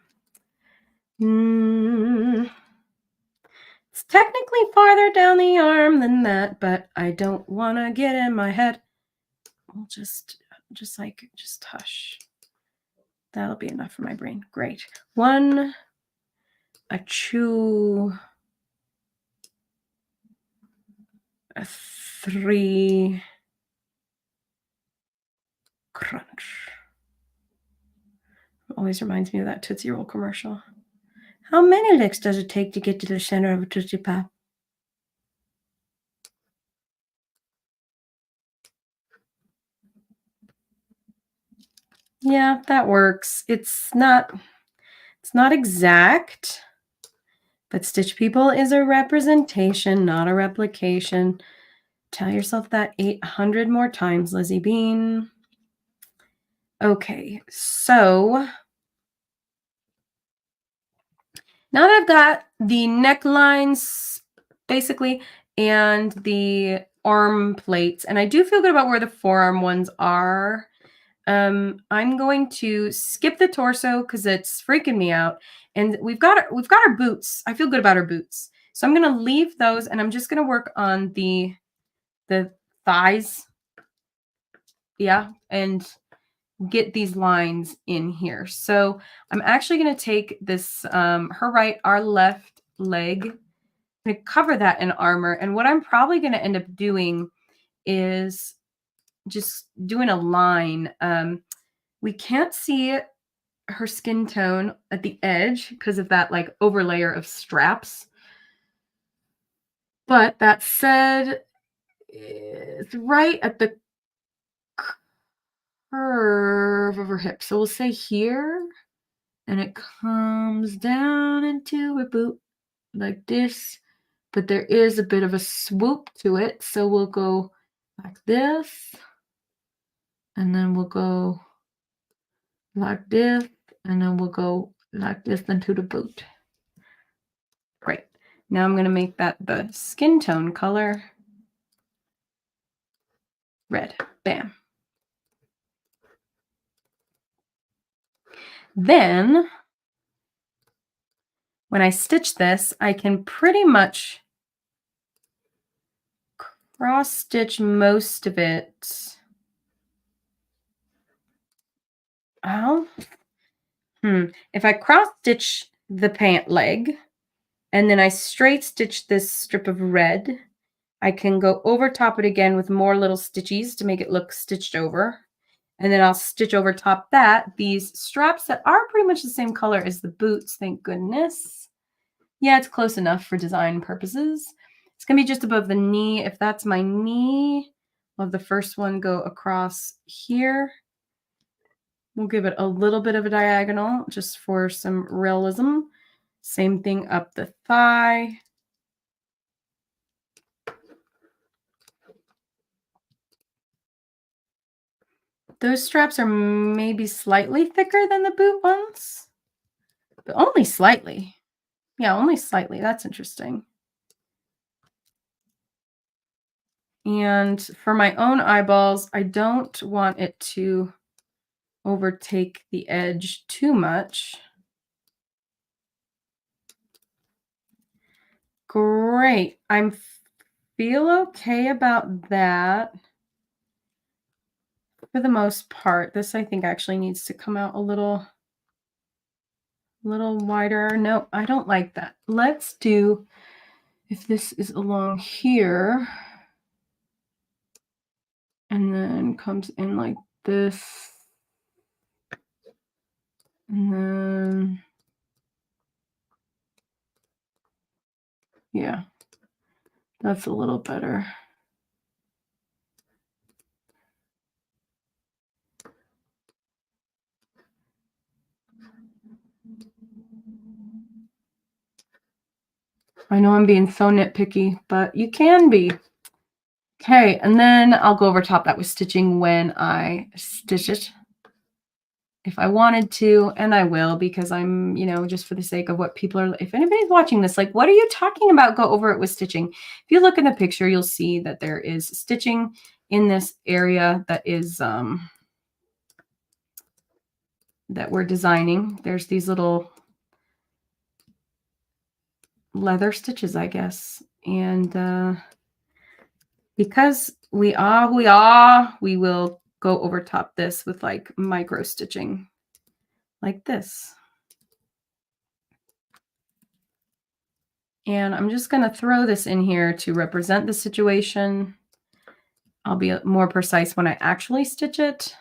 It's technically farther down the arm than that, but I don't want to get in my head. We'll just hush. That'll be enough for my brain. Great. 1, a 2, a 3, crunch. Always reminds me of that Tootsie Roll commercial. How many licks does it take to get to the center of a Tootsie Pop? Yeah, that works. It's not exact, but Stitch People is a representation, not a replication. Tell yourself that 800 more times, Lizzie Bean. Okay, so now that I've got the necklines, basically, and the arm plates, and I do feel good about where the forearm ones are, I'm going to skip the torso because it's freaking me out. And we've got our boots. I feel good about our boots. So I'm going to leave those, and I'm just going to work on the thighs. Yeah, and get these lines in here. So I'm actually going to take this, her right, our left leg, I'm going to cover that in armor. And what I'm probably going to end up doing is just doing a line. We can't see her skin tone at the edge because of that like overlayer of straps. But that said, it's right at the curve of her hip. So we'll say here, and it comes down into her boot like this. But there is a bit of a swoop to it. So we'll go like this, and then we'll go like this, and then we'll go like this into the boot. Great. Now I'm going to make that the skin tone color. Red. Bam. Then when I stitch this, I can pretty much cross stitch most of it. Oh, if I cross stitch the pant leg and then I straight stitch this strip of red, I can go over top it again with more little stitchies to make it look stitched over. And then I'll stitch over top that these straps that are pretty much the same color as the boots, thank goodness. Yeah, it's close enough for design purposes. It's going to be just above the knee. If that's my knee, I'll have the first one go across here. We'll give it a little bit of a diagonal just for some realism. Same thing up the thigh. Those straps are maybe slightly thicker than the boot ones, but only slightly. Yeah, only slightly. That's interesting. And for my own eyeballs, I don't want it to overtake the edge too much. Great. I feel okay about that. For the most part, this I think actually needs to come out a little wider. No, I don't like that. Let's do, if this is along here and then comes in like this, and then, yeah, that's a little better. I know I'm being so nitpicky, but you can be. Okay, and then I'll go over top that with stitching when I stitch it. If I wanted to, and I will, because I'm, just for the sake of what people are, if anybody's watching this, like, what are you talking about? Go over it with stitching. If you look in the picture, you'll see that there is stitching in this area that is, that we're designing. There's these little leather stitches, I guess. And because we are who we are, we will go over top this with like micro stitching like this. And I'm just going to throw this in here to represent the situation. I'll be more precise when I actually stitch it.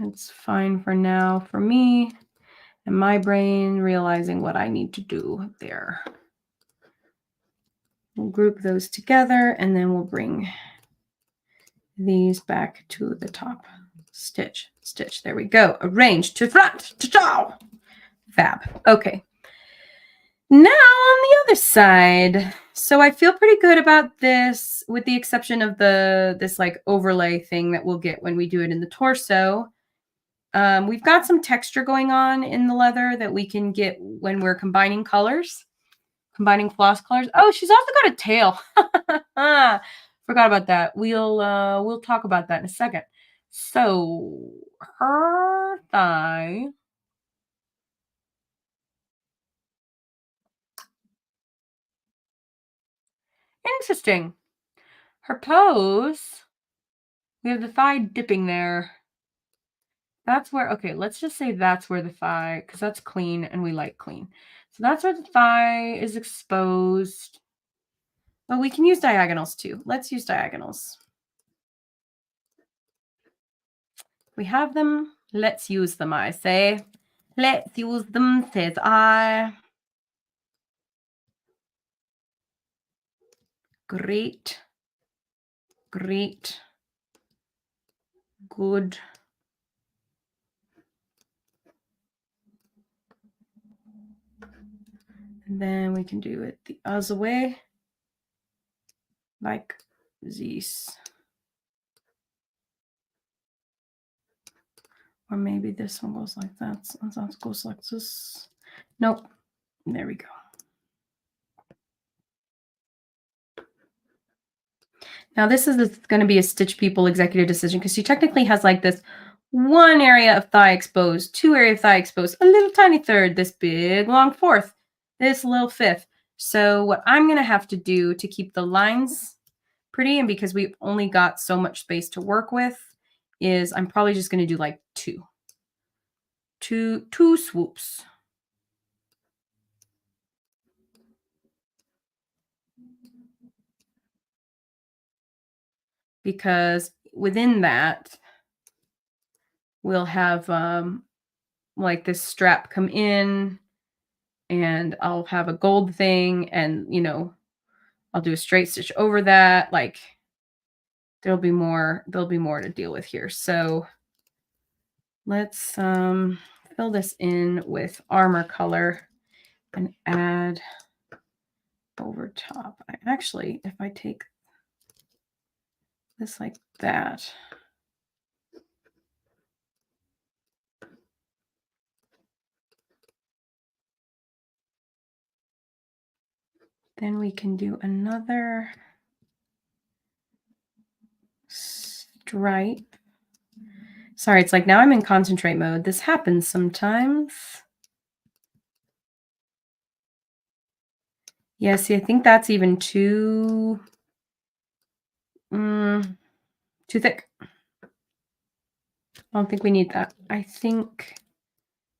It's fine for now for me and my brain realizing what I need to do there. We'll group those together and then we'll bring these back to the top. Stitch, stitch. There we go. Arrange to front. Ta-ta! Fab. Okay. Now on the other side. So I feel pretty good about this, with the exception of this like overlay thing that we'll get when we do it in the torso. We've got some texture going on in the leather that we can get when we're combining colors, combining floss colors. Oh, she's also got a tail. Forgot about that. We'll talk about that in a second. So her thigh. Interesting. Her pose. We have the thigh dipping there. That's where, okay, let's just say that's where the thigh, because that's clean and we like clean. So that's where the thigh is exposed. But we can use diagonals too. Let's use diagonals. We have them. Let's use them, I say. Let's use them, says I. Great. Great. Good. And then we can do it the other way. Like this. Or maybe this one goes like that. So that goes like this. Nope. There we go. Now this is going to be a Stitch People executive decision because she technically has like this one area of thigh exposed, two area of thigh exposed, a little tiny third, this big long fourth, this little fifth. So what I'm going to have to do to keep the lines pretty, and because we've only got so much space to work with, is I'm probably just going to do like two swoops. Because within that, we'll have like this strap come in, and I'll have a gold thing, and you know, I'll do a straight stitch over that. Like there'll be more to deal with here. So let's fill this in with armor color and add over top. Actually, if I take this like that, then we can do another stripe. Sorry, it's like now I'm in concentrate mode. This happens sometimes. Yeah, see, I think that's even too thick. I don't think we need that. I think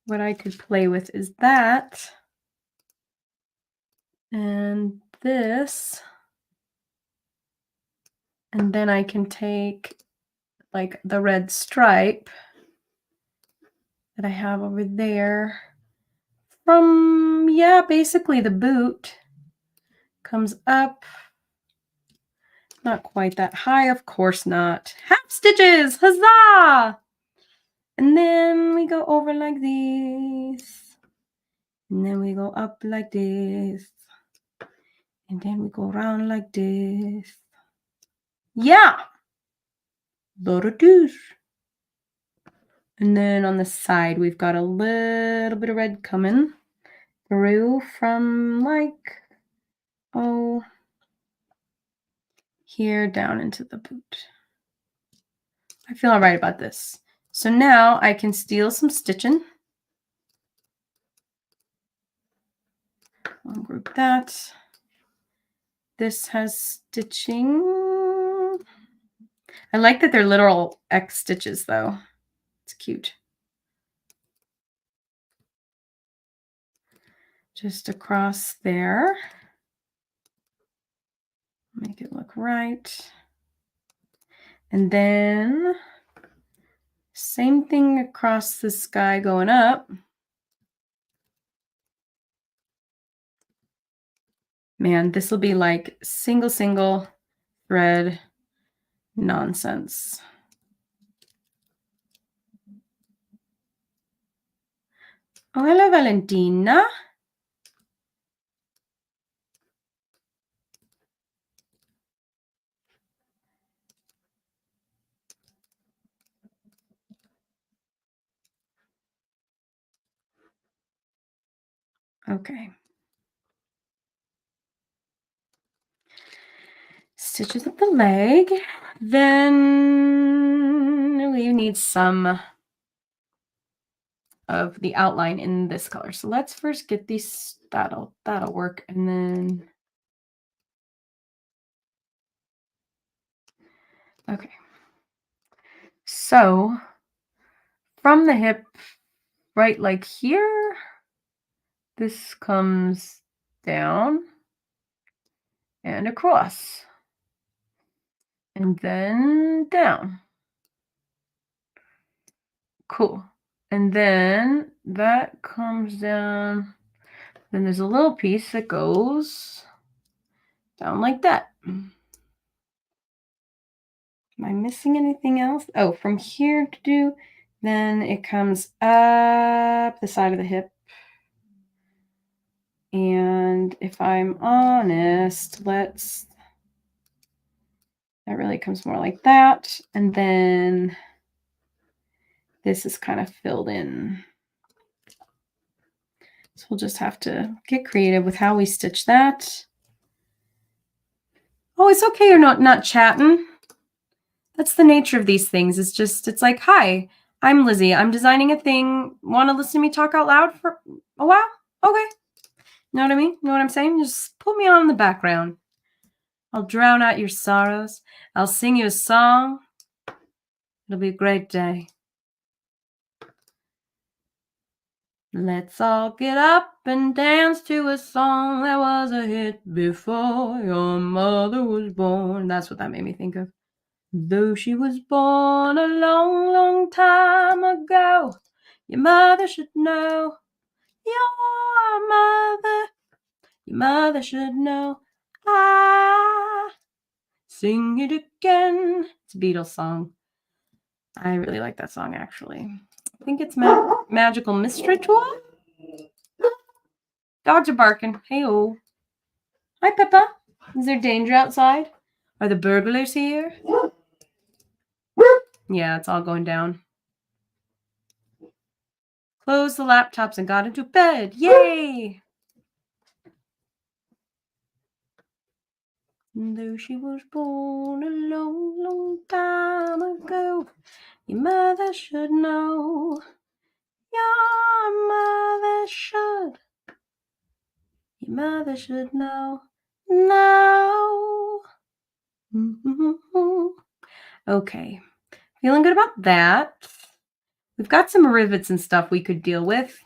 what I could play with is that and this. And then I can take like the red stripe that I have over there from, yeah, basically the boot comes up. Not quite that high, of course not. Half stitches, huzzah! And then we go over like this. And then we go up like this. And then we go around like this. Yeah! Lot of do's. And then on the side, we've got a little bit of red coming through from like, oh, here down into the boot. I feel all right about this. So now I can steal some stitching. I'll group that. This has stitching. I like that they're literal X stitches though. It's cute. Just across there. Make it look right. And then same thing across the sky going up. Man, this will be like single thread nonsense. Oh, hello, Valentina. Okay. Stitches up the leg. Then we need some of the outline in this color. So let's first get these, that'll work. And then, okay. So from the hip, right like here, this comes down and across. And then down. Cool. And then that comes down. Then there's a little piece that goes down like that. Am I missing anything else? Oh, from here to do, then it comes up the side of the hip. And if I'm honest, that really comes more like that. And then this is kind of filled in. So we'll just have to get creative with how we stitch that. Oh, it's okay you're not chatting. That's the nature of these things. It's like, hi, I'm Lizzie. I'm designing a thing. Want to listen to me talk out loud for a while? Okay. Know what I mean? Know what I'm saying? Just put me on in the background. I'll drown out your sorrows. I'll sing you a song. It'll be a great day. Let's all get up and dance to a song that was a hit before your mother was born. That's what that made me think of. Though she was born a long, long time ago, your mother should know. Your mother should know. Sing it again. It's a Beatles song. I really like that song, actually. I think it's Magical Mystery Tour. Dogs are barking. Hey-oh. Hi, Peppa. Is there danger outside? Are the burglars here? Yeah, it's all going down. Closed the laptops and got into bed. Yay! Though she was born a long, long time ago, your mother should know. Your mother should. Your mother should know. No. Okay. Feeling good about that. We've got some rivets and stuff we could deal with.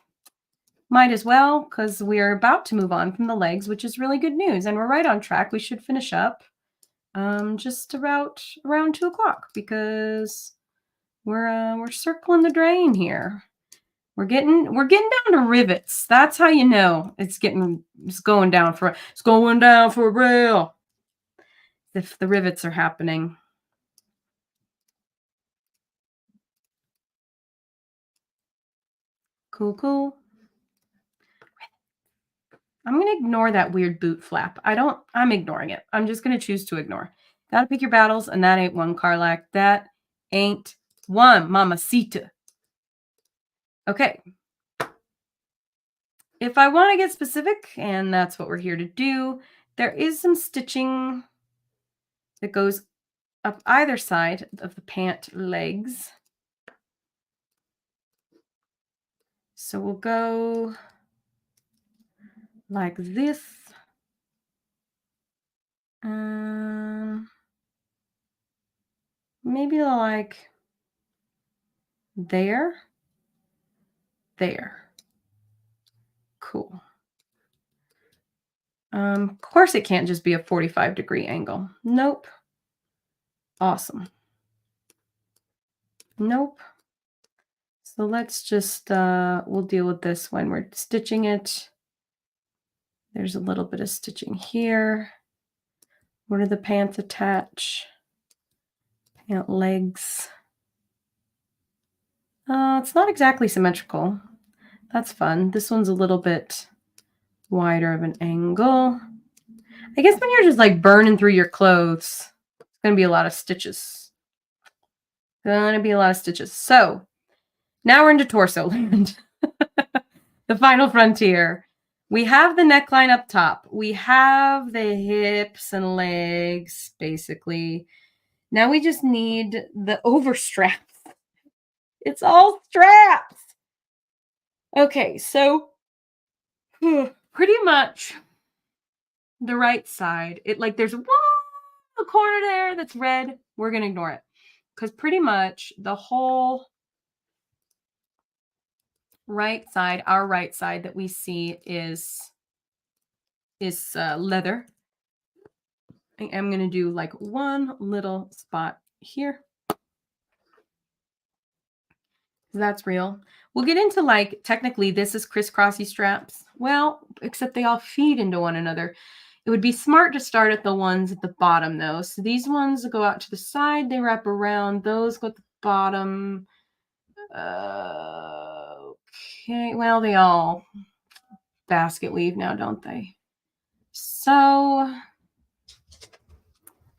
Might as well, because we're about to move on from the legs, which is really good news. And we're right on track. We should finish up just about around 2 o'clock because we're circling the drain here. We're getting down to rivets. That's how you know it's going down for real. If the rivets are happening. Cool. I'm going to ignore that weird boot flap. I'm ignoring it. I'm just going to choose to ignore. Gotta pick your battles, and that ain't one, Karlach. That ain't one, mamacita. Okay. If I want to get specific, and that's what we're here to do, there is some stitching that goes up either side of the pant legs. So we'll go like this. Maybe like there. Cool. Of course it can't just be a 45-degree angle. Nope. Awesome. Nope. So let's just, we'll deal with this when we're stitching it. There's a little bit of stitching here. Where do the pants attach? Pant legs. It's not exactly symmetrical. That's fun. This one's a little bit wider of an angle. I guess when you're just like burning through your clothes, it's going to be a lot of stitches. So now we're into torso land. The final frontier. We have the neckline up top. We have the hips and legs, basically. Now we just need the overstraps. It's all straps. Okay, so pretty much the right side. There's a corner there that's red. We're going to ignore it because pretty much the whole right side, our right side that we see is leather. I'm going to do like one little spot here. That's real. We'll get into like, technically this is crisscrossy straps. Well, except they all feed into one another. It would be smart to start at the ones at the bottom though. So these ones go out to the side, they wrap around, those go at the bottom. Okay, well, they all basket weave now, don't they? So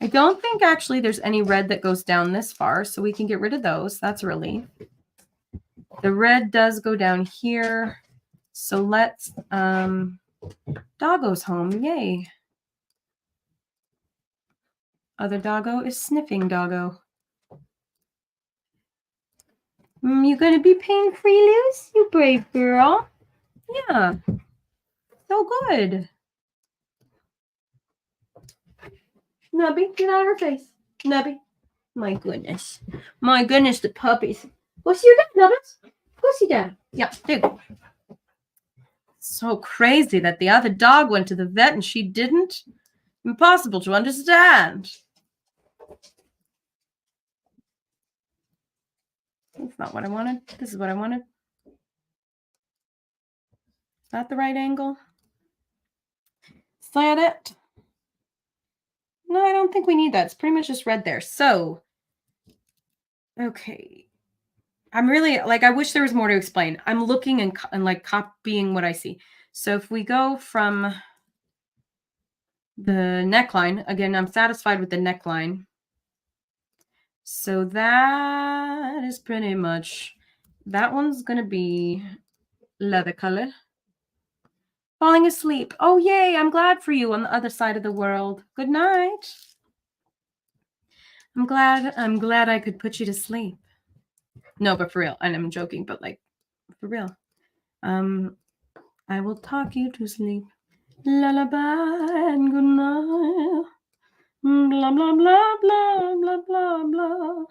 I don't think actually there's any red that goes down this far, so we can get rid of those. That's a relief. The red does go down here. So let's, Doggo's home. Yay. Other doggo is sniffing doggo. You gonna be pain-free, Luz? You brave girl. Yeah. So good. Nubby, get out of her face. Nubby. My goodness. My goodness, the puppies. Go see your dad, Nubbins. Go see dad. Yeah, there you go. So crazy that the other dog went to the vet and she didn't. Impossible to understand. That's not what I wanted. This is what I wanted. Is that the right angle? Is that it? No, I don't think we need that. It's pretty much just red there. So, okay. I'm really, like, I wish there was more to explain. I'm looking and like copying what I see. So if we go from the neckline, again, I'm satisfied with the neckline. So that is pretty much, that one's going to be leather color. Falling asleep. Oh, yay. I'm glad for you on the other side of the world. Good night. I'm glad I could put you to sleep. No, but for real. And I'm joking, but like for real. I will talk you to sleep. Lullaby and good night. Blah blah blah blah blah blah blah.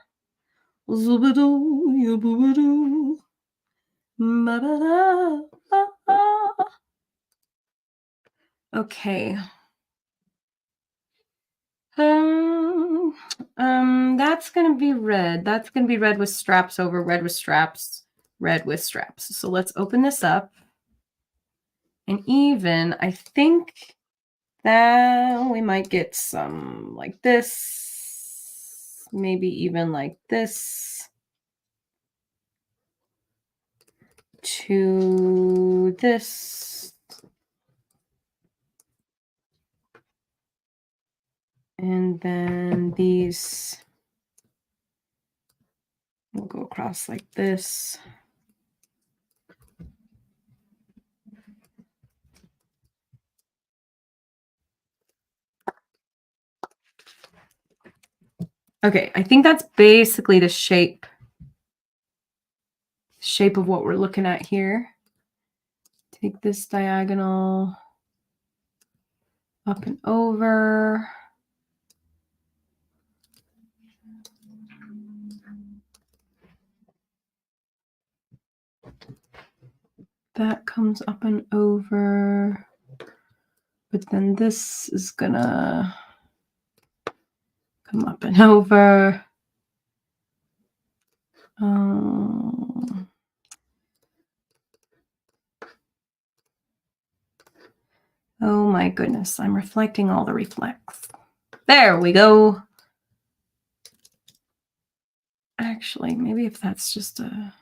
Zoobadoo, yoobadoo. Ba-ba-da, ba-ba. Okay. That's gonna be red. That's gonna be red with straps over, red with straps, red with straps. So let's open this up. And even I think that we might get some like this, maybe even like this to this. And then these will go across like this. Okay, I think that's basically the shape of what we're looking at here. Take this diagonal up and over. That comes up and over. But then this is gonna come up and over. Oh my goodness, I'm reflecting all the reflex. There we go. Actually, maybe if that's just a...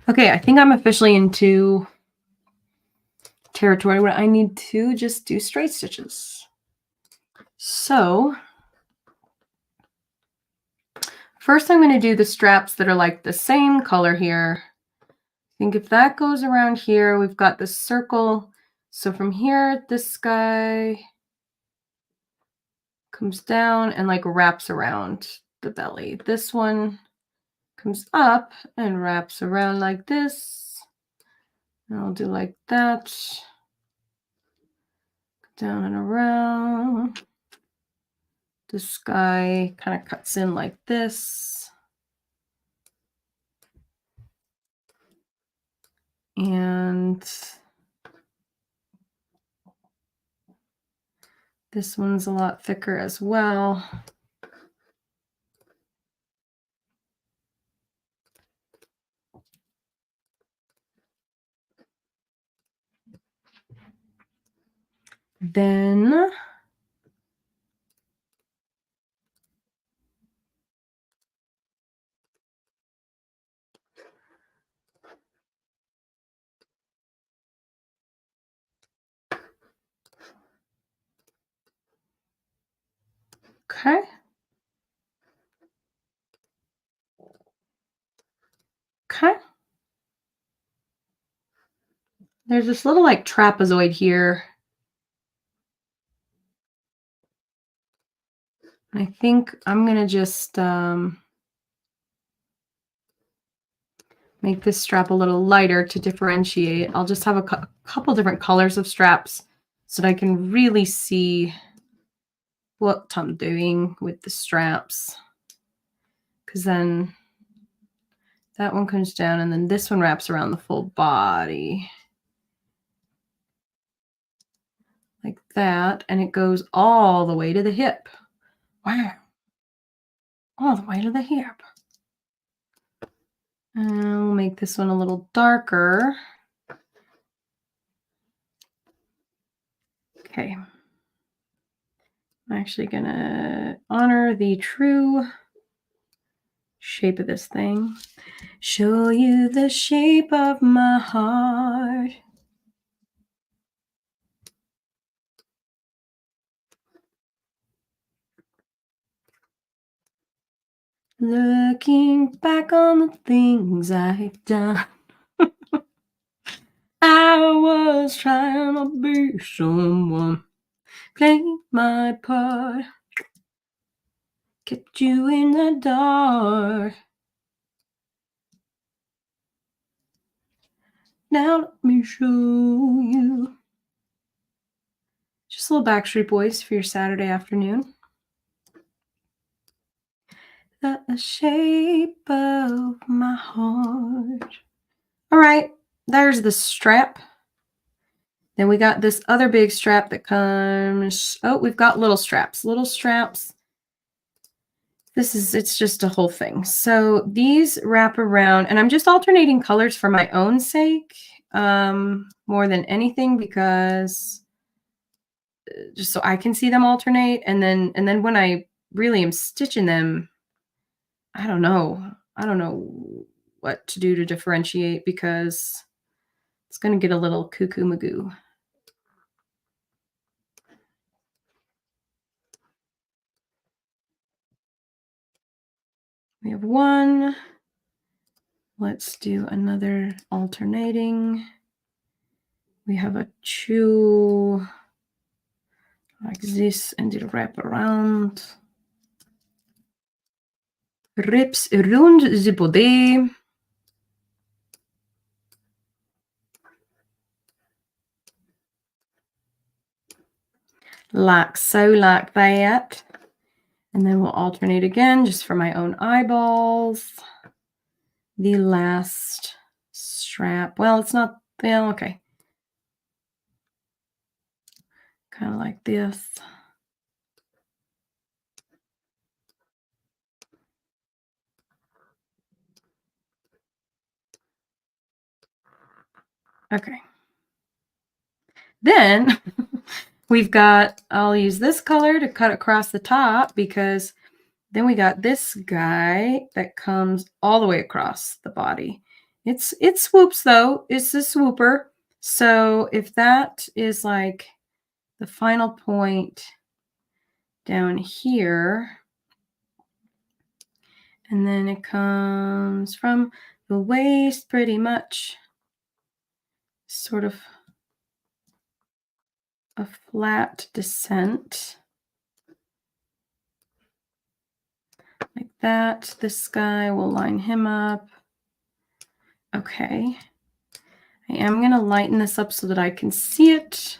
Okay, I think I'm officially into territory where I need to just do straight stitches. So first I'm going to do the straps that are like the same color here. I think if that goes around here, we've got the circle. So from here, this guy comes down and like wraps around the belly. This one comes up and wraps around like this. And I'll do like that. Down and around. This guy kind of cuts in like this. And this one's a lot thicker as well. Then okay. there's this little like trapezoid here. I think I'm going to just make this strap a little lighter to differentiate. I'll just have a couple different colors of straps so that I can really see what I'm doing with the straps. Because then that one comes down and then this one wraps around the full body. Like that. And it goes all the way to the hip. Wow. All the way to the hip. And we'll make this one a little darker. Okay. I'm actually going to honor the true shape of this thing. Show you the shape of my heart. Looking back on the things I've done. I was trying to be someone. Playing my part. Kept you in the dark. Now let me show you. Just a little Backstreet Boys for your Saturday afternoon. The shape of my heart. All right, there's the strap. Then we got this other big strap that comes. Oh, we've got little straps. Little straps. It's just a whole thing. So these wrap around, and I'm just alternating colors for my own sake, more than anything, because just so I can see them alternate. And then when I really am stitching them, I don't know what to do to differentiate because it's going to get a little cuckoo magoo. We have one. Let's do another alternating. We have a two like this and it'll wrap around. Rips rund the body. Like so, like that. And then we'll alternate again just for my own eyeballs. The last strap. Well, it's not, well, okay. Kind of like this. Okay. Then we've got, I'll use this color to cut across the top because then we got this guy that comes all the way across the body. It swoops though. It's a swooper. So if that is like the final point down here, and then it comes from the waist pretty much, sort of a flat descent. Like that. This guy, will line him up. Okay. I am going to lighten this up so that I can see it.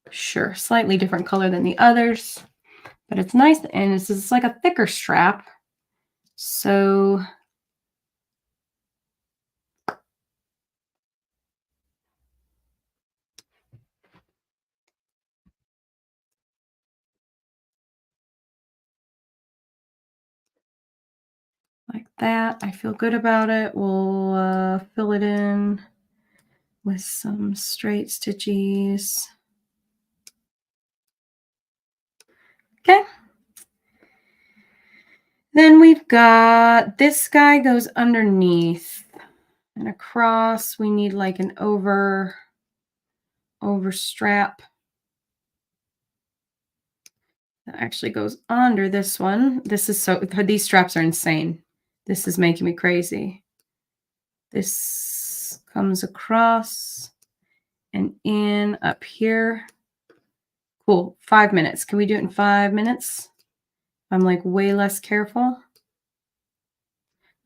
Sure, slightly different color than the others, but it's nice. And it's like a thicker strap. So like that. I feel good about it. We'll fill it in with some straight stitches. Okay. Then we've got this guy goes underneath and across. We need like an over strap that actually goes under this one. This is so, these straps are insane. This is making me crazy. This comes across and in up here. Cool. 5 minutes. Can we do it in 5 minutes? I'm like way less careful.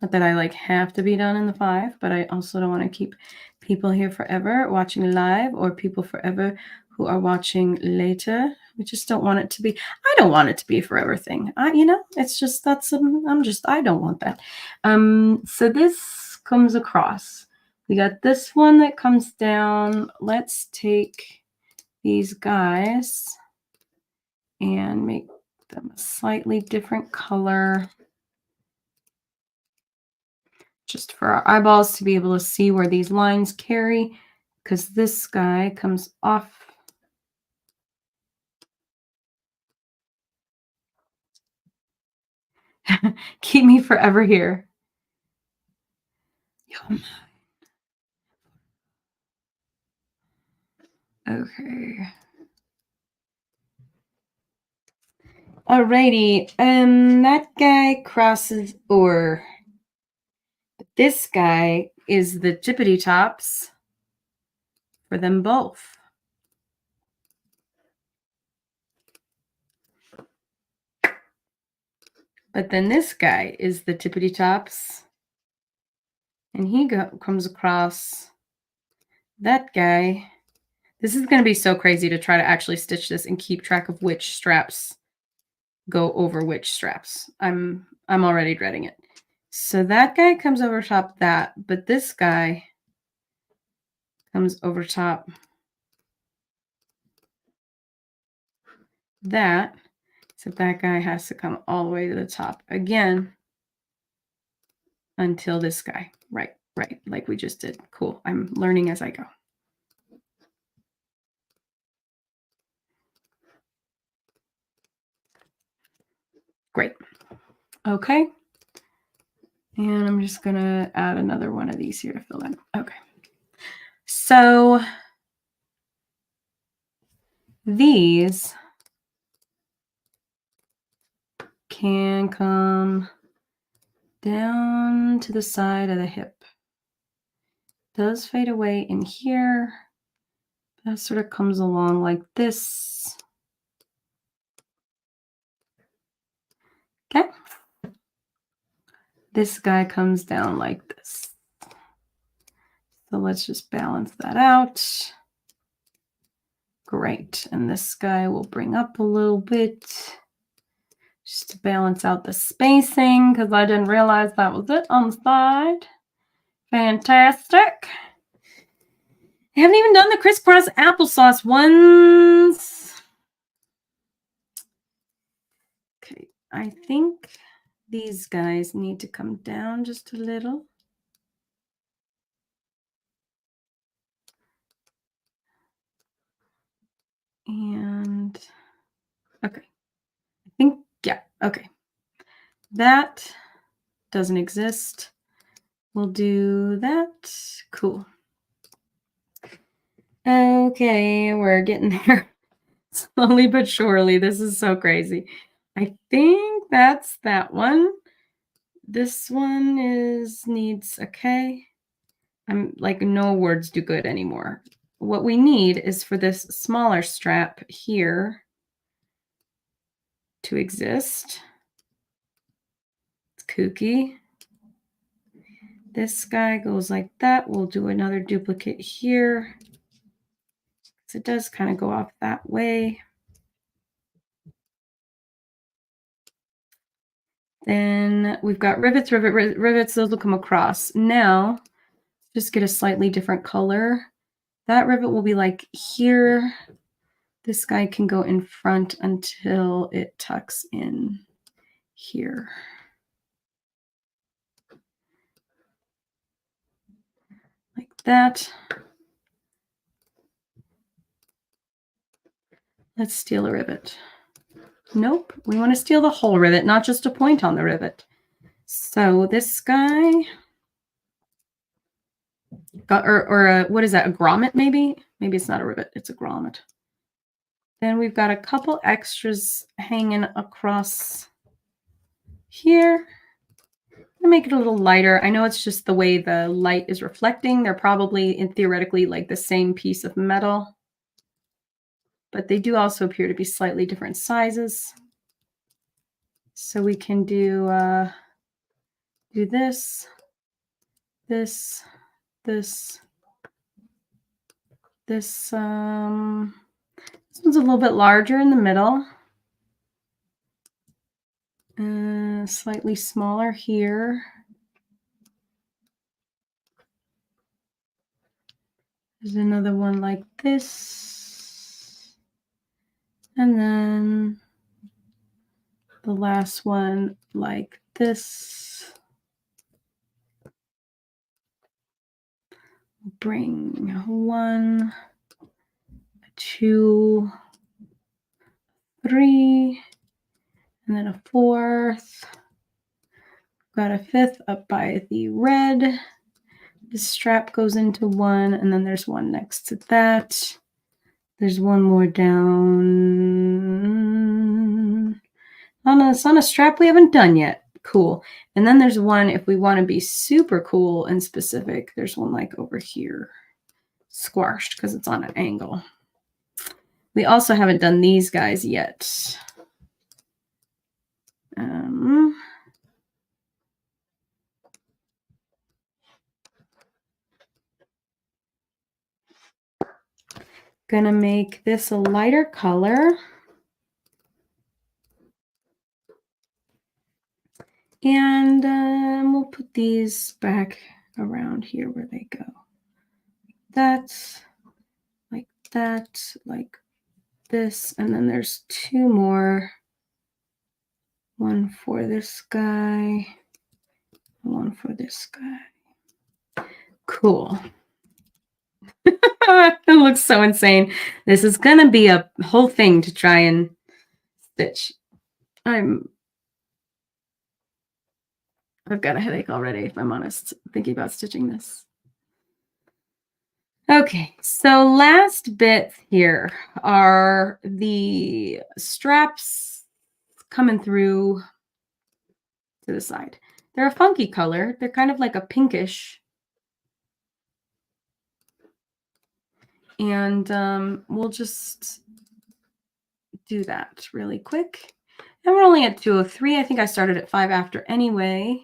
Not that I like have to be done in the 5, but I also don't want to keep people here forever watching live or people forever who are watching later. We just don't want it to be, I don't want it to be a forever thing. It's just, I don't want that. So this comes across. We got this one that comes down. Let's take these guys and make them a slightly different color. Just for our eyeballs to be able to see where these lines carry, because this guy comes off. Keep me forever here. Okay. Alrighty. That guy crosses over. This guy is the tippity tops for them both. But then this guy is the tippity tops, and he comes across that guy. This is going to be so crazy to try to actually stitch this and keep track of which straps go over which straps. I'm already dreading it. So that guy comes over top that, but this guy comes over top that. So that guy has to come all the way to the top again until this guy. Right, like we just did. Cool. I'm learning as I go. Great. Okay. And I'm just going to add another one of these here to fill in. Okay. So these can come down to the side of the hip. Does fade away in here. That sort of comes along like this. Okay. This guy comes down like this. So let's just balance that out. Great. And this guy will bring up a little bit just to balance out the spacing because I didn't realize that was it on the side. Fantastic. I haven't even done the crisscross applesauce ones. Okay, I think these guys need to come down just a little. And okay, I think, yeah, okay. That doesn't exist. We'll do that. Cool. Okay, we're getting there. Slowly but surely. This is so crazy. I think that's that one. This one needs, okay. I'm like, no words do good anymore. What we need is for this smaller strap here to exist. It's kooky. This guy goes like that. We'll do another duplicate here. So it does kind of go off that way. Then we've got rivets, rivets. Those will come across. Now, just get a slightly different color. That rivet will be like here. This guy can go in front until it tucks in here. Like that. Let's steal a rivet. Nope, we want to steal the whole rivet, not just a point on the rivet. So this guy, or what is that, a grommet maybe? Maybe it's not a rivet, it's a grommet. Then we've got a couple extras hanging across here. make it a little lighter. I know it's just the way the light is reflecting. They're probably theoretically like the same piece of metal, but they do also appear to be slightly different sizes. So we can do this, this, this, this. This one's a little bit larger in the middle. Slightly smaller here. There's another one like this. And then the last one like this. Bring 1, 2, 3, and then a 4th. Got a 5th up by the red. This strap goes into 1, and then there's one next to that. There's one more down on a strap we haven't done yet. Cool. And then there's one, if we want to be super cool and specific, there's one like over here, squashed because it's on an angle. We also haven't done these guys yet. Gonna make this a lighter color. And we'll put these back around here where they go. That's like that, like this. And then there's 2 more. One for this guy, one for this guy. Cool. It looks so insane. This is going to be a whole thing to try and stitch. I've got a headache already, if I'm honest, thinking about stitching this. Okay, so last bits here are the straps coming through to the side. They're a funky color. They're kind of like a pinkish. And we'll just do that really quick. And we're only at 2:03. I think I started at 5 after anyway.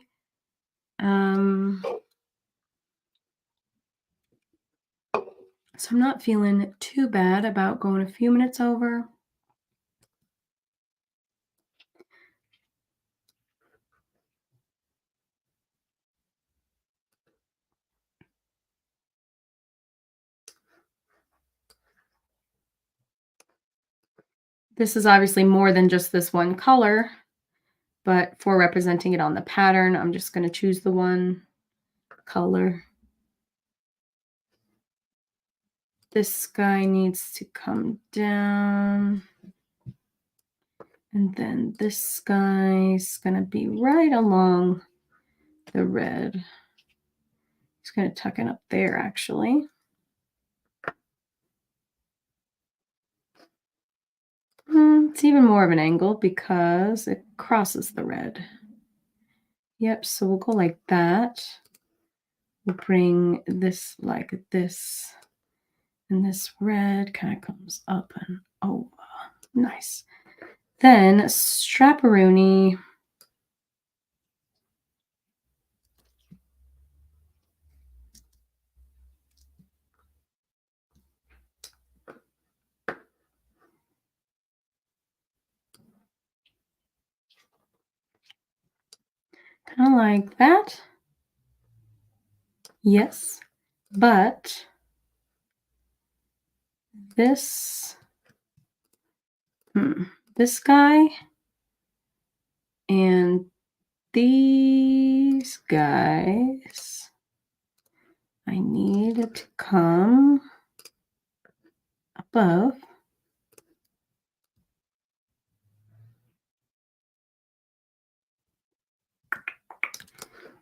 So I'm not feeling too bad about going a few minutes over. This is obviously more than just this one color, but for representing it on the pattern, I'm just going to choose the one color. This guy needs to come down. And then this guy's going to be right along the red. It's going to tuck in up there, actually. It's even more of an angle because it crosses the red. Yep, so we'll go like that. We'll bring this like this. And this red kind of comes up and over. Nice. Then strapperoonie. Kind of like that. Yes, but this guy and these guys, I need it to come above.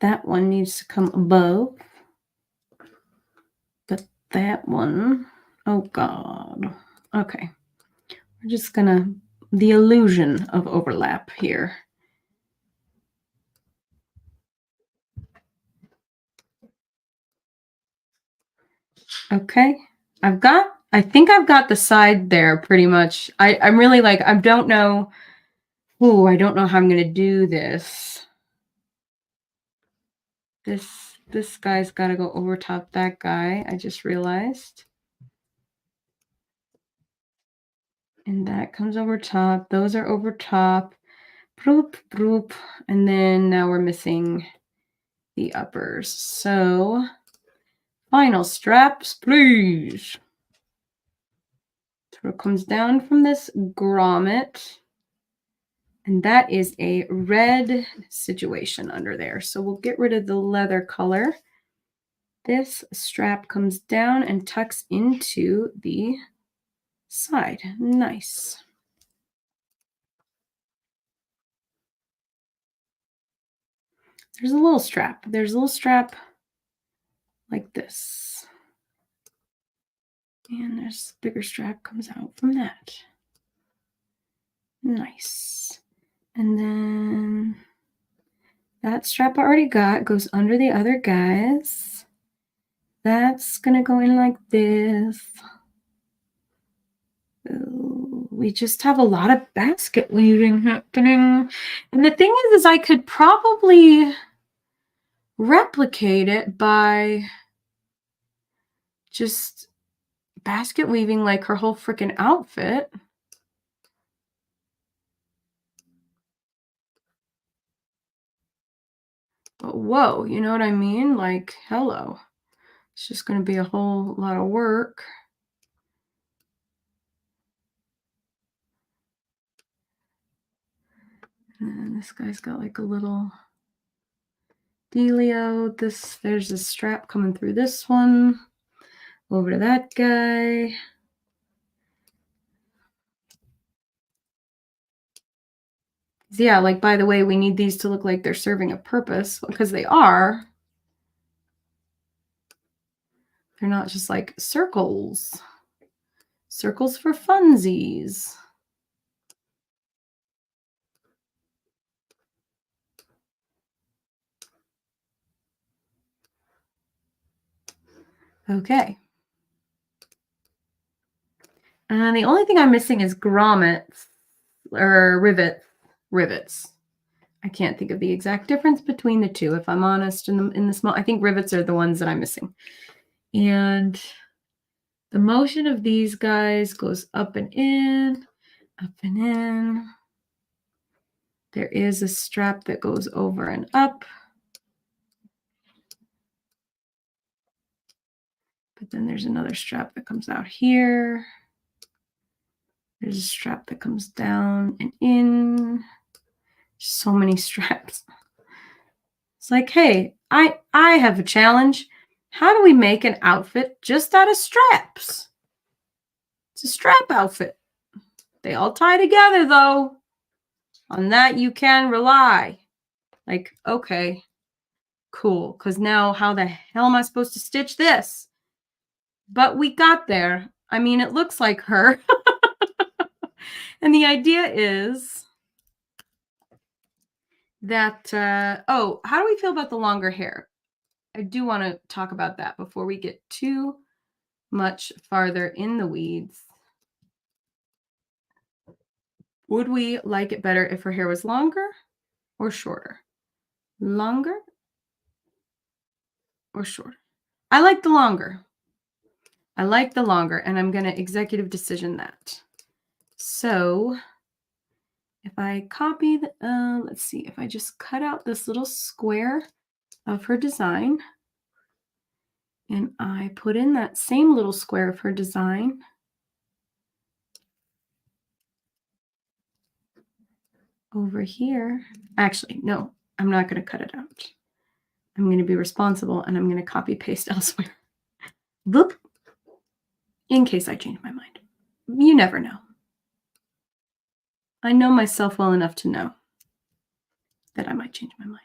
That one needs to come above. But that one, oh God. Okay. We're just gonna, the illusion of overlap here. Okay. I think I've got the side there pretty much. I'm really like, I don't know. Oh, I don't know how I'm going to do this. This guy's got to go over top that guy. I just realized. And that comes over top. Those are over top. Broop, broop. And then now we're missing the uppers. So final straps, please. So it comes down from this grommet. And that is a red situation under there. So we'll get rid of the leather color. This strap comes down and tucks into the side. Nice. There's a little strap. There's a little strap like this. And there's a bigger strap comes out from that. Nice. And then that strap I already got goes under the other guys. That's going to go in like this. We just have a lot of basket weaving happening. And the thing is I could probably replicate it by just basket weaving like her whole freaking outfit. But whoa, you know what I mean? Like, hello. It's just going to be a whole lot of work. And this guy's got like a little dealio. There's a strap coming through this one. Over to that guy. Yeah, like, by the way, we need these to look like they're serving a purpose because they are. They're not just like circles. Circles for funsies. Okay. And the only thing I'm missing is grommets or rivets. I can't think of the exact difference between the two, if I'm honest. In the small, I think rivets are the ones that I'm missing. And the motion of these guys goes up and in, up and in. There is a strap that goes over and up. But then there's another strap that comes out here. There's a strap that comes down and in. So many straps. It's like, hey, I have a challenge. How do we make an outfit just out of straps? It's a strap outfit. They all tie together, though. On that, you can rely. Like, okay, cool. Because now how the hell am I supposed to stitch this? But we got there. I mean, it looks like her. And the idea is that, oh, how do we feel about the longer hair? I do want to talk about that before we get too much farther in the weeds. Would we like it better if her hair was longer or shorter? Longer or shorter? I like the longer. I like the longer, and I'm going to executive decision that. So if I copy, let's see, if I just cut out this little square of her design, and I put in that same little square of her design, over here. Actually, no, I'm not going to cut it out. I'm going to be responsible, and I'm going to copy paste elsewhere. Whoop. In case I change my mind. You never know. I know myself well enough to know that I might change my mind.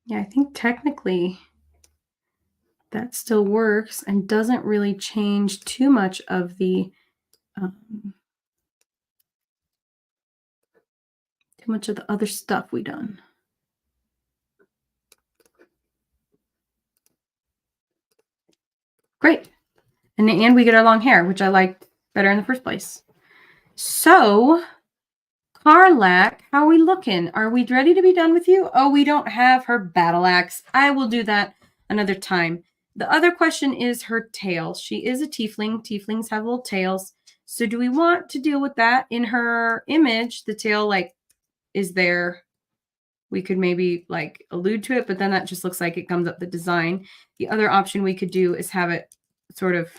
Yeah, I think technically that still works and doesn't really change too much of the other stuff we done. Great. And we get our long hair, which I liked better in the first place. So, Karlach, how are we looking? Are we ready to be done with you? Oh, we don't have her battle axe. I will do that another time. The other question is her tail. She is a tiefling. Tieflings have little tails. So do we want to deal with that? In her image, the tail like is there. We could maybe like allude to it, but then that just looks like it comes up the design. The other option we could do is have it sort of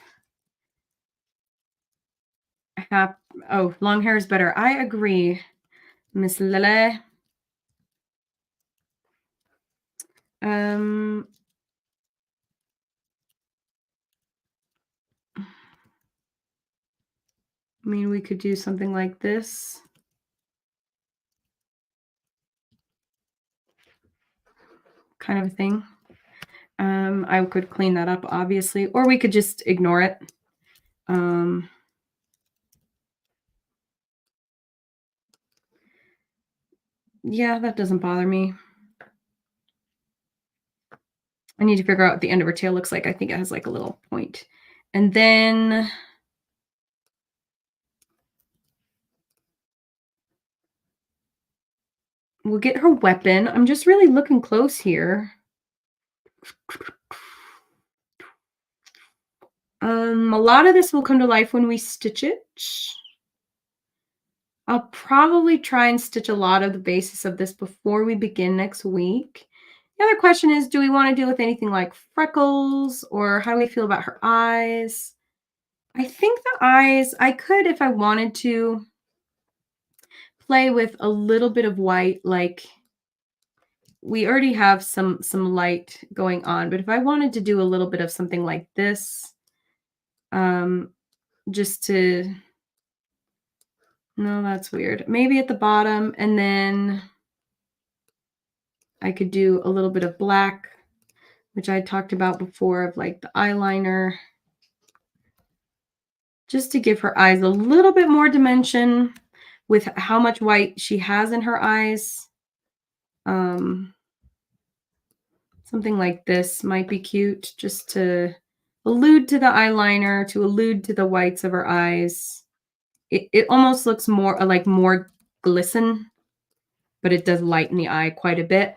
oh, long hair is better. I agree, Miss Lele. I mean, we could do something like this. Kind of a thing. I could clean that up, obviously, or we could just ignore it. Yeah, that doesn't bother me. I need to figure out what the end of her tail looks like. I think it has like a little point. And then we'll get her weapon. I'm just really looking close here. A lot of this will come to life when we stitch it. I'll probably try and stitch a lot of the basis of this before we begin next week. The other question is, do we want to deal with anything like freckles, or how do we feel about her eyes? I think the eyes, I could, if I wanted to, play with a little bit of white. Like we already have some light going on, but if I wanted to do a little bit of something like this, just to, no, that's weird. Maybe at the bottom, and then I could do a little bit of black, which I talked about before, of like the eyeliner, just to give her eyes a little bit more dimension with how much white she has in her eyes. Something like this might be cute, just to allude to the eyeliner, to allude to the whites of her eyes. It almost looks more like more glisten, but it does lighten the eye quite a bit.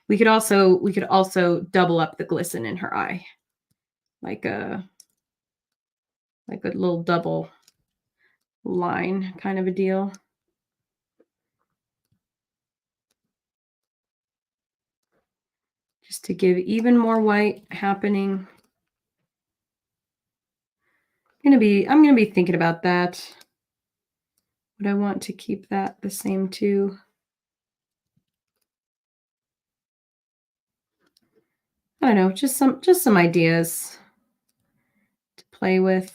We could also double up the glisten in her eye, like a little double line kind of a deal. Just to give even more white happening. I'm gonna be thinking about that. But I want to keep that the same too. I don't know, just some ideas to play with.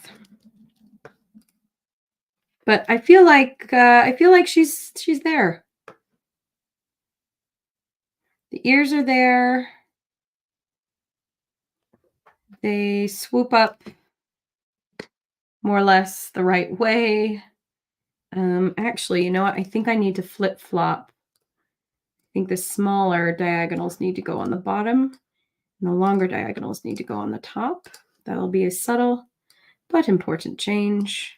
But I feel like she's there. The ears are there. They swoop up more or less the right way. Actually, you know what? I think I need to flip-flop. I think the smaller diagonals need to go on the bottom, and the longer diagonals need to go on the top. That'll be a subtle but important change.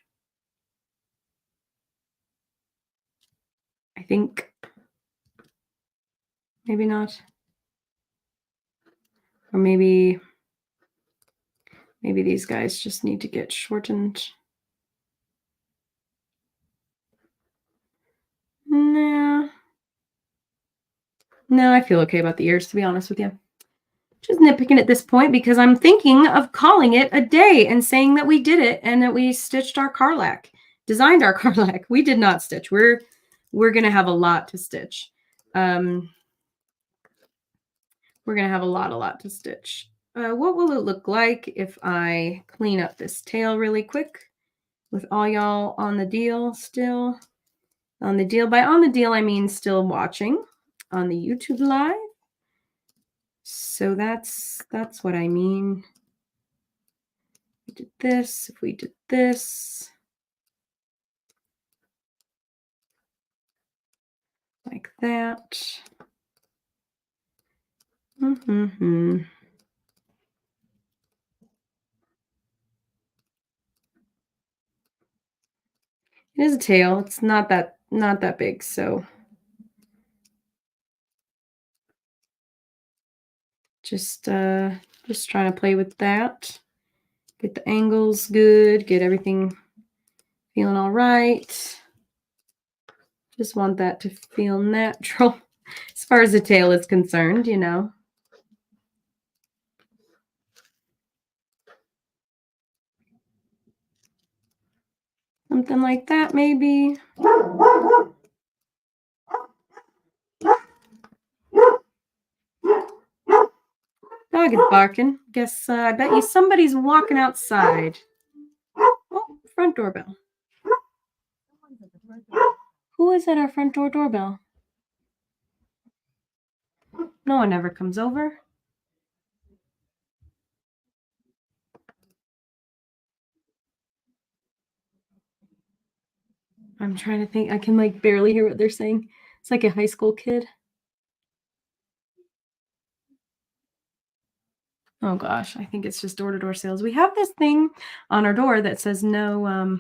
I think. Maybe not. Or maybe these guys just need to get shortened. No, I feel okay about the ears, to be honest with you. Just nitpicking at this point because I'm thinking of calling it a day and saying that we did it and that we stitched our Karlach, designed our Karlach. We did not stitch. We're going to have a lot to stitch. We're going to have a lot to stitch. What will it look like if I clean up this tail really quick with all y'all on the deal still? On the deal. By on the deal, I mean still watching on the YouTube live. So that's what I mean. We did this, if we did this, like that. Mm-hmm. It is a tail. It's not that big, so just trying to play with that. Get the angles good, get everything feeling all right. Just want that to feel natural as far as the tail is concerned, you know. Something like that, maybe. Dog is barking. Guess I bet you somebody's walking outside. Oh, front doorbell. Who is at our front door doorbell? No one ever comes over. I'm trying to think. I can like barely hear what they're saying. It's like a high school kid. Oh gosh, I think it's just door-to-door sales. We have this thing on our door that says no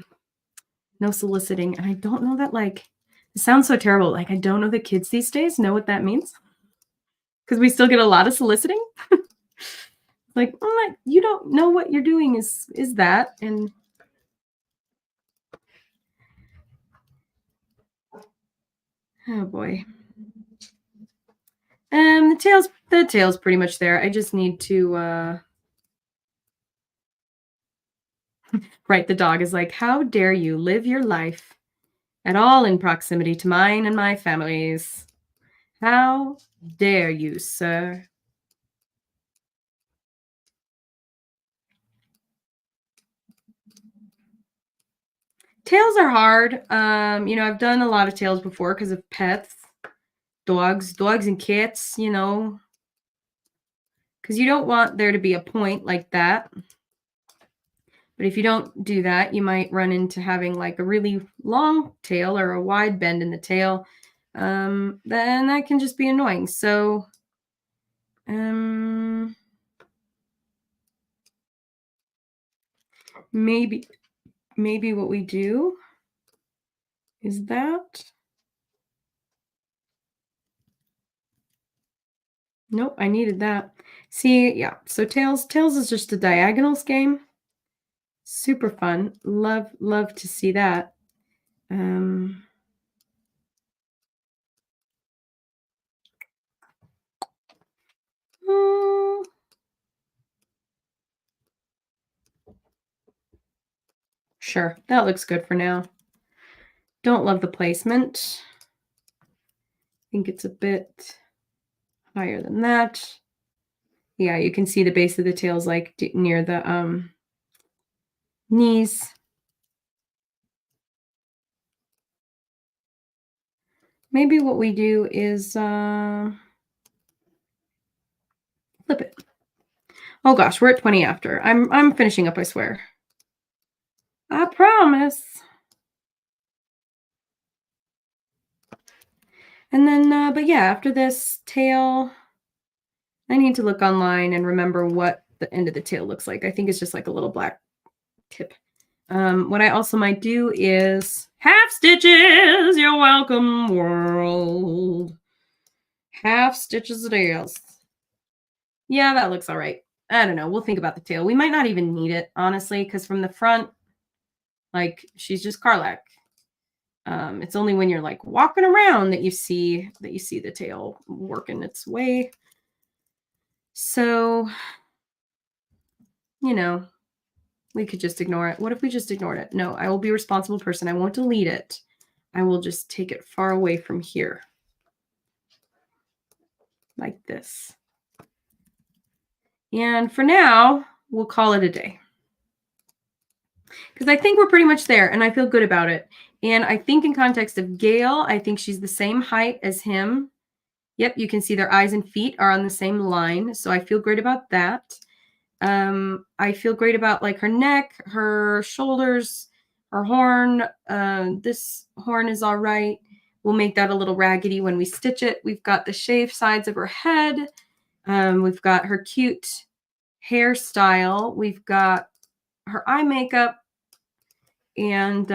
soliciting, and I don't know that like it sounds so terrible. Like I don't know the kids these days know what that means because we still get a lot of soliciting. Like, you don't know what you're doing is that, and oh boy. The tail's pretty much there. I just need to right, the dog is like, how dare you live your life at all in proximity to mine and my family's? How dare you, sir? Tails are hard. You know, I've done a lot of tails before because of pets, dogs and cats, you know, because you don't want there to be a point like that. But if you don't do that, you might run into having like a really long tail or a wide bend in the tail. Then that can just be annoying. So, maybe what we do is that. Nope, I needed that. See, yeah. So tails is just a diagonals game. Super fun. Love to see that. mm, Sure, that looks good for now. Don't love the placement. I think it's a bit higher than that. Yeah, you can see the base of the tail's like near the knees. Maybe what we do is flip it. Oh gosh, we're at 20 after. I'm finishing up, I swear. I promise. And then, but yeah, after this tail, I need to look online and remember what the end of the tail looks like. I think it's just like a little black tip. What I also might do is half stitches. You're welcome, world. Half stitches it is. Yeah, that looks all right. I don't know. We'll think about the tail. We might not even need it, honestly, because from the front, like she's just Karlach. It's only when you're like walking around that you see the tail working its way. So, you know, we could just ignore it. What if we just ignored it? No, I will be a responsible person. I won't delete it. I will just take it far away from here. Like this. And for now, we'll call it a day. Because I think we're pretty much there, and I feel good about it. And I think in context of Gale, I think she's the same height as him. Yep, you can see their eyes and feet are on the same line. So I feel great about that. I feel great about like her neck, her shoulders, her horn. This horn is all right. We'll make that a little raggedy when we stitch it. We've got the shaved sides of her head. We've got her cute hairstyle. We've got her eye makeup and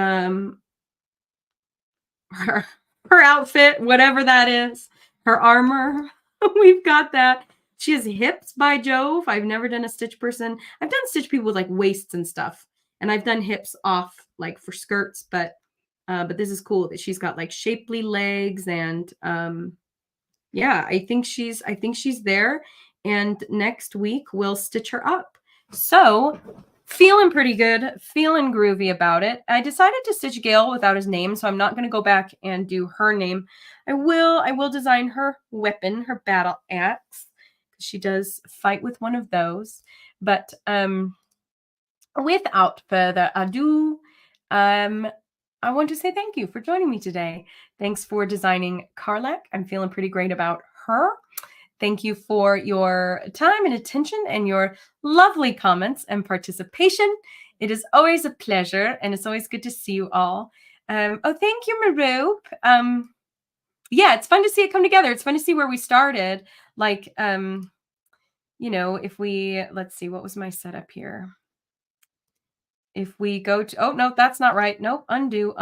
her outfit, whatever that is, her armor. We've got that. She has hips, by Jove. I've never done a stitch person. I've done stitch people with like waists and stuff, and I've done hips off like for skirts, but this is cool that she's got like shapely legs and yeah, I think she's there. And next week we'll stitch her up. So feeling pretty good, feeling groovy about it. I decided to stitch Gale without his name, so I'm not going to go back and do her name. I will design her weapon, her battle axe. She does fight with one of those. But without further ado, I want to say thank you for joining me today. Thanks for designing Karlach. I'm feeling pretty great about her. Thank you for your time and attention and your lovely comments and participation. It is always a pleasure, and it's always good to see you all. Oh, thank you, Maroop. Yeah, it's fun to see it come together. It's fun to see where we started. Like, you know, if we, let's see, what was my setup here? If we go to, oh, no, that's not right. Nope, undo.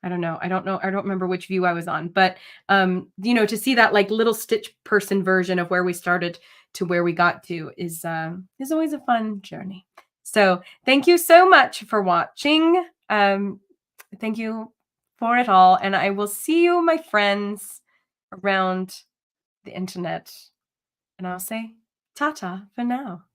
I don't know. I don't remember which view I was on, but you know, to see that like little stitch person version of where we started to where we got to is always a fun journey. So thank you so much for watching. Thank you for it all. And I will see you, my friends, around the internet. And I'll say ta-ta for now.